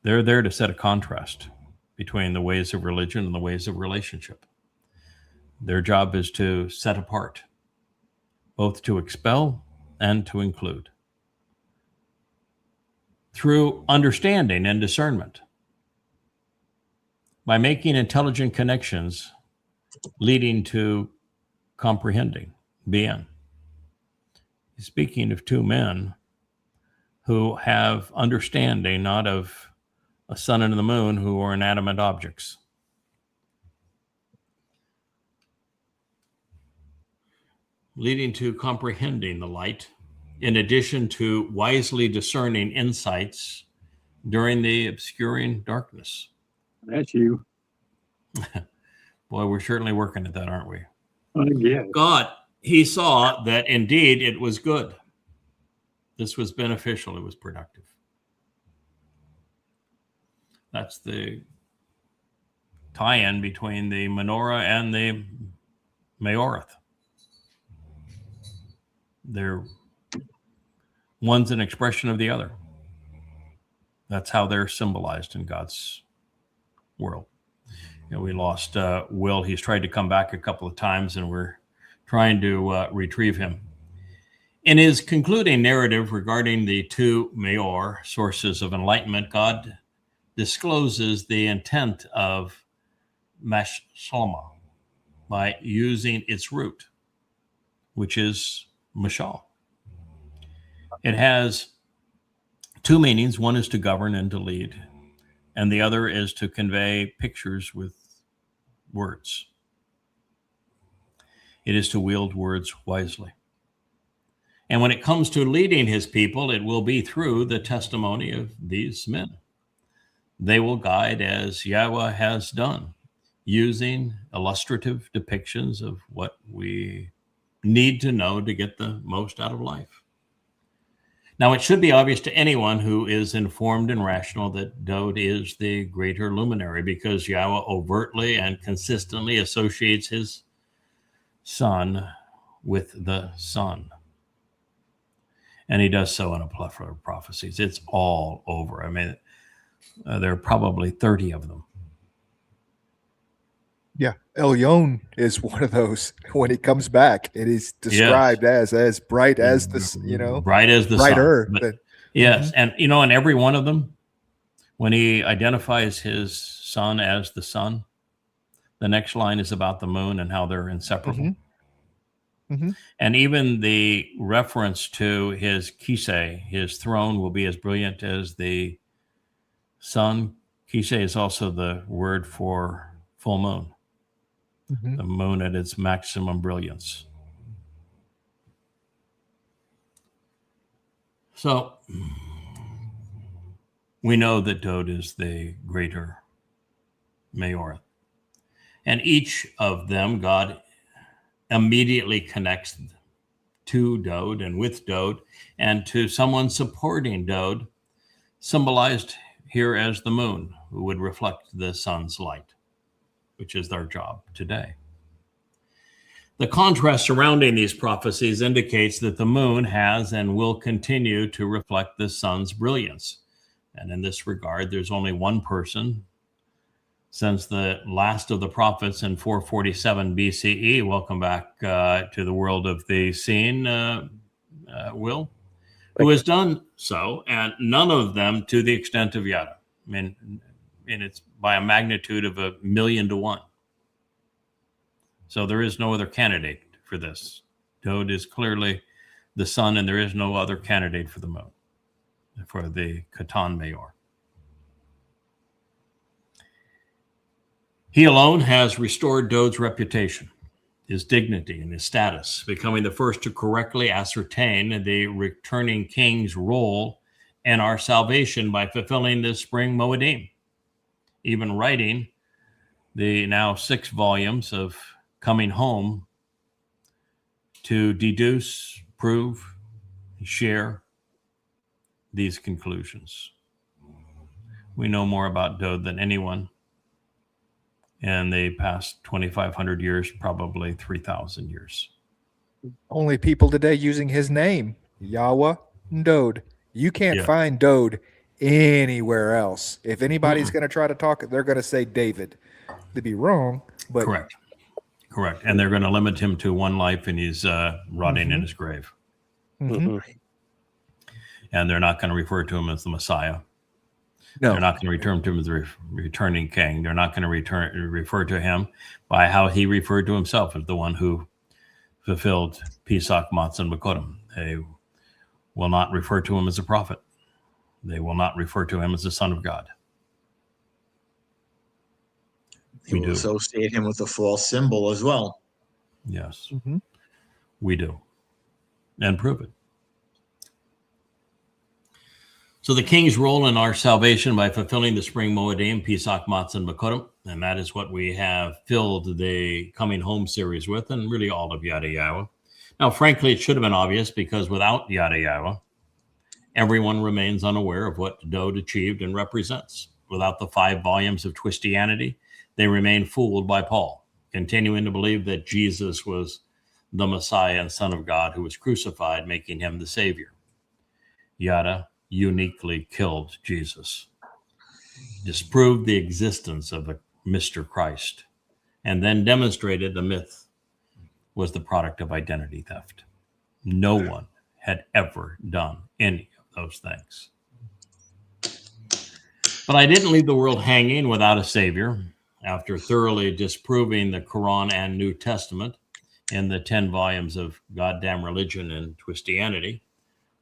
They're there to set a contrast between the ways of religion and the ways of relationship. Their job is to set apart, both to expel and to include, through understanding and discernment, by making intelligent connections leading to comprehending, bien. Speaking of two men who have understanding, not of a sun and the moon, who are inanimate objects. Leading to comprehending the light, in addition to wisely discerning insights during the obscuring darkness. That's you. Boy, we're certainly working at that, aren't we? Yeah. God, he saw that indeed it was good. This was beneficial. It was productive. That's the tie-in between the Manowrah and the Mow'edym. They're one's an expression of the other. That's how they're symbolized in God's world. You know, we lost Will. He's tried to come back a couple of times, and we're trying to retrieve him. In his concluding narrative regarding the two Maor sources of enlightenment, God discloses the intent of Mashlama by using its root, which is mashal. It has two meanings. One is to govern and to lead, and the other is to convey pictures with words. It is to wield words wisely. And when it comes to leading his people, it will be through the testimony of these men. They will guide as Yahowah has done, using illustrative depictions of what we need to know to get the most out of life. Now, it should be obvious to anyone who is informed and rational that Dowd is the greater luminary, because Yahowah overtly and consistently associates his son with the sun. And he does so in a plethora of prophecies. It's all over. I mean, there are probably 30 of them. Yeah, Elyon is one of those. When he comes back, it is described as bright as the, bright as the brighter sun. But, than, yes, and in every one of them, when he identifies his son as the sun, the next line is about the moon and how they're inseparable. Mm-hmm. And even the reference to his kiseh, his throne, will be as brilliant as the sun. Kiseh is also the word for full moon. Mm-hmm. The moon at its maximum brilliance. So we know that Dowd is the greater Maor. And each of them, God immediately connects to Dowd and with Dowd and to someone supporting Dowd, symbolized here as the moon, who would reflect the sun's light, which is their job today. The contrast surrounding these prophecies indicates that the moon has and will continue to reflect the sun's brilliance. And in this regard, there's only one person since the last of the prophets in 447 BCE. Welcome back to the world of the scene, Will. who has done so, and none of them to the extent of Yadah. I mean, and it's by a magnitude of 1,000,000 to 1. So there is no other candidate for this. Dowd is clearly the sun, and there is no other candidate for the moon, for the Qatan mayor. He alone has restored Dowd's reputation, his dignity, and his status, becoming the first to correctly ascertain the returning king's role in our salvation by fulfilling the spring Mowedym, even writing the now 6 volumes of Coming Home to deduce, prove, share these conclusions. We know more about Dowd than anyone in the past 2,500 years, probably 3,000 years. Only people today using his name, YAHOWAH and Dowd. You can't find Dowd anywhere else. If anybody's going to try to talk, they're going to say David. They'd be wrong, but Correct. And they're going to limit him to one life, and he's rotting in his grave. Mm-hmm. And they're not going to refer to him as the Messiah. No. They're not going to return to him as the returning king. They're not going to refer to him by how he referred to himself as the one who fulfilled Pesach, Matzah, and Mow'edym. They will not refer to him as a prophet. They will not refer to him as the Son of God. We do associate him with a false symbol as well. Yes, we do. And prove it. So the king's role in our salvation by fulfilling the spring Mow'edym, Pesach, Matzah, and Mow'edym, and that is what we have filled the Coming Home series with, and really all of YAHOWAH. Now, frankly, it should have been obvious, because without YAHOWAH, everyone remains unaware of what Dowd achieved and represents. Without the 5 volumes of Twistianity, they remain fooled by Paul, continuing to believe that Jesus was the Messiah and Son of God who was crucified, making him the Savior. YAHOWAH uniquely killed Jesus, disproved the existence of a Mr. Christ, and then demonstrated the myth was the product of identity theft. No one had ever done any of those things. But I didn't leave the world hanging without a savior. After thoroughly disproving the Quran and New Testament in the 10 volumes of Goddamn Religion and Twistianity,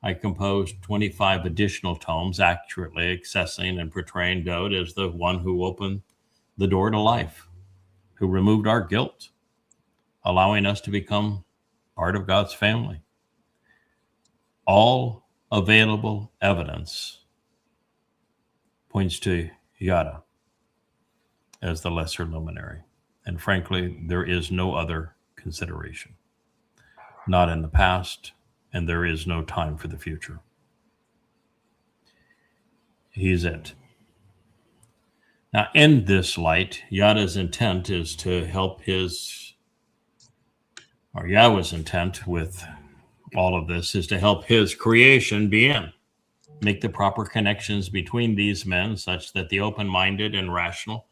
I composed 25 additional tomes, accurately accessing and portraying Dowd as the one who opened the door to life, who removed our guilt, allowing us to become part of God's family. All available evidence points to YAHOWAH as the lesser luminary. And frankly, there is no other consideration. Not in the past, and there is no time for the future. He's it. Now, in this light, Yahweh's intent is to help Yahweh's intent with all of this is to help his creation be in. Make the proper connections between these men such that the open-minded and rational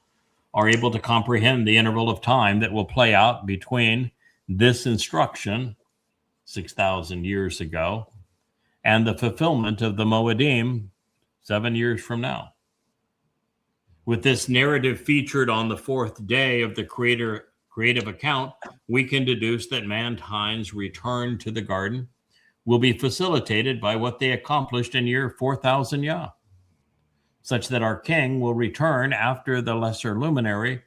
are able to comprehend the interval of time that will play out between this instruction 6,000 years ago and the fulfillment of the Mow'edym 7 years from now. With this narrative featured on the 4th day of the creative account, we can deduce that mankind's return to the garden will be facilitated by what they accomplished in year 4,000 Yah, such that our king will return after the lesser luminary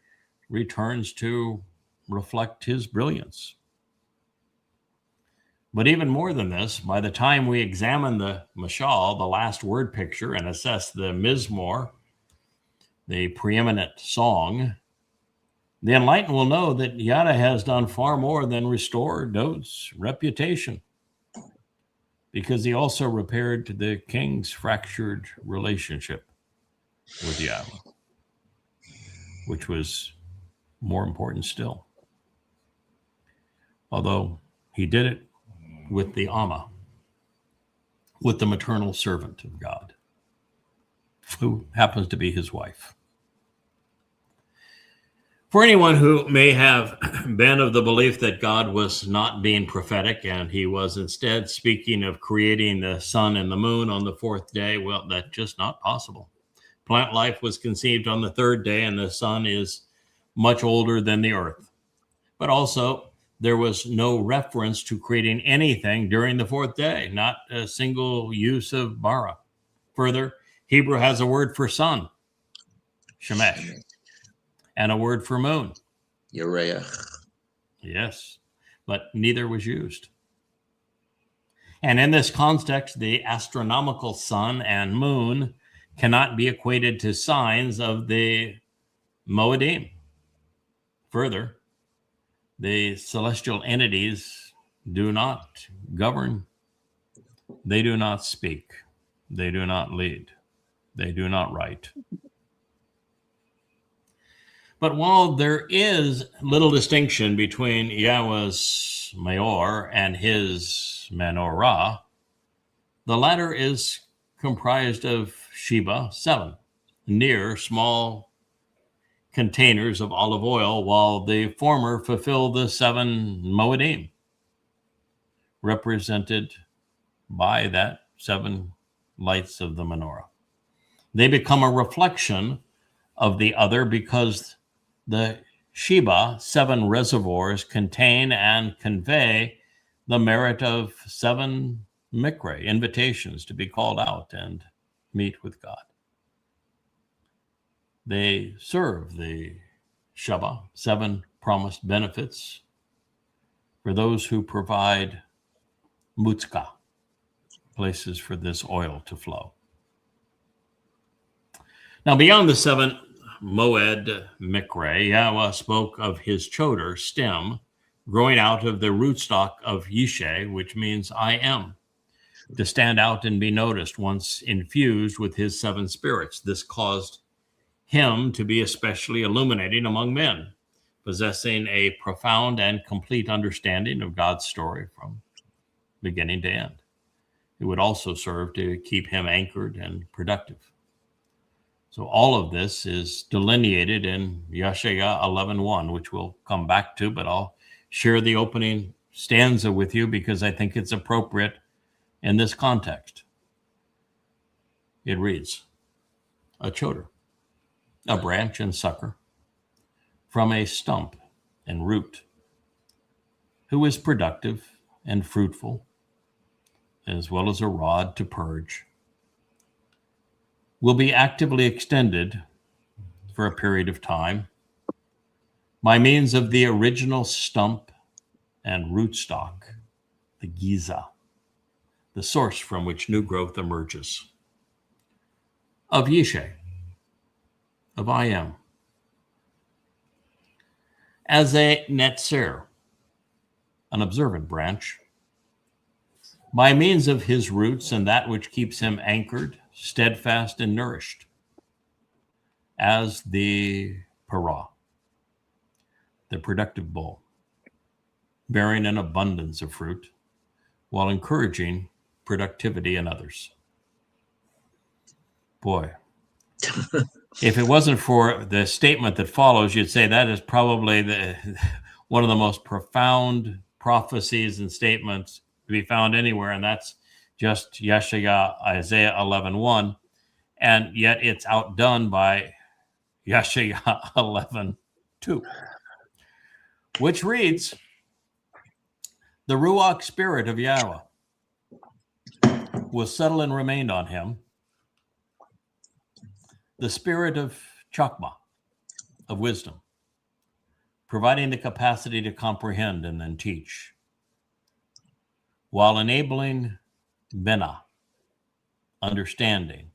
returns to reflect his brilliance. But even more than this, by the time we examine the mashal, the last word picture, and assess the mizmor, the preeminent song, the enlightened will know that Yadah has done far more than restore Dowd's reputation, because he also repaired the king's fractured relationship with Yahweh, which was more important still. Although he did it with the Amma, with the maternal servant of God, who happens to be his wife. For anyone who may have been of the belief that God was not being prophetic and he was instead speaking of creating the sun and the moon on the fourth day, well, that's just not possible. Plant life was conceived on the third day, and the sun is much older than the earth. But also, there was no reference to creating anything during the fourth day, not a single use of bara. Further, Hebrew has a word for sun, shemesh, and a word for moon, Yereach. yes, but neither was used. And in this context, the astronomical sun and moon cannot be equated to signs of the Mowedym. Further, the celestial entities do not govern. They do not speak. They do not lead. They do not write. But while there is little distinction between Yahweh's Maor and his Manowrah, the latter is comprised of Sheba, 7, near small containers of olive oil, while the former fulfill the 7 Mowedym, represented by that 7 lights of the menorah. They become a reflection of the other because the Sheba, 7 reservoirs, contain and convey the merit of 7 mikre, invitations to be called out and meet with God. They serve the Shabbat, 7 promised benefits for those who provide mutzka, places for this oil to flow. Now, beyond the 7 Moed mikre, Yahweh spoke of his Choter, stem, growing out of the rootstock of Yishe, which means I am, to stand out and be noticed once infused with his 7 spirits. This caused him to be especially illuminating among men, possessing a profound and complete understanding of God's story from beginning to end. It would also serve to keep him anchored and productive. So all of this is delineated in Yeshaya 11:1, which we'll come back to, but I'll share the opening stanza with you because I think it's appropriate in this context. It reads, a choter, a branch and sucker, from a stump and root, who is productive and fruitful, as well as a rod to purge, will be actively extended for a period of time by means of the original stump and rootstock, the Giza, the source from which new growth emerges, of Yishe, of I am, as a netzer, an observant branch, by means of his roots and that which keeps him anchored, steadfast and nourished, as the parah, the productive bull, bearing an abundance of fruit while encouraging productivity in others. Boy, if it wasn't for the statement that follows, you'd say that is probably one of the most profound prophecies and statements to be found anywhere, and that's just Yeshaya, Isaiah 11:1, and yet it's outdone by Yeshaya 11:2, which reads, the Ruach spirit of Yahweh will settle and remain on him, the spirit of Chokmah, of wisdom, providing the capacity to comprehend and then teach, while enabling Bina, understanding,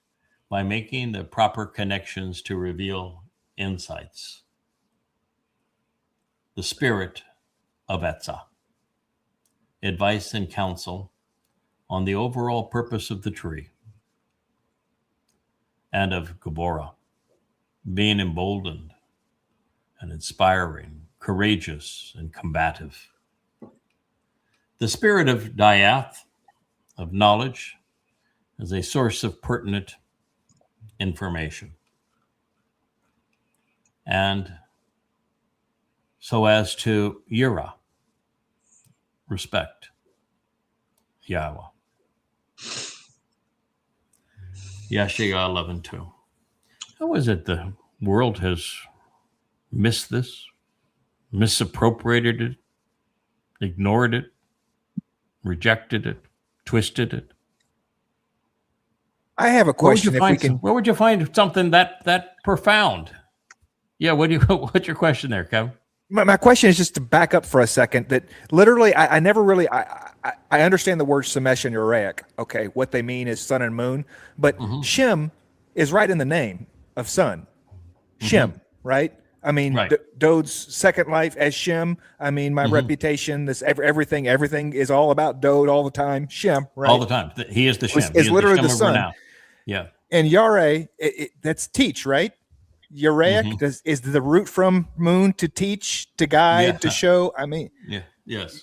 by making the proper connections to reveal insights. The spirit of Etzah, advice and counsel on the overall purpose of the tree, and of Gabora, being emboldened and inspiring, courageous and combative. The spirit of Diath, of knowledge, as a source of pertinent information. And so as to Yirah, respect Yahweh. Yeshayah 11:2. How is it the world has missed this, misappropriated it, ignored it, rejected it, twisted it? I have a question. Where would you find something that profound? Yeah, what's your question there, Kevin? My question is just to back up for a second. That literally, I never really I understand the word Shemesh and Uriah. Okay, what they mean is sun and moon, but Shem is right in the name of sun. Shem, right? I mean, Right. Dowd's second life as Shem. I mean, my reputation, this everything is all about Dowd all the time. Shem, right? All the time. He is the Shem. It's literally the Shem of sun. renown. Yeah. And Yare, that's teach, right? Uriah is the root from moon to teach, to guide, to show. I mean, Yes.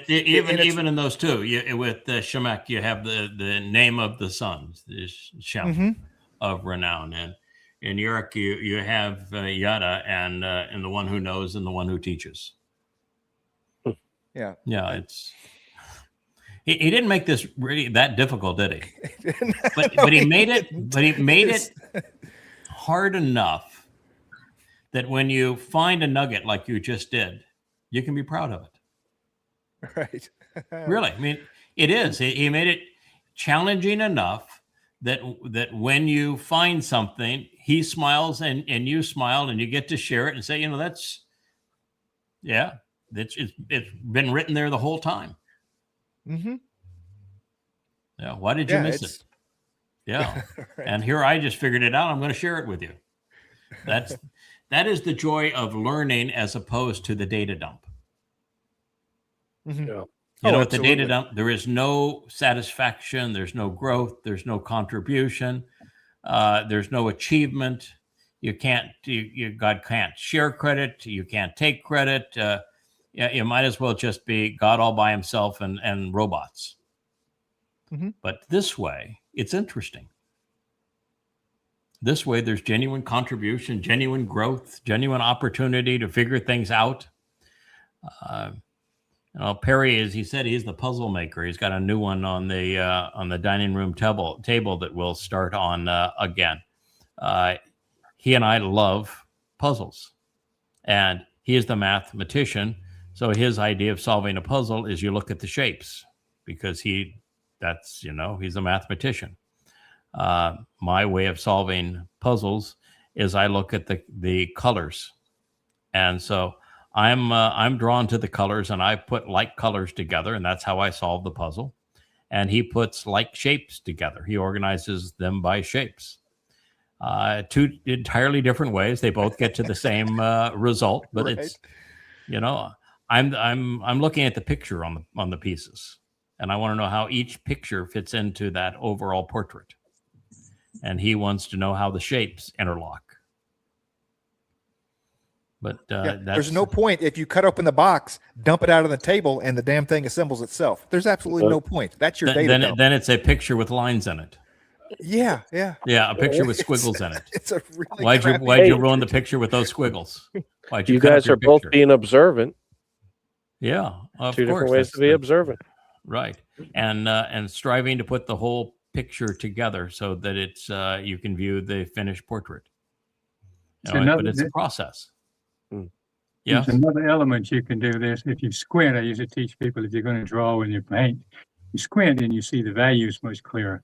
Even in those two, with Shemek, you have the name of the sun, is Shem of renown, and in Yerek you have Yada and the one who knows and the one who teaches. Yeah. It's he didn't make this really that difficult, did he? No, but he made it. But he made it hard enough that when you find a nugget like you just did, you can be proud of it. Right. Really, I mean, it is. He made it challenging enough that when you find something, he smiles and you smile, and you get to share it and say, that's it's been written there the whole time. Yeah. Why did you miss it? Yeah. Right. And here I just figured it out. I'm going to share it with you. That is the joy of learning as opposed to the data dump. Yeah. At the data dump, there is no satisfaction. There's no growth. There's no contribution. There's no achievement. You can't. God can't share credit. You can't take credit. You might as well just be God all by himself and robots. But this way, it's interesting. This way, there's genuine contribution, genuine growth, genuine opportunity to figure things out. Perry, as he said, he's the puzzle maker. He's got a new one on the dining room table that we'll start on again. He and I love puzzles, and he is the mathematician. So his idea of solving a puzzle is you look at the shapes, because he's a mathematician. My way of solving puzzles is I look at the colors, and so I'm drawn to the colors, and I put like colors together, and that's how I solve the puzzle. And he puts like shapes together. He organizes them by shapes. Two entirely different ways. They both get to the same result, but Right. it's I'm looking at the picture on the pieces, and I want to know how each picture fits into that overall portrait. And he wants to know how the shapes interlock. But there's no point if you cut open the box, dump it out on the table, and the damn thing assembles itself. There's absolutely no point. That's your data dump. Then it's a picture with lines in it. Yeah. Yeah, a picture with squiggles in it. It's a really Why'd you ruin the picture with those squiggles? Why'd You cut up guys your are both picture? being observant. Yeah, of Two course. different ways That's to be observant. Right, and striving to put the whole picture together so that it's you can view the finished portrait. But it's a process. Yeah. There's another element you can do this. If you squint, I used to teach people, if you're going to draw with your paint, you squint and you see the values much clearer.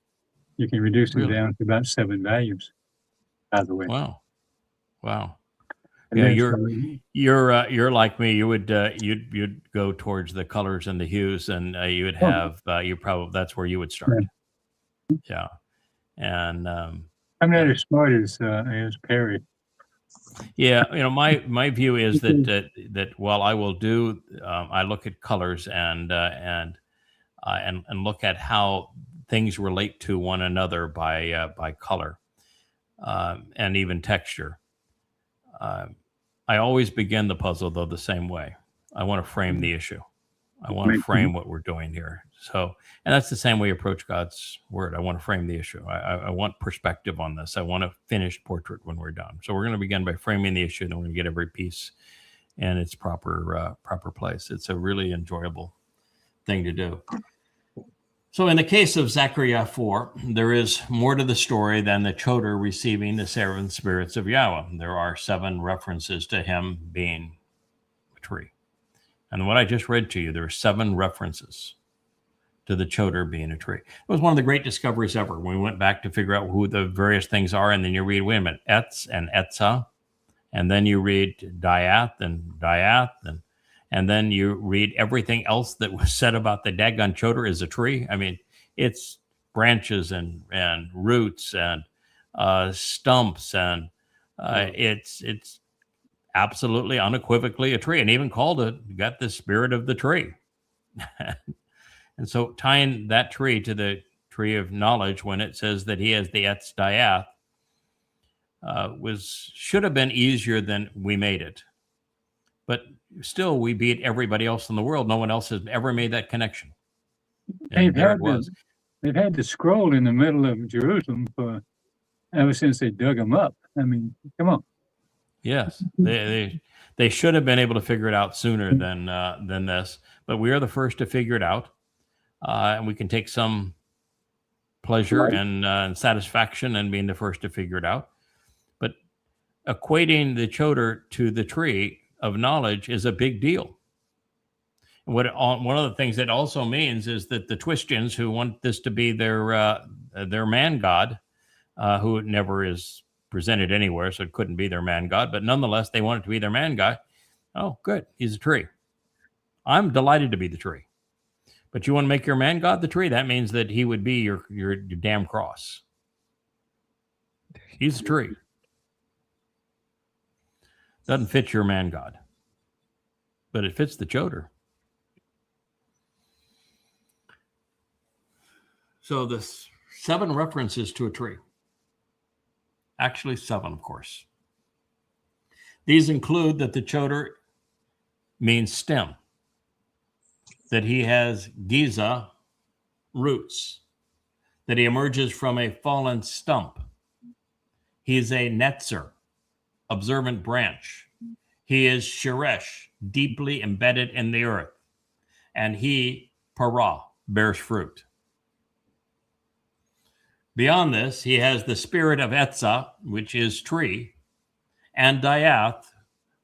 You can reduce them Really? down to about 7 values, by the way. Wow. And Yeah, then you're like me. You would you'd go towards the colors and the hues, and you would have that's where you would start. Yeah, and I'm not as smart as Perry. yeah, my view is that while I will do, I look at colors and look at how things relate to one another by color, and even texture. I always begin the puzzle though the same way. I want to frame the issue. I want to frame what we're doing here. So, and that's the same way you approach God's word. I want to frame the issue. I want perspective on this. I want a finished portrait when we're done. So we're going to begin by framing the issue, and then we're going to get every piece in its proper place. It's a really enjoyable thing to do. So in the case of Zakar'yah 4, there is more to the story than the Choter receiving the 7 spirits of Yahowah. There are 7 references to him being a tree. And what I just read to you, there are 7 references to the Choter being a tree. It was one of the great discoveries ever. We went back to figure out who the various things are, and then you read, wait a minute, Etz and Esau, and then you read Diath, and then you read everything else that was said about the daggone Choter as a tree. I mean, it's branches and roots and stumps, and it's absolutely unequivocally a tree, and even called it, got the spirit of the tree. And so tying that tree to the tree of knowledge, when it says that he has the Etz Diath, should have been easier than we made it. But still, we beat everybody else in the world. No one else has ever made that connection. And there it was. They've had the scroll in the middle of Jerusalem ever since they dug them up. I mean, come on. Yes, they should have been able to figure it out sooner than this. But we are the first to figure it out, and we can take some pleasure and satisfaction in being the first to figure it out. But equating the Choter to the tree of knowledge is a big deal. One of the things that also means is that the Twistians, who want this to be their man god, who never is presented anywhere, so it couldn't be their man god, but nonetheless they want it to be their man god. Oh, good, he's a tree. I'm delighted to be the tree. But you want to make your man god the tree? That means that he would be your damn cross. He's a tree. Doesn't fit your man god, but it fits the Choter. So the 7 references to a tree. Actually 7, of course. These include that the Choter means stem, that he has Giza roots, that he emerges from a fallen stump. He is a netzer, observant branch. He is sheresh, deeply embedded in the earth. And he, para, bears fruit. Beyond this, he has the spirit of Etza, which is tree, and Diath,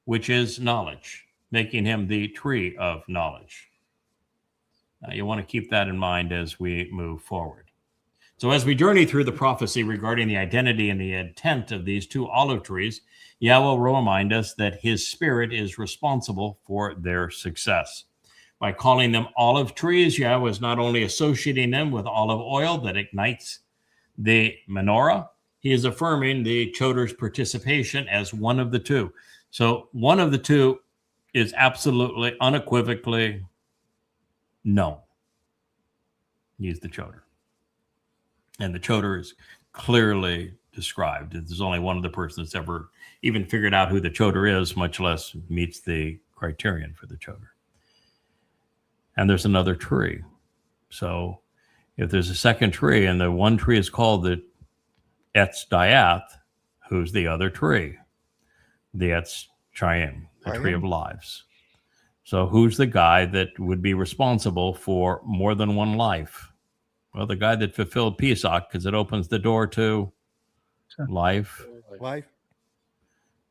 which is knowledge, making him the tree of knowledge. Now, you want to keep that in mind as we move forward. So as we journey through the prophecy regarding the identity and the intent of these 2 olive trees, Yahweh will remind us that his spirit is responsible for their success. By calling them olive trees, Yahweh is not only associating them with olive oil that ignites the menorah, he is affirming the Choter's participation as one of the 2. So one of the 2 is absolutely, unequivocally known. He's the Choter. And the Choter is clearly described. There's only one other person that's ever even figured out who the Choter is, much less meets the criterion for the Choter. And there's another tree. So if there's a second tree, and the one tree is called the Etz Diath, who's the other tree? The Etz Chaim, the tree of lives. So who's the guy that would be responsible for more than one life? Well, the guy that fulfilled Pesach, because it opens the door to life.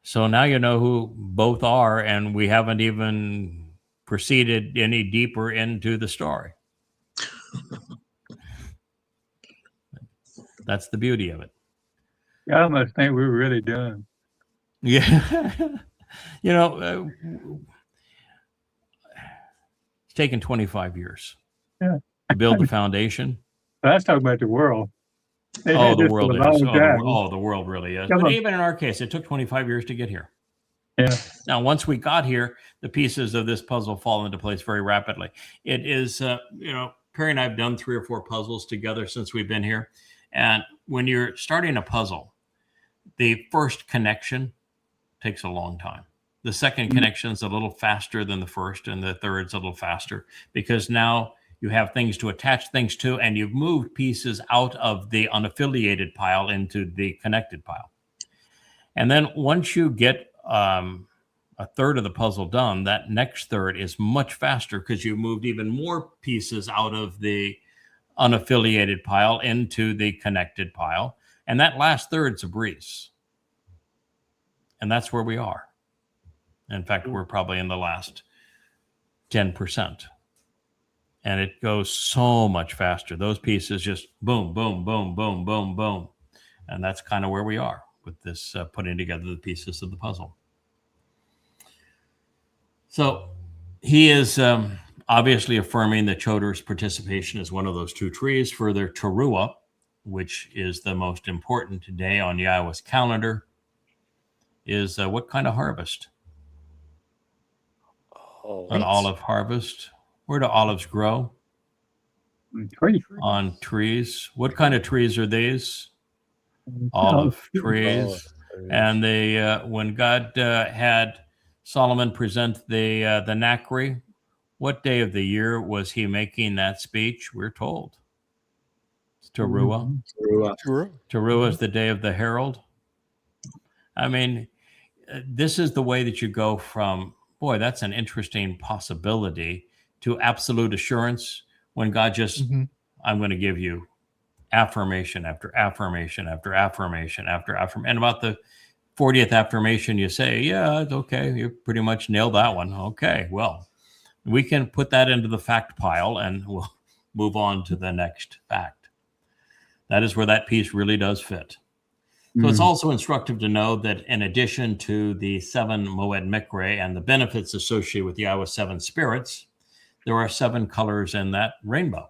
So now you know who both are, and we haven't even proceeded any deeper into the story. That's the beauty of it. I must think we're really done. Yeah. You know, it's taken 25 years to build the foundation. Let's talk about the world. The world is. The world really is. But even in our case, it took 25 years to get here. Yeah. Now, once we got here, the pieces of this puzzle fall into place very rapidly. It is, Perry and I have done 3 or 4 puzzles together since we've been here. And when you're starting a puzzle, the first connection takes a long time. The second connection is a little faster than the first, and the third's a little faster, because now you have things to attach things to, and you've moved pieces out of the unaffiliated pile into the connected pile. And then once you get a a third of the puzzle done, that next third is much faster because you moved even more pieces out of the unaffiliated pile into the connected pile. And that last third's a breeze. And that's where we are. In fact, we're probably in the last 10%. And it goes so much faster. Those pieces just boom, boom, boom, boom, boom, boom. And that's kind of where we are with this putting together the pieces of the puzzle. So he is obviously affirming that Choter's participation is one of those two trees. Further, Teruah, which is the most important day on Yahowah's calendar, is what kind of harvest? An olive harvest. Where do olives grow? On trees. What kind of trees are these? Olive trees. And they, when God had Solomon present the Nakhri, what day of the year was he making that speech? We're told. It's Teruah. Teruah is the day of the herald. I mean, this is the way that you go from, boy, that's an interesting possibility, to absolute assurance when God just, I'm going to give you affirmation after affirmation after affirmation after affirmation. And about the 40th affirmation, you say, yeah, it's okay. You pretty much nailed that one. Okay, well, we can put that into the fact pile and we'll move on to the next fact. That is where that piece really does fit. So it's also instructive to know that in addition to the 7 Moed Mikre and the benefits associated with Yahowah's 7 spirits, there are 7 colors in that rainbow.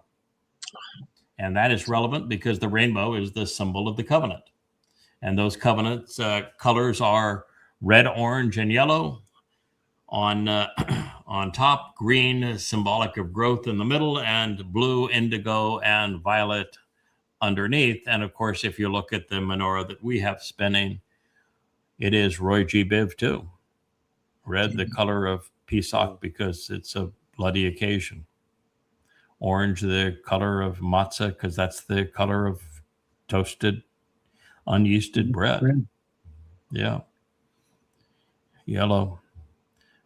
And that is relevant because the rainbow is the symbol of the covenant. And those covenants colors are red, orange, and yellow. On top, green, symbolic of growth in the middle, and blue, indigo, and violet underneath. And of course, if you look at the menorah that we have spinning, it is Roy G. Biv too. Red, the color of Pesach, because it's a bloody occasion. Orange, the color of matzah, because that's the color of toasted, unyeasted bread. Yeah. Yellow,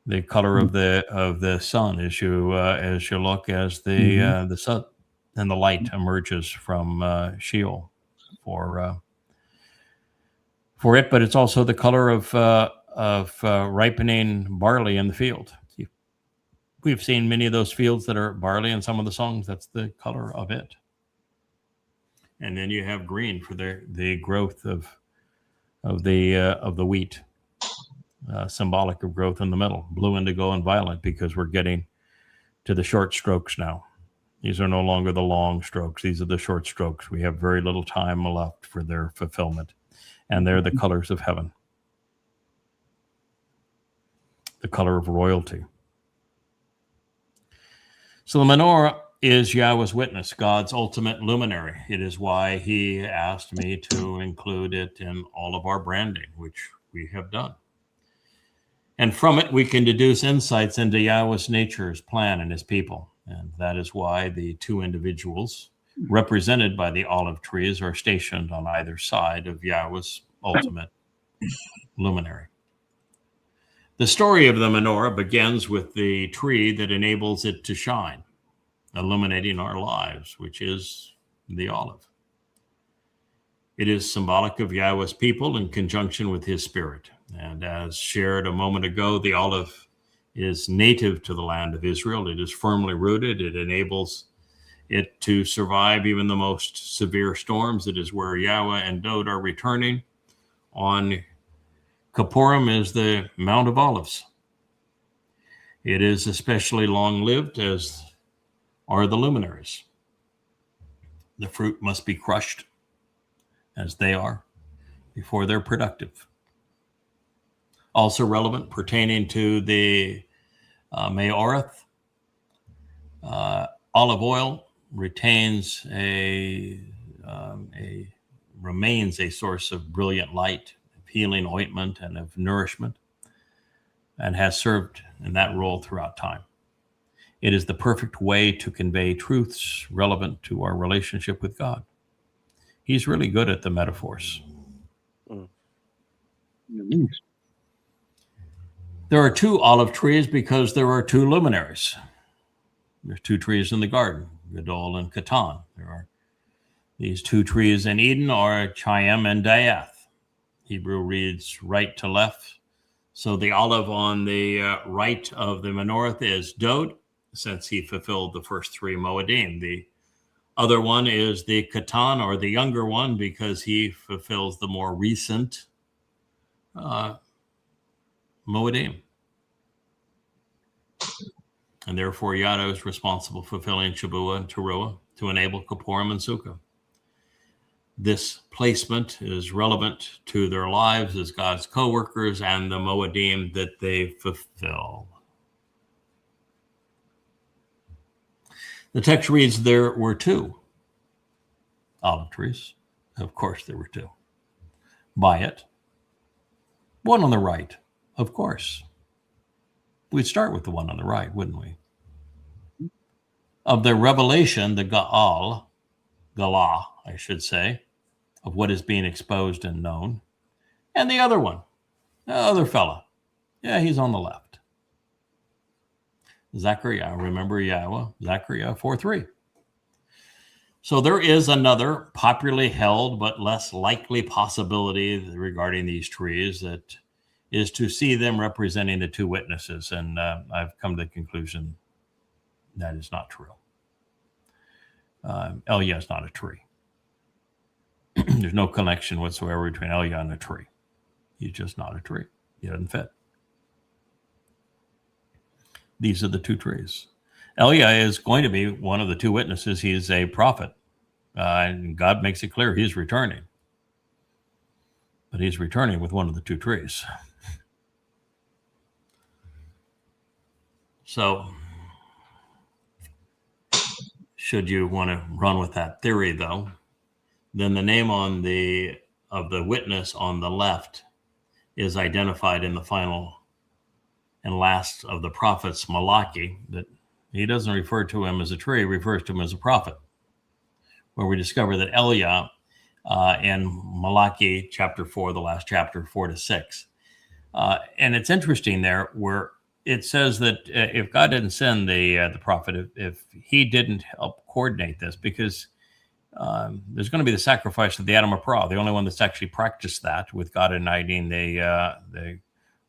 the color of the sun as you look as the sun and the light emerges from Sheol for it, but it's also the color of ripening barley in the field. We've seen many of those fields that are barley in some of the songs. That's the color of it. And then you have green for the growth of the wheat, symbolic of growth in the middle. Blue, indigo, and violet, because we're getting to the short strokes now. These are no longer the long strokes. These are the short strokes. We have very little time left for their fulfillment. And they're the colors of heaven. The color of royalty. So the menorah is Yahowah's witness, God's ultimate luminary. It is why he asked me to include it in all of our branding, which we have done. And from it, we can deduce insights into Yahowah's nature, his plan, and his people. And that is why the 2 individuals represented by the olive trees are stationed on either side of Yahowah's ultimate luminary. The story of the menorah begins with the tree that enables it to shine, illuminating our lives, which is the olive. It is symbolic of Yahowah's people in conjunction with his spirit. And as shared a moment ago, the olive is native to the land of Israel. It is firmly rooted. It enables it to survive even the most severe storms. It is where Yahowah and Dowd are returning. On Kippurim is the Mount of Olives. It is especially long-lived, as are the luminaries. The fruit must be crushed, as they are, before they're productive. Also relevant pertaining to the Ma'orah, olive oil remains a source of brilliant light, of healing ointment, and of nourishment, and has served in that role throughout time. It is the perfect way to convey truths relevant to our relationship with God. He's really good at the metaphors. There are 2 olive trees because there are 2 luminaries. There's 2 trees in the garden, Gadowl and Qatan. There are these 2 trees in Eden are Chaim and Diath. Hebrew reads right to left. So the olive on the right of the menorah is Dowd, since he fulfilled the first 3 Mowedym. The other one is the Qatan, or the younger one, because he fulfills the more recent Mowedym. And therefore, Yahweh is responsible for fulfilling Shabbat and Teruah to enable Kippurim and Sukkah. This placement is relevant to their lives as God's co-workers and the Mowedym that they fulfill. The text reads, there were 2 olive trees. Of course there were 2. By it. One on the right, of course. We'd start with the one on the right, wouldn't we? Of the revelation, the Gadowl, I should say, of what is being exposed and known. And the other one, the other fella. Yeah, he's on the left. Zakar'yah, remember Yahowah, Zakar'yah 4:3. So there is another popularly held but less likely possibility regarding these trees, that is to see them representing the 2 witnesses. And I've come to the conclusion that is not true. Eliah is not a tree. There's no connection whatsoever between Eliah and a tree. He's just not a tree. He doesn't fit. These are the 2 trees. Eliah is going to be one of the 2 witnesses. He is a prophet. And God makes it clear he's returning. But he's returning with one of the 2 trees. So, should you want to run with that theory, though, then the name of the witness on the left is identified in the final and last of the prophets, Malachi, that he doesn't refer to him as a tree, he refers to him as a prophet, where we discover that Eliah in Malachi chapter 4, the last chapter, 4-6. And it's interesting there where it says that if God didn't send the prophet, if he didn't help coordinate this, because there's going to be the sacrifice of the Adam of Pra, the only one that's actually practiced that with God igniting the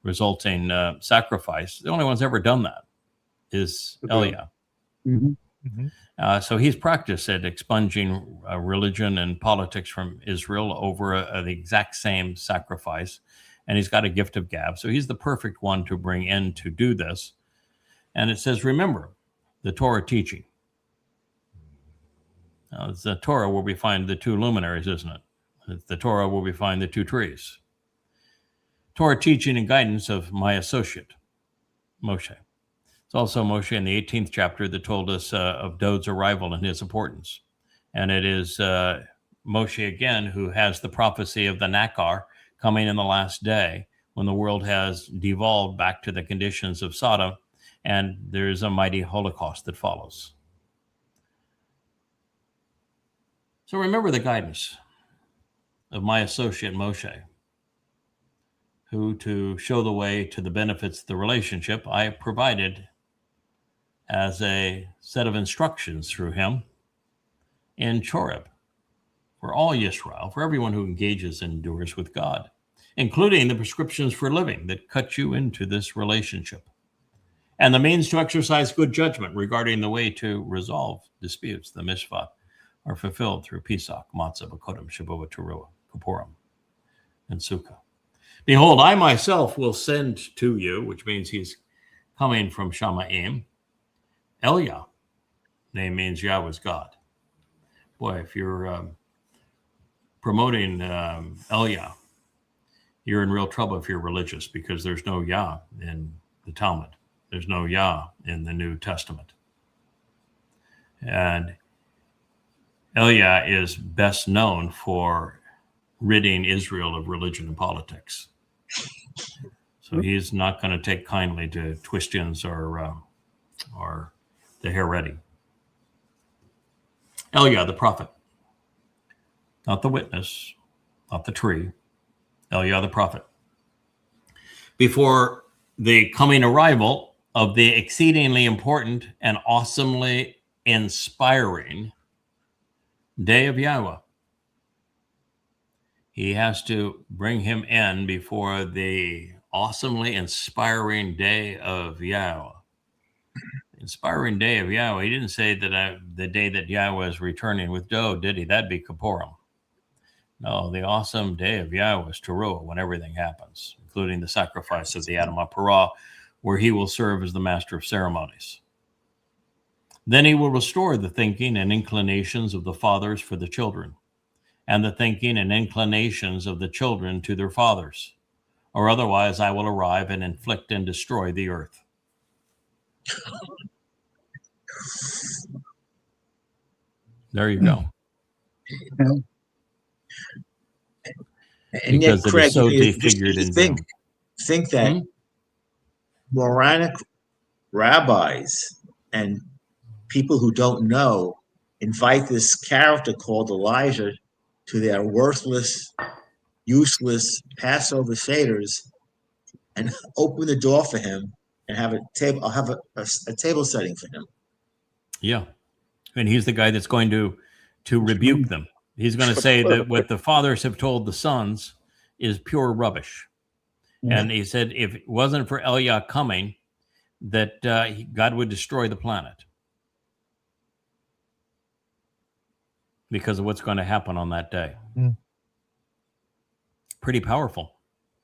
resulting sacrifice. The only one's ever done that is Eliah. Mm-hmm. Mm-hmm. So he's practiced at expunging religion and politics from Israel over the exact same sacrifice. And he's got a gift of gab. So he's the perfect one to bring in to do this. And it says, remember, the Torah teaching. Now, it's the Torah where we find the 2 luminaries, isn't it? It's the Torah where we find the 2 trees. Torah teaching and guidance of my associate, Moshe. It's also Moshe in the 18th chapter that told us of Dowd's arrival and his importance. And it is Moshe again who has the prophecy of the Nakar coming in the last day, when the world has devolved back to the conditions of Sodom, and there's a mighty Holocaust that follows. So remember the guidance of my associate Moshe, who, to show the way to the benefits of the relationship, I provided as a set of instructions through him in Choreb for all Yisrael, for everyone who engages and endures with God, including the prescriptions for living that cut you into this relationship, and the means to exercise good judgment regarding the way to resolve disputes. The mishpat are fulfilled through Pesach, Matzah, Bakodim, Shabbat, Teruah, Kippurim, and Sukkah. Behold, I myself will send to you, which means he's coming from Shamayim, Eliah. Name means Yahweh's God. Boy, if you're promoting Eliah, you're in real trouble if you're religious, because there's no Yah in the Talmud. There's no Yah in the New Testament. And Eliah is best known for ridding Israel of religion and politics. So he's not going to take kindly to Twistians or the Haredi. Eliah, the prophet, not the witness, not the tree. Eliah, the prophet. Before the coming arrival of the exceedingly important and awesomely inspiring day of Yahowah. He has to bring him in before the awesomely inspiring day of Yahowah. Inspiring day of Yahowah. He didn't say that the day that Yahowah is returning with Dowd, did he? That'd be Kippurim. No, the awesome day of Yahowah is Teruah, when everything happens, including the sacrifice of the Yahowah Parah, where he will serve as the master of ceremonies. Then he will restore the thinking and inclinations of the fathers for the children, and the thinking and inclinations of the children to their fathers, or otherwise I will arrive and inflict and destroy the earth. There you go. And Because yet, it Craig, is so you defigured in think that Moronic rabbis and people who don't know invite this character called Elijah to their worthless, useless Passover seders and open the door for him and have a table. I'll have a table setting for him. Yeah. And he's the guy that's going to rebuke them. He's going to say that what the fathers have told the sons is pure rubbish. And he said if it wasn't for Eliah coming, that God would destroy the planet because of what's going to happen on that day. Pretty powerful.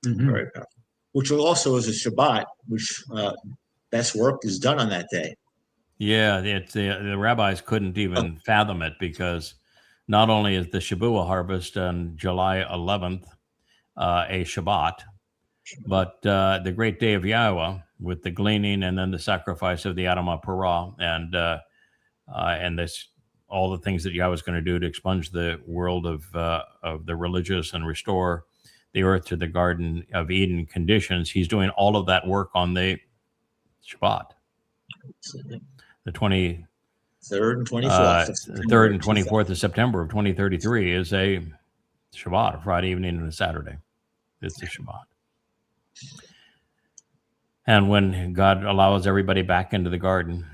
Very powerful. Which also is a Shabbat, which best work is done on that day. Yeah, the rabbis couldn't even fathom it, because not only is the Shabuah harvest on July 11th a Shabbat, but the great day of Yahowah with the gleaning and then the sacrifice of the Yahowah Parah and this all the things that Yahweh is going to do to expunge the world of the religious and restore the earth to the Garden of Eden conditions. He's doing all of that work on the Shabbat. The 23rd and 24th of September of 2033 is a Shabbat, a Friday evening and a Saturday. It's a Shabbat. And when God allows everybody back into the garden,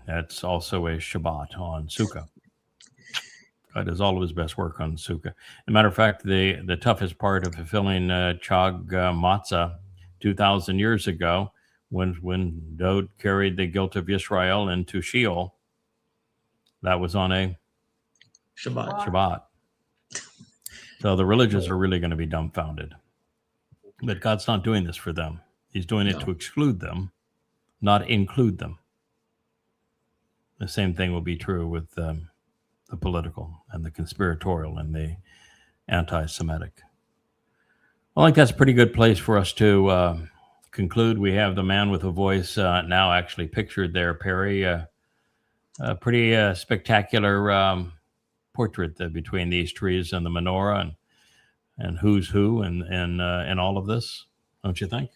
that's also a Shabbat on Sukkah. God does all of his best work on Sukkah. As a matter of fact, the toughest part of fulfilling Chag Matzah 2,000 years ago, when Dowd carried the guilt of Israel into Sheol, that was on a Shabbat. So the religious are really going to be dumbfounded. But God's not doing this for them. He's doing it to exclude them, not include them. The same thing will be true with the political and the conspiratorial and the anti-Semitic. I think that's a pretty good place for us to conclude. We have the man with a voice now actually pictured there, Perry. A pretty spectacular portrait between these trees and the menorah and who's who and all of this, don't you think?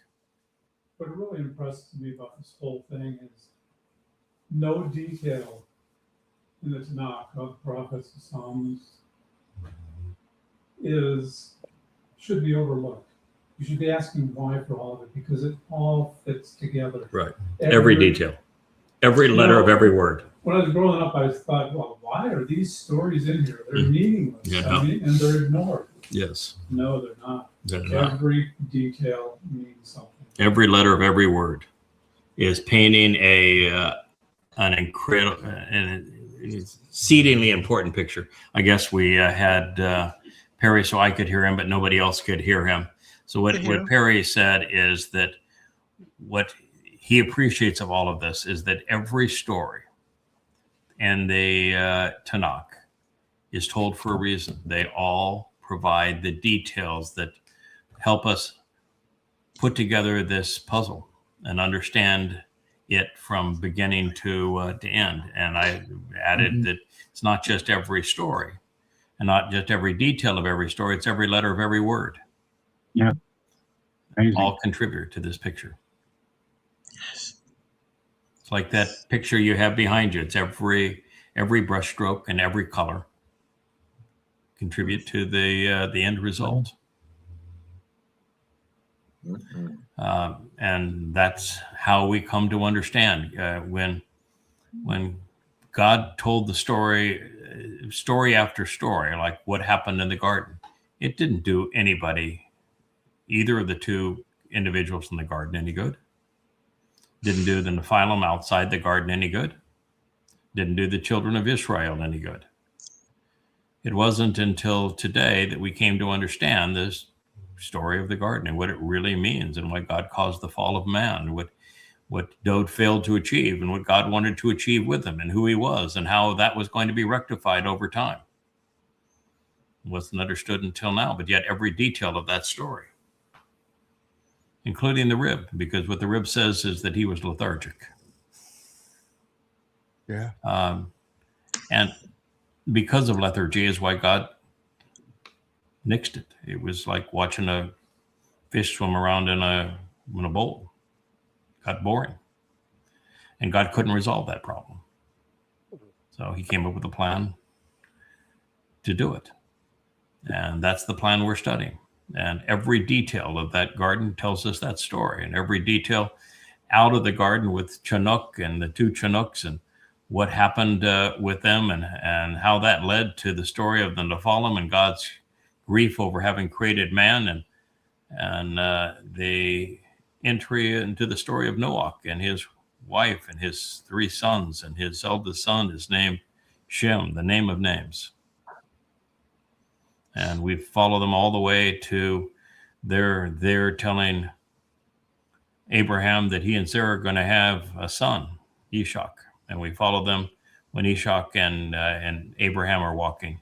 What really impresses me about this whole thing is no detail in the Tanakh of prophets and Psalms should be overlooked. You should be asking why for all of it, because it all fits together. Right. Every detail. Every letter of every word. When I was growing up, I thought, well, why are these stories in here? They're meaningless. Yeah. And they're ignored. Yes. No, they're not. Not. Every detail means something. Every letter of every word is painting an incredible and exceedingly important picture. I guess we had Perry so I could hear him, but nobody else could hear him. So what Perry said is that what he appreciates of all of this is that every story in the Tanakh is told for a reason. They all provide the details that help us put together this puzzle and understand it from beginning to end. And I added that it's not just every story and not just every detail of every story, it's every letter of every word. Yeah. Amazing. All contribute to this picture. Yes. It's like that picture you have behind you. It's every brushstroke and every color contribute to the end result. And that's how we come to understand when God told the story after story, like what happened in the garden. It didn't do anybody, either of the two individuals in the garden, any good. Didn't do the Nephilim outside the garden any good. Didn't do the children of Israel any good. It wasn't until today that we came to understand this story of the garden and what it really means, and why God caused the fall of man, what Dowd failed to achieve, and what God wanted to achieve with him, and who he was, and how that was going to be rectified over time. It wasn't understood until now, but yet every detail of that story, including the rib, because what the rib says is that he was lethargic. Yeah. And because of lethargy is why God nixed it. It was like watching a fish swim around in a bowl. Got boring. And God couldn't resolve that problem. So he came up with a plan to do it. And that's the plan we're studying. And every detail of that garden tells us that story. And every detail out of the garden with Chinook and the two Chinooks, and what happened with them, and how that led to the story of the Nephilim and God's grief over having created man, and the entry into the story of Noah and his wife and his 3 sons, and his eldest son is named Shem, the name of names. And we follow them all the way to they're telling Abraham that he and Sarah are going to have a son, Ishak. And we follow them when Ishak and Abraham are walking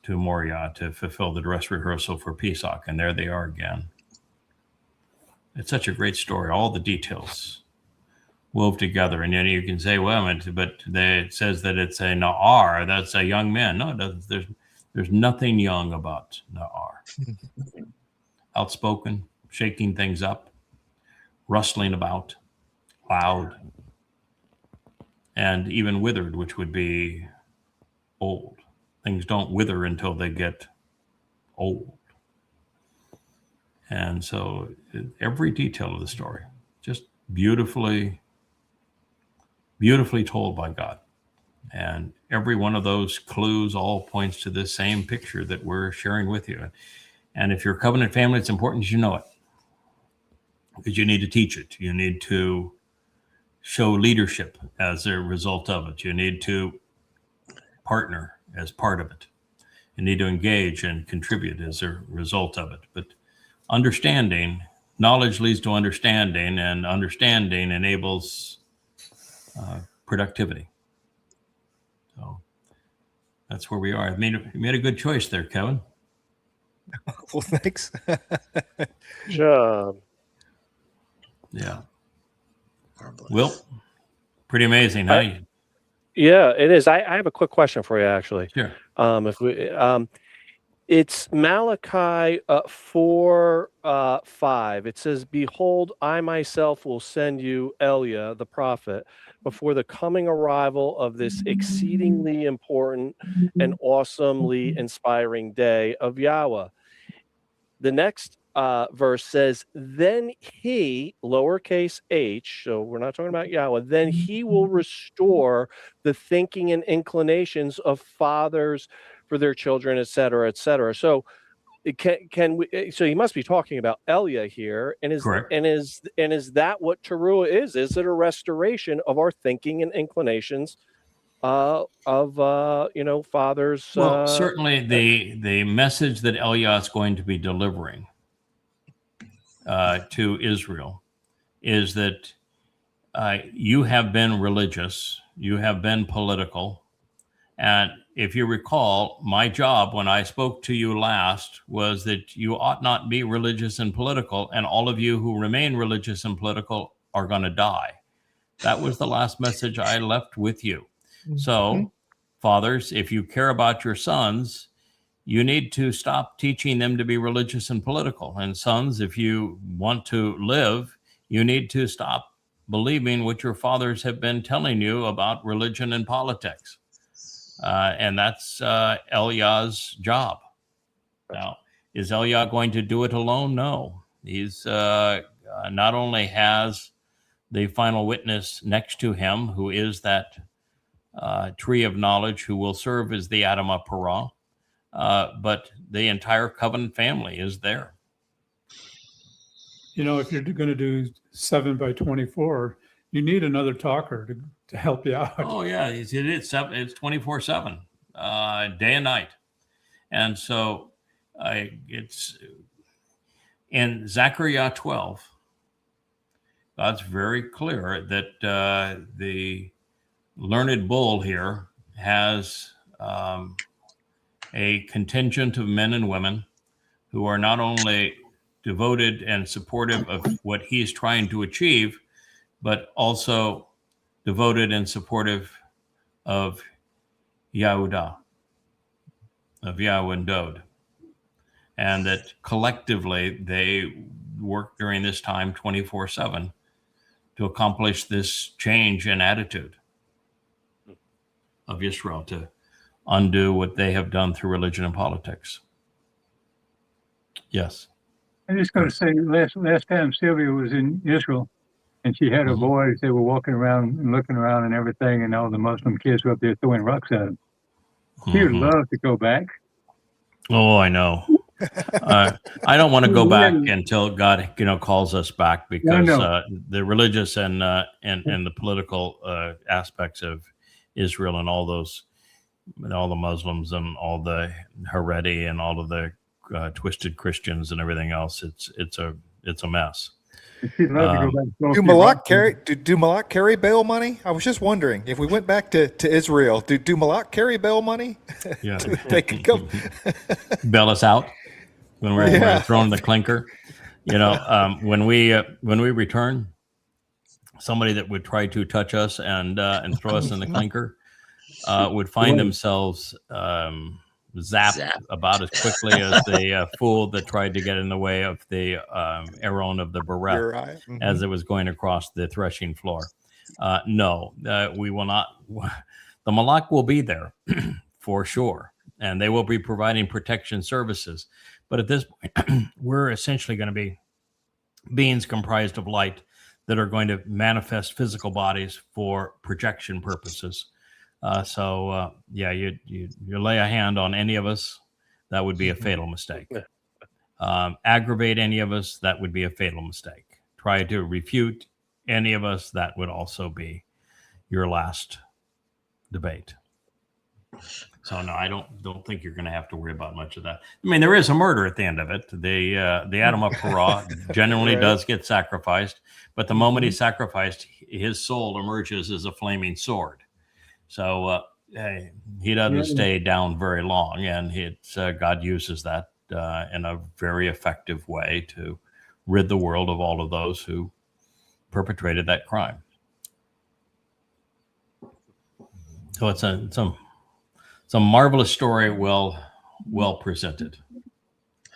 to Moriah to fulfill the dress rehearsal for Pesach. And there they are again. It's such a great story. All the details wove together. And then you can say, well, but it says that it's a Na'ar. That's a young man. No, it doesn't. There's nothing young about Na'ar. Outspoken, shaking things up, rustling about, loud, and even withered, which would be old. Things don't wither until they get old. And so every detail of the story, just beautifully told by God. And every one of those clues all points to the same picture that we're sharing with you. And if you're a covenant family, it's important that you know it, because you need to teach it. You need to show leadership as a result of it. You need to partner as part of it. You need to engage and contribute as a result of it. But knowledge leads to understanding, and understanding enables productivity. So that's where we are. You made a good choice there, Kevin. Well, thanks. Good job. Yeah. Will, pretty amazing, huh? Yeah, it is. I have a quick question for you, actually. Sure. It's Malachi 4:5. It says, "Behold, I myself will send you Eliah the prophet before the coming arrival of this exceedingly important and awesomely inspiring day of Yahweh." The next verse says, "Then he," lowercase h, so we're not talking about Yahweh, "then he will restore the thinking and inclinations of fathers for their children, etc., etc." So can we? So he must be talking about Eliah here, and is Correct. and is that what Teruah is? Is it a restoration of our thinking and inclinations of fathers? Well, certainly the message that Eliah is going to be delivering to Israel is that you have been religious, you have been political, and if you recall, my job when I spoke to you last was that you ought not be religious and political, and all of you who remain religious and political are going to die. That was the last message I left with you. So, fathers, if you care about your sons, you need to stop teaching them to be religious and political. And sons, if you want to live, you need to stop believing what your fathers have been telling you about religion and politics. And that's Eliah's job. Now, is Eliah going to do it alone? No. He's not only has the final witness next to him, who is that tree of knowledge, who will serve as the Adamah Parah, but the entire covenant family is there. You know, if you're going to do 7 by 24, you need another talker to help you out. Oh yeah, it's 24/7, day and night, and so it's in Zakar'yah 12. God's very clear that the learned bull here has a contingent of men and women who are not only devoted and supportive of what he's trying to achieve, but also devoted and supportive of Yahudah, of Yahweh and Dowd. And that collectively they work during this time 24/7 to accomplish this change in attitude of Israel, to undo what they have done through religion and politics. Yes. I'm just going to say, last time Sylvia was in Israel, and she had her boys, they were walking around and looking around and everything, and all the Muslim kids were up there throwing rocks at them. She would love to go back. Oh, I know. I don't want to go back until God, calls us back, because the religious and the political aspects of Israel and all the Muslims and all the Haredi and all of the twisted Christians and everything else, it's a mess. Do Malak carry bail money? I was just wondering, if we went back to Israel, do Malak carry bail money? Yeah, they could come bail us out when we're throwing the clinker. When we return, somebody that would try to touch us and throw us in the clinker would find themselves zapped about as quickly as the fool that tried to get in the way of the Aaron of the Bereth as it was going across the threshing floor. No, we will not. The Malak will be there for sure, and they will be providing protection services. But at this point, we're essentially going to be beings comprised of light that are going to manifest physical bodies for projection purposes. You lay a hand on any of us, that would be a fatal mistake. Aggravate any of us, that would be a fatal mistake. Try to refute any of us, that would also be your last debate. So no, I don't think you're going to have to worry about much of that. I mean, there is a murder at the end of it. The Adamah Parah generally does get sacrificed, but the moment he's sacrificed, his soul emerges as a flaming sword. So he doesn't stay down very long, and God uses that in a very effective way to rid the world of all of those who perpetrated that crime. So it's a marvelous story, well presented.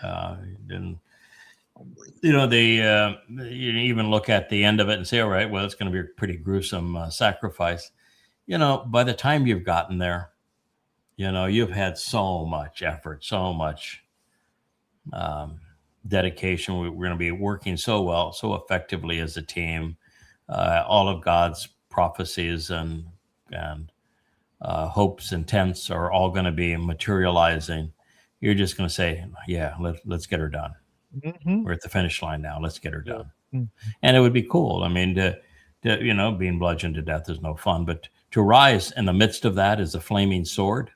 And you even look at the end of it and say, all right, well, it's going to be a pretty gruesome sacrifice. By the time you've gotten there, you've had so much effort, so much dedication. We're going to be working so well, so effectively as a team. All of God's prophecies and hopes and intents are all going to be materializing. You're just going to say, yeah, let's get her done. We're at the finish line now. Let's get her done. And it would be cool. I mean, being bludgeoned to death is no fun, but to rise in the midst of that as a flaming sword,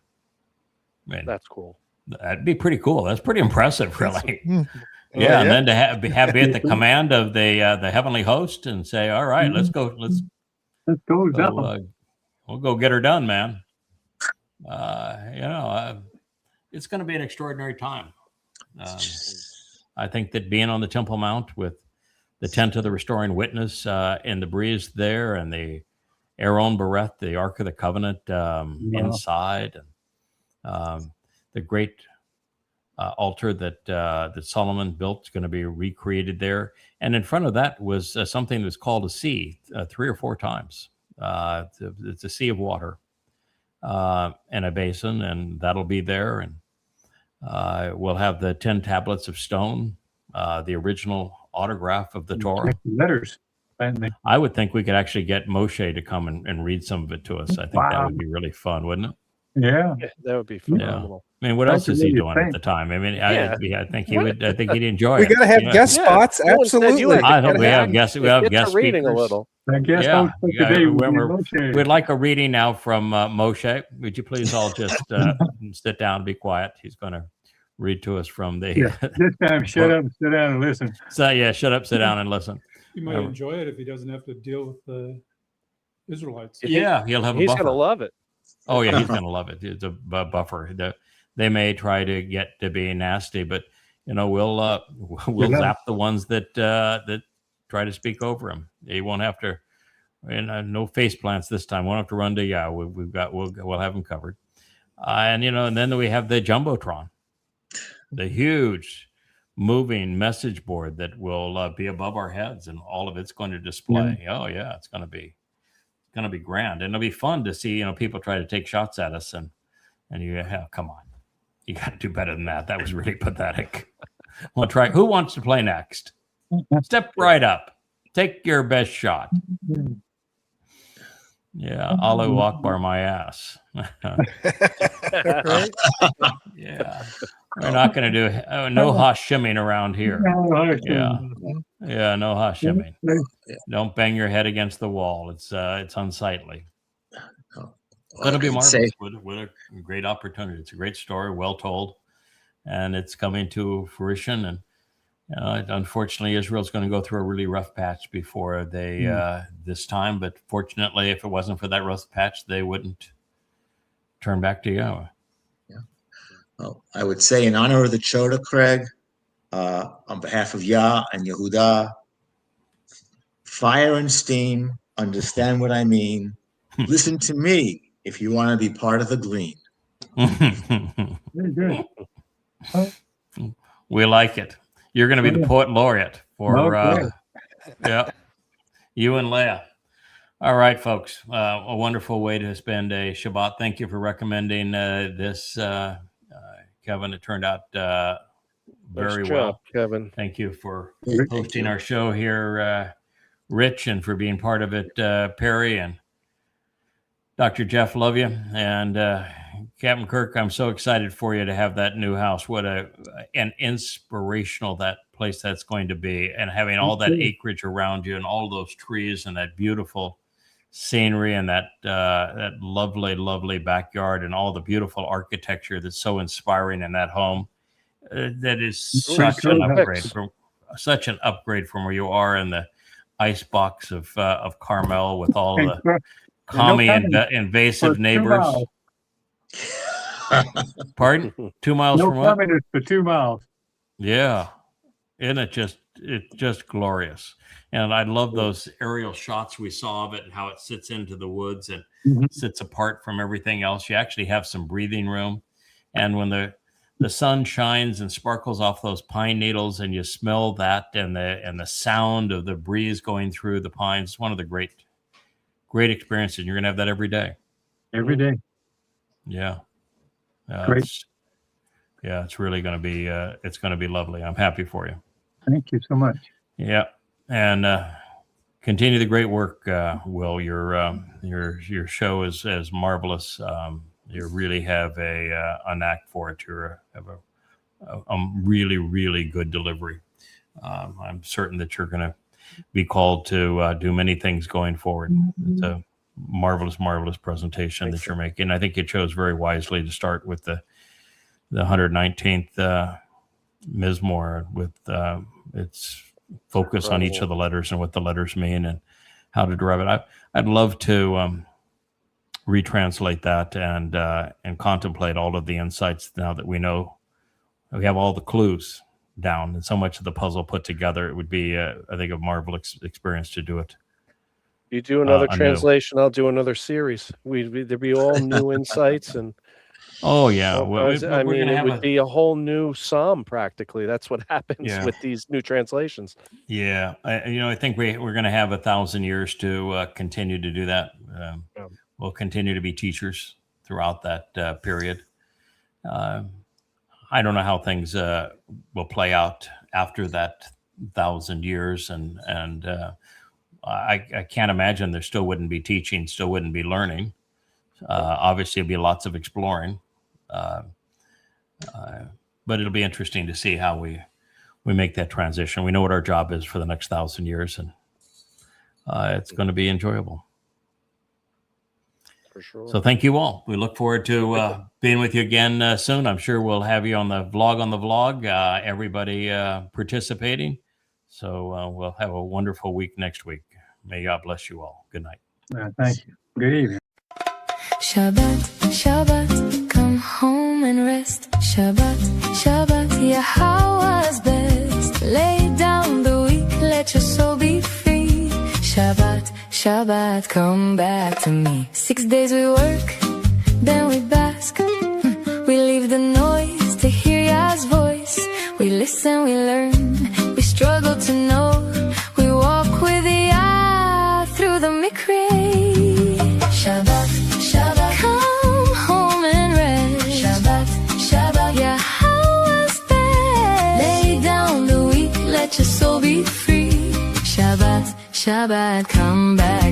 I mean, that's cool. That'd be pretty cool. That's pretty impressive, really. And then to be at the command of the heavenly host and say, all right, let's go. Let's go. We'll go get her done, man. It's going to be an extraordinary time. I think that being on the Temple Mount with the tent of the restoring witness and the breeze there, and the Aaron Bereth, the Ark of the Covenant inside, and the great altar that Solomon built is going to be recreated there. And in front of that was something that was called a sea 3 or 4 times. It's a sea of water and a basin, and that'll be there. And we'll have the 10 tablets of stone, the original autograph of the Torah. Letters. I would think we could actually get Moshe to come and read some of it to us. I think that would be really fun, wouldn't it? Yeah. That would be phenomenal. I mean, what else is he doing at the time? I mean, I think he would. I think he'd enjoy We it. got to have guest spots. You instead, you Absolutely. had to I hope get we have back guest. We and have get guest to reading speakers. a little. I guess Yeah, today we'd like a reading now from Moshe. Would you please all just sit down and be quiet? He's going to read to us from the. This time, shut up, sit down, and listen. So yeah, shut up, sit down, and listen. You might enjoy it if he doesn't have to deal with the Israelites. Yeah, he'll have a He's buffer. going to love it. Oh yeah, he's going to love it. It's a buffer. They may try to get to be nasty, but we'll zap the ones that try to speak over him. He won't have to. And no face plants this time. Won't have to run to We'll have him covered. And then we have the jumbotron, the huge moving message board that will be above our heads, and all of it's going to display. Yeah. Oh yeah, it's going to be grand, and it'll be fun to see people try to take shots at us, and come on, you got to do better than that. That was really pathetic. We'll try. Who wants to play next? Step right up, take your best shot. Yeah, Allahu Akbar my ass. Yeah. We're not going to do no hashiming around here. Yeah, no hashiming. Don't bang your head against the wall. It's unsightly. It'll be marvelous. What a great opportunity. It's a great story, well told, and it's coming to fruition. And unfortunately, Israel's going to go through a really rough patch before they this time. But fortunately, if it wasn't for that rough patch, they wouldn't turn back to Yahweh. Well, I would say in honor of the Choter, Craig, on behalf of Yah and Yehudah, fire and steam, understand what I mean. Listen to me if you want to be part of the glean. Very good. We like it. You're going to be the poet laureate for you and Leah. All right, folks. A wonderful way to spend a Shabbat. Thank you for recommending this, Kevin. It turned out very well. Kevin. Thank you for hosting our show here, Rich, and for being part of it, Perry and Dr. Jeff. Love you. And Captain Kirk, I'm so excited for you to have that new house. What an inspirational that place that's going to be, and having all that acreage around you and all those trees and that beautiful scenery and that lovely, lovely backyard and all the beautiful architecture that's so inspiring in that home. That is such an upgrade from where you are in the ice box of Carmel with all the calming and invasive neighbors. Pardon? 2 miles from what? For 2 miles. Yeah. Isn't it just glorious? And I love those aerial shots we saw of it and how it sits into the woods and sits apart from everything else. You actually have some breathing room. And when the sun shines and sparkles off those pine needles and you smell that and the sound of the breeze going through the pines, it's one of the great experiences. You're going to have that every day. Every day. Yeah. Great. It's really going to be it's going to be lovely. I'm happy for you. Thank you so much. Yeah, and continue the great work, Will. Your show is marvelous. You really have a knack for it. You have a really, really good delivery. I'm certain that you're going to be called to do many things going forward. It's a marvelous, marvelous presentation that you're making. I think you chose very wisely to start with the 119th Mizmor with its focus on each of the letters and what the letters mean and how to derive it. I'd love to retranslate that and contemplate all of the insights now that we know we have all the clues down and so much of the puzzle put together. It would be, I think, a marvelous experience to do it. You do another translation, I'll do another series. There'd be all new insights and. Oh yeah, it would be a whole new psalm practically. That's what happens with these new translations. Yeah, I think we're going to have 1,000 years to continue to do that. We'll continue to be teachers throughout that period. I don't know how things will play out after that 1,000 years, and I can't imagine there still wouldn't be teaching, still wouldn't be learning. Obviously, it'll be lots of exploring, but it'll be interesting to see how we make that transition. We know what our job is for the next 1,000 years, and it's going to be enjoyable. For sure. So thank you all. We look forward to being with you again soon. I'm sure we'll have you on the vlog, everybody participating. So we'll have a wonderful week next week. May God bless you all. Good night. Thank you. Good evening. Shabbat, Shabbat, come home and rest. Shabbat, Shabbat, Yahowah's best. Lay down the weak, let your soul be free. Shabbat, Shabbat, come back to me. 6 days we work, then we bask. We leave the noise to hear Yah's voice. We listen, we learn, we struggle to know. We walk with Yah through the Mikri. Shabbat, Shabbat, come home and rest. Shabbat, Shabbat, Yahowah's best. Lay down the weak, let your soul be free. Shabbat, Shabbat, come back.